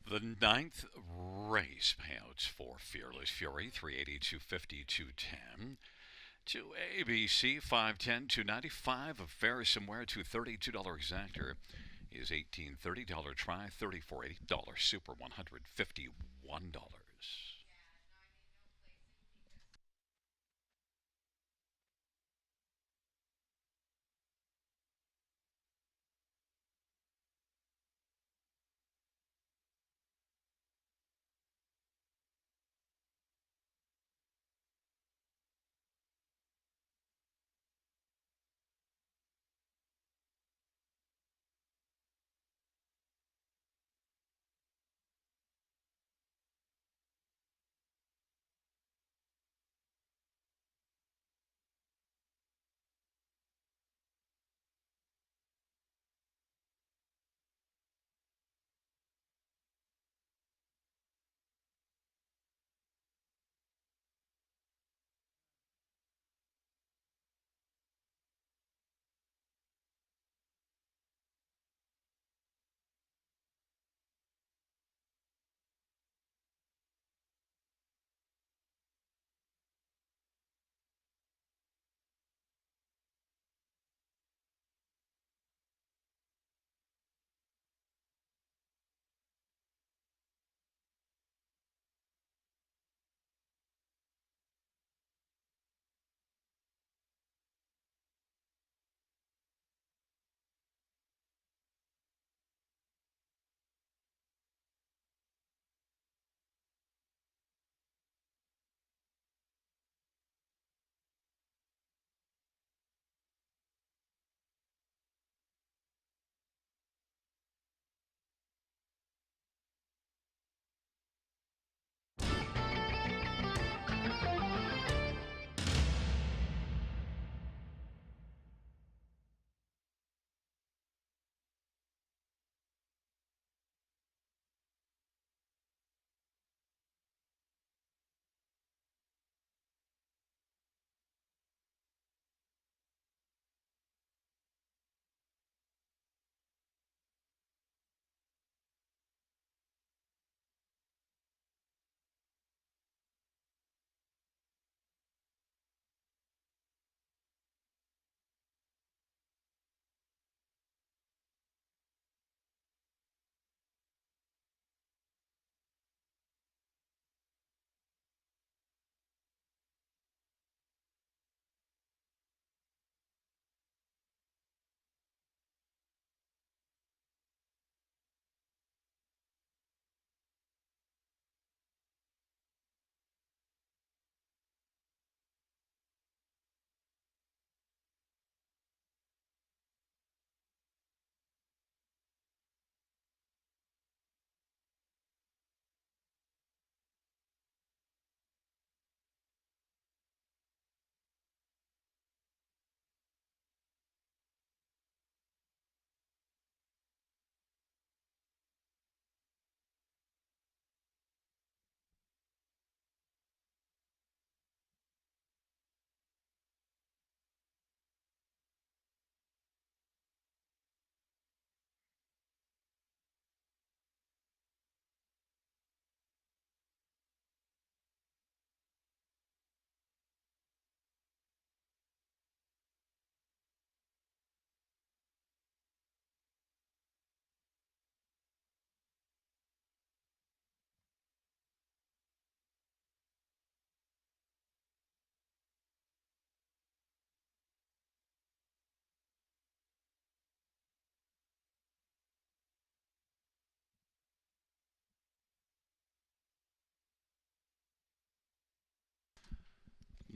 The ninth race payouts for Fearless Fury, 380, 250, 210. To ABC 510 295 of Ferris somewhere to $32 exactor is $1830 try $3480 super $151.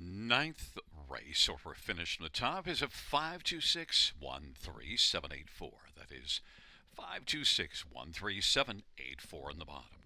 Ninth race, or we're finished on the top, is a 526-13784. That is 526-13784 in the bottom.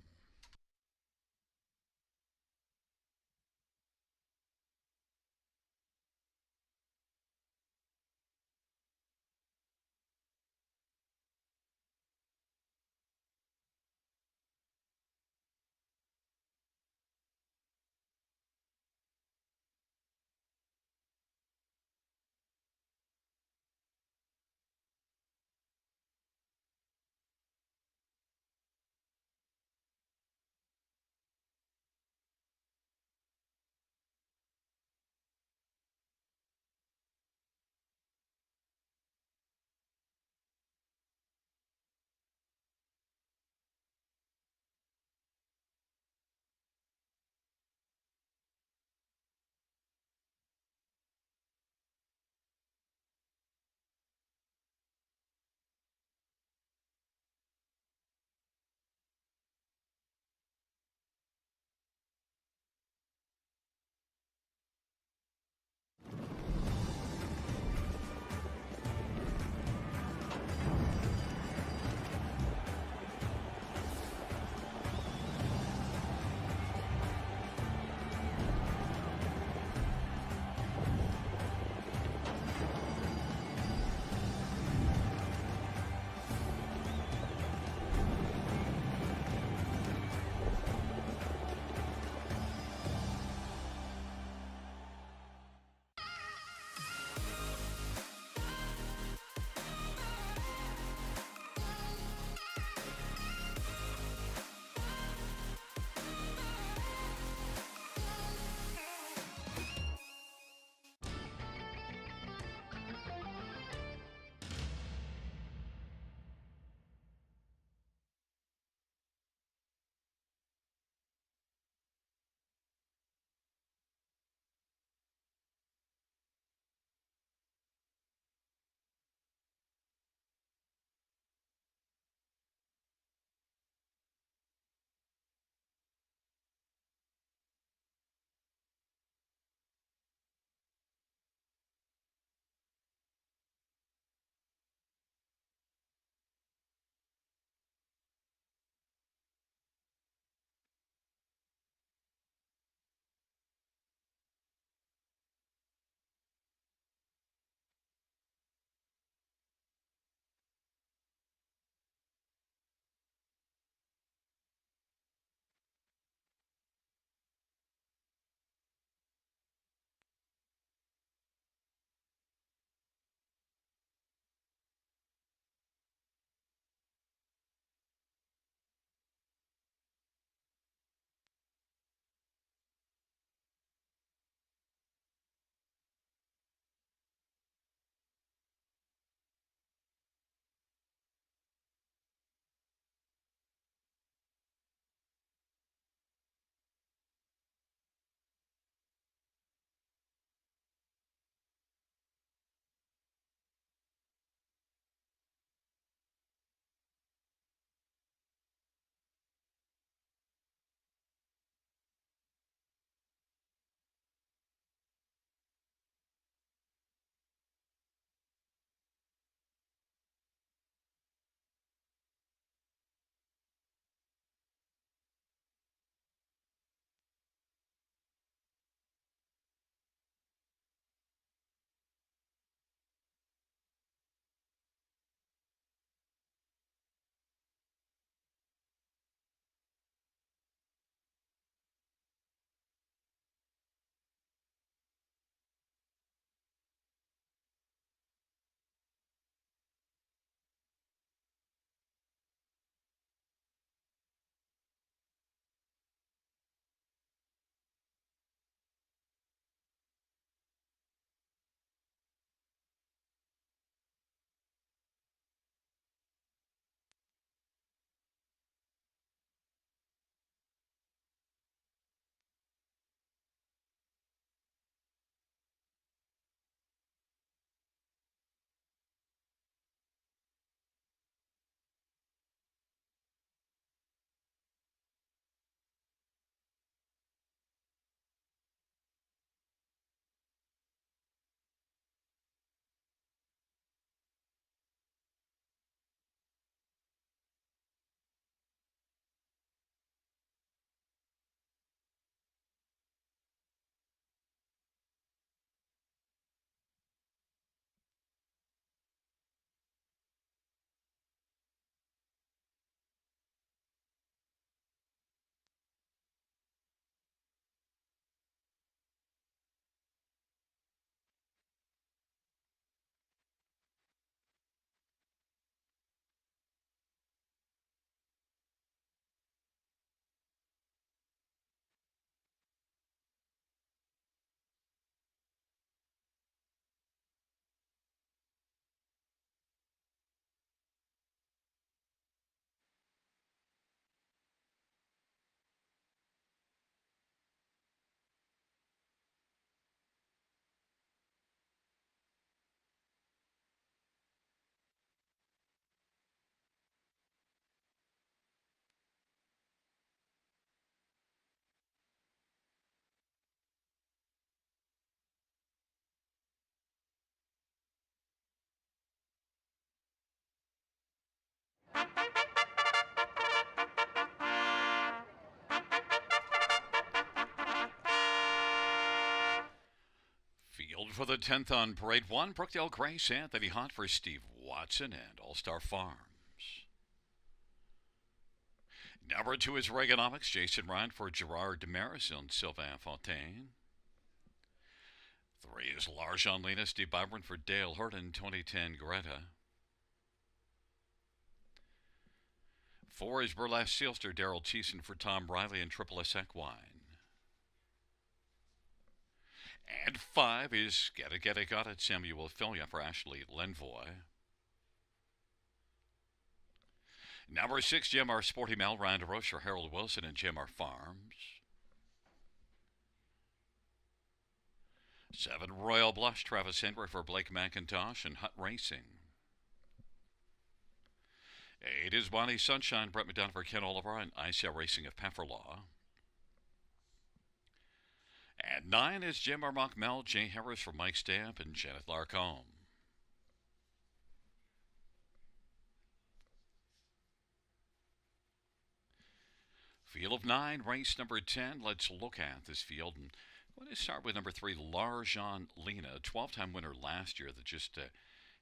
For the 10th on Parade 1, Brookdale Grace, Anthony Hunt for Steve Watson and All Star Farms. Number 2 is Reaganomics, Jason Ryan for Gerard Demaris and Sylvain Fontaine. 3 is Larjon Lena, Steve Byron for Dale Hurton, 2010 Greta. 4 is Burlesque Sealster, Daryl Thiessen for Tom Riley and Triple S Equine. And 5 is Get It, Got It, Samuel Filia for Ashley Lenvoy. Number 6, GMR Sporty Mal, Ryan DeRoche for Harold Wilson and GMR Farms. 7, Royal Blush, Travis Henry for Blake McIntosh and Hut Racing. 8 is Bonnie Sunshine, Brett McDonough for Ken Oliver and ICL Racing of Pefferlaw. And 9 is GMR Mock Mel, Jay Harris for Mike Stamp and Janet Larcombe. Field of 9, race number 10. Let's look at this field. And I'm going to start with number 3, Larjon Lena, 12-time winner last year that just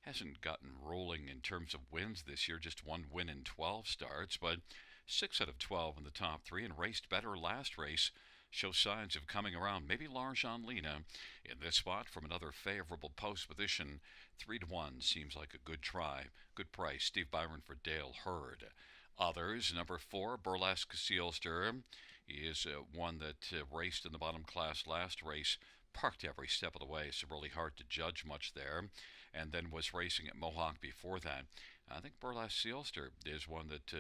hasn't gotten rolling in terms of wins this year. Just 1 win in 12 starts, but 6 out of 12 in the top 3 and raced better last race. Shows signs of coming around. Maybe Larjon Lena in this spot from another favorable post position. 3-1 seems like a good try. Good price. Steve Byron for Dale Hurd. Others, number 4, Burlesque Sealster, is one that raced in the bottom class last race, parked every step of the way, so really hard to judge much there, and then was racing at Mohawk before that. I think Burlesque Sealster is one that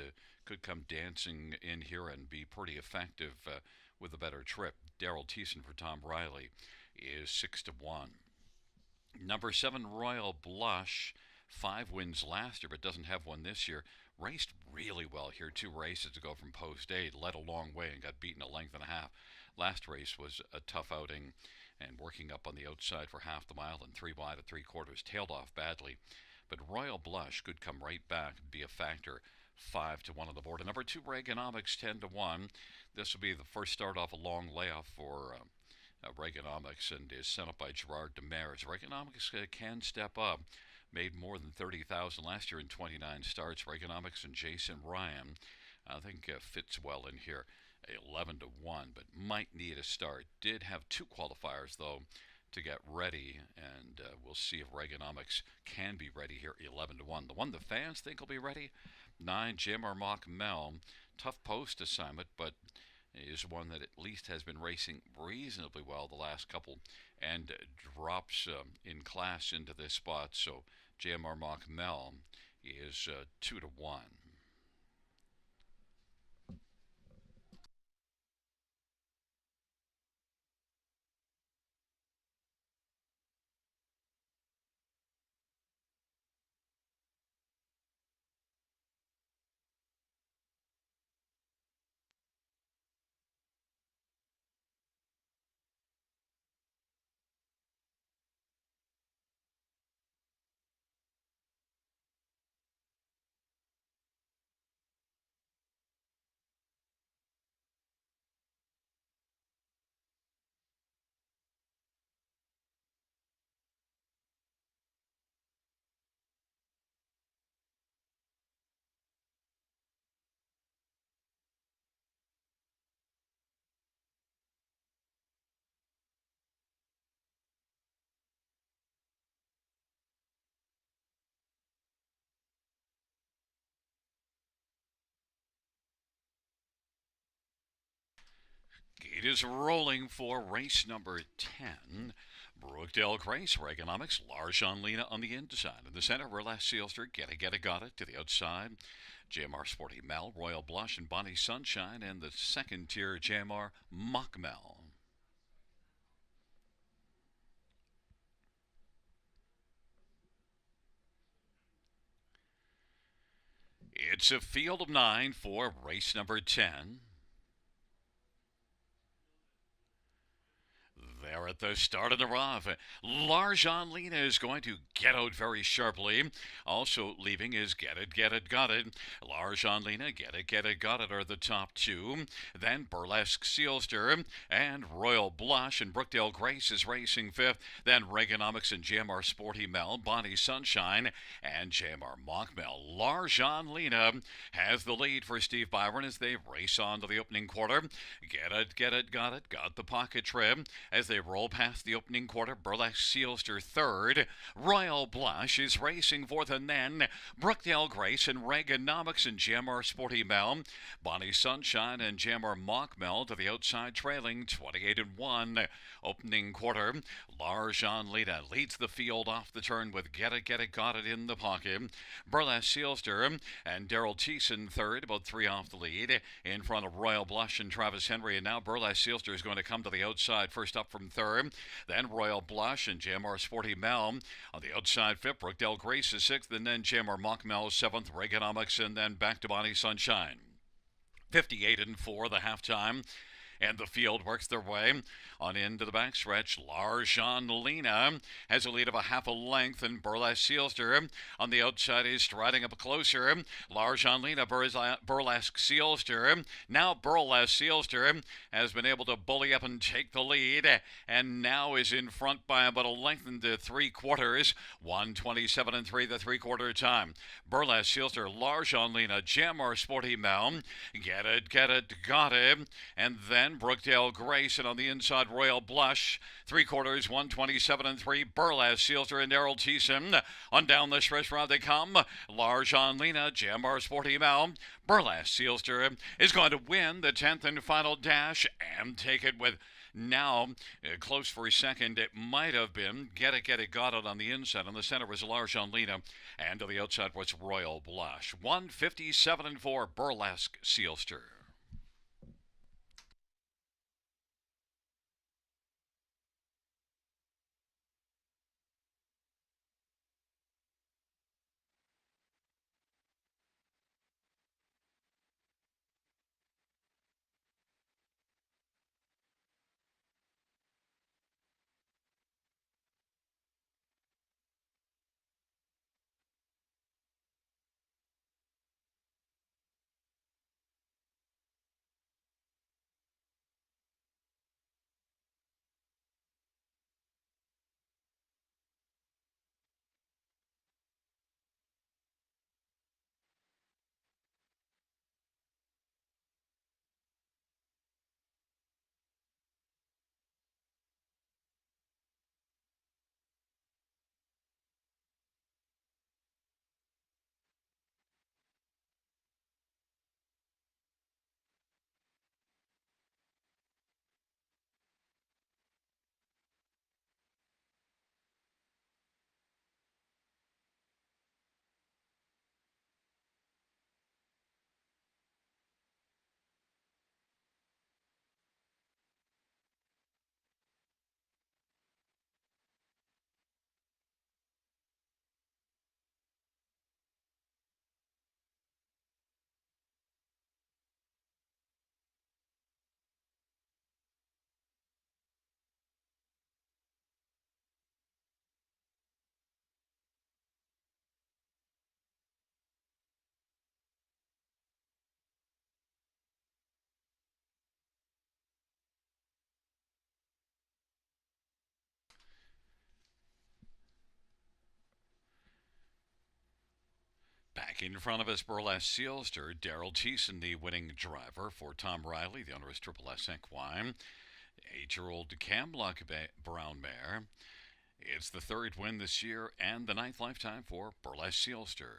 could come dancing in here and be pretty effective with a better trip. Daryl Thiessen for Tom Riley is 6-1. Number 7, Royal Blush, 5 wins last year, but doesn't have one this year. Raced really well here. 2 races to go from post 8. Led a long way and got beaten a length and a half. Last race was a tough outing and working up on the outside for half the mile and 3 wide at 3/4. Tailed off badly. But Royal Blush could come right back and be a factor. 5-1 on the board. And number 2, Reaganomics, 10-1. This will be the first start off a long layoff for Reaganomics and is sent up by Gerard Demaris. Reaganomics can step up. Made more than 30,000 last year in 29 starts. Reaganomics and Jason Ryan, I think, fits well in here. 11-1, but might need a start. Did have 2 qualifiers, though, to get ready, and we'll see if Reaganomics can be ready here. 11-1. The one the fans think will be ready, 9, GMR Mock Mel. Tough post assignment, but is one that at least has been racing reasonably well the last couple and drops in class into this spot. So JMR Mock Mel is 2-1. It is rolling for race number 10. Brookdale Grace, Reaganomics, Larjon Lena on the inside. In the center, Burlesque Sealster, Get It, Got It to the outside. JMR Sporty Mel, Royal Blush, and Bonnie Sunshine, and the second tier, JMR Mock Mel. It's a field of 9 for race number 10. there at the start of the rough. Larjan Lena is going to get out very sharply. Also leaving is Get It, Get It, Got It. Larjan Lena, Get It, Got It are the top two. Then Burlesque Sealster and Royal Blush and Brookdale Grace is racing fifth. Then Reaganomics and JMR Sporty Mel, Bonnie Sunshine, and JMR Mockmel. Larjan Lena has the lead for Steve Byron as they race on to the opening quarter. Get it, got the pocket trim as they roll past the opening quarter. Burlesque Sealster third. Royal Blush is racing fourth, and then Brookdale Grace and Reaganomics and JMR Sporty Mel. Bonnie Sunshine and JMR Mockmel to the outside, trailing 28-1. Opening quarter, Larjan Lena leads the field off the turn with Get It, Got It in the pocket. Burlesque Sealster and Daryl Thiessen third, about 3 off the lead, in front of Royal Blush and Travis Henry. And now Burlesque Sealster is going to come to the outside, first up from third. Then Royal Blush and JMR Sporty Mel on the outside fifth. Brookdale Grace is sixth, and then JMR Mockmel seventh. Reaganomics, and then back to Bonnie Sunshine. 58-4 the halftime. And the field works their way on into the backstretch. Larjan Lena has a lead of a half a length, and Burlesque Sealster on the outside is striding up closer. Larjan Lena, Burlesque Sealster. Now Burlesque Sealster has been able to bully up and take the lead, and now is in front by about a length into 3/4. 1:27-3 the 3/4 time. Burlesque Sealster, Larjan Lena, JMR Sporty Mel. Get it, got it. And then Brookdale Grace, and on the inside Royal Blush. 3/4, 1:27-3. Burlesque Sealster and Daryl Thiessen. On down the stretch route they come. Larjan Lena, JMR Sporty Mel. Burlesque Sealster is going to win the 10th and final dash and take it with now close for a second. It might have been Get It, Got It on the inside. On the center was Larjan Lena, and to the outside was Royal Blush. 1:57-4 Burlesque Sealster. Back in front of us, Burlesque Sealster, Daryl Thiessen, the winning driver for Tom Riley, the owner is Triple S Equine. 8-year-old Camluck Brown Mare. It's the third win this year and the 9th lifetime for Burlesque Sealster.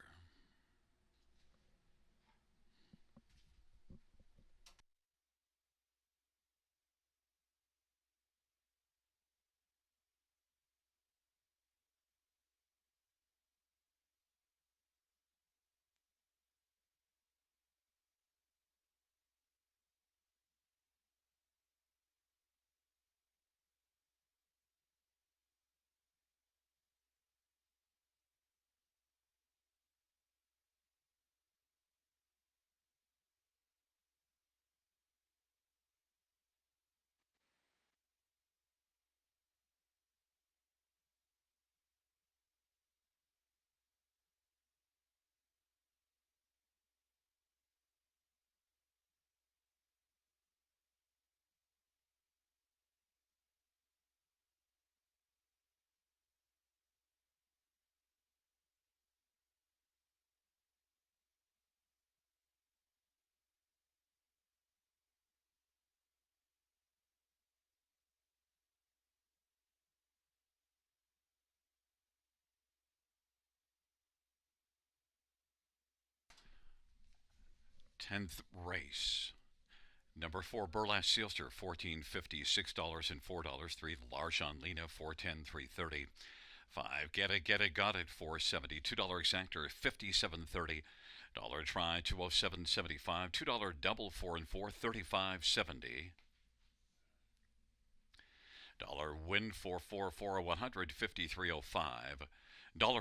10th race. Number 4, Burlesque Sealster, $14.50, $6 and $4. 3, Larchon Lena, $4.10, $3.30. 5, Get It, Got It, $4.70. $2 Exactor, $57.30. Try, $207.75. $2 Double, 4 and 4, $35.70. Win 444 100 5305.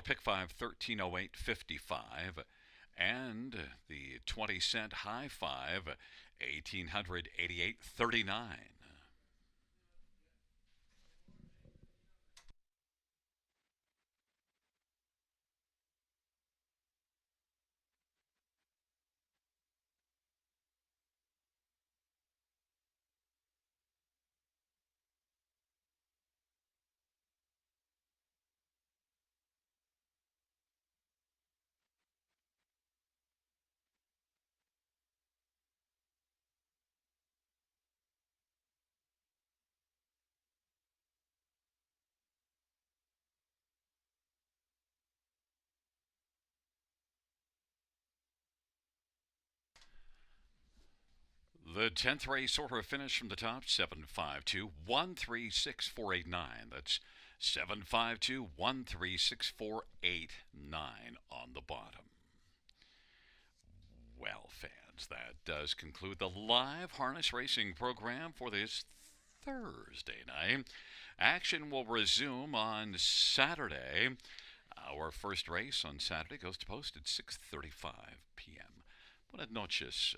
Pick 5 1308 55. And the 20-cent high 5 1888 39. The 10th race order finish from the top, 752 136489. That's 752 136489 on the bottom. Well, fans, that does conclude the live harness racing program for this Thursday night. Action will resume on Saturday. Our first race on Saturday goes to post at 6:35 p.m. Buenas noches,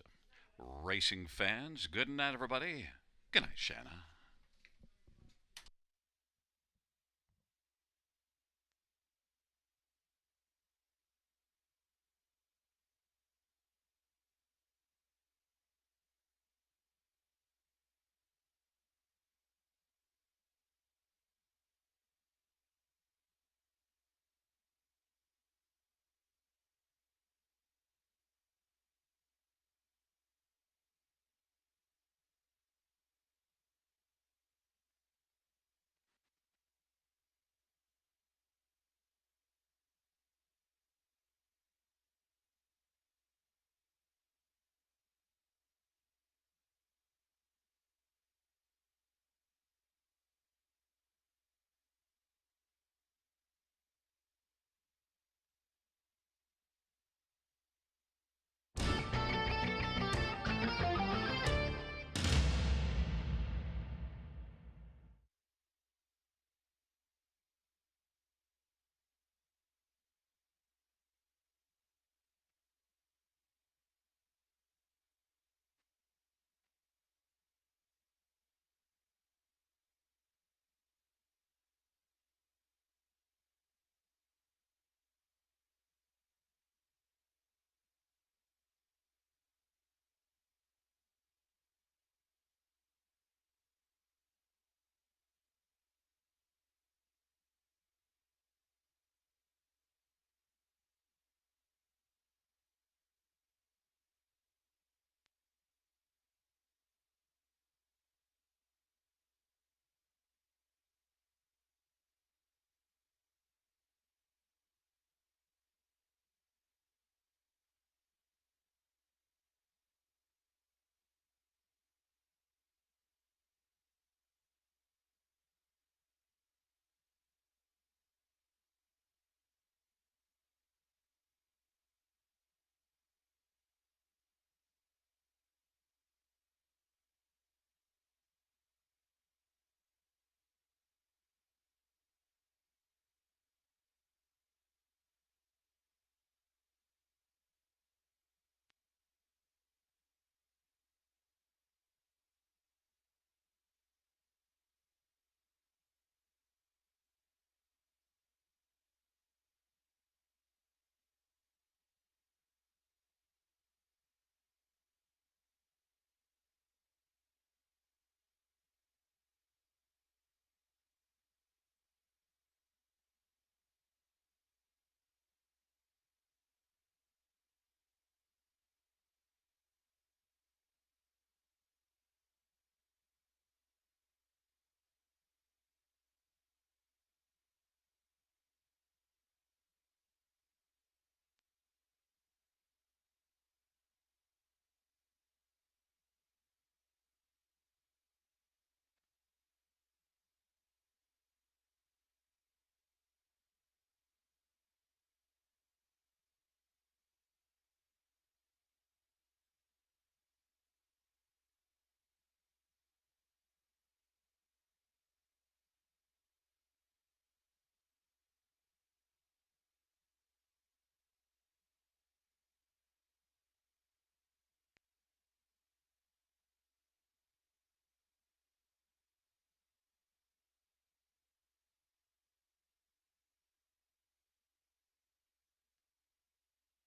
racing fans. Good night, everybody. Good night, Shanna.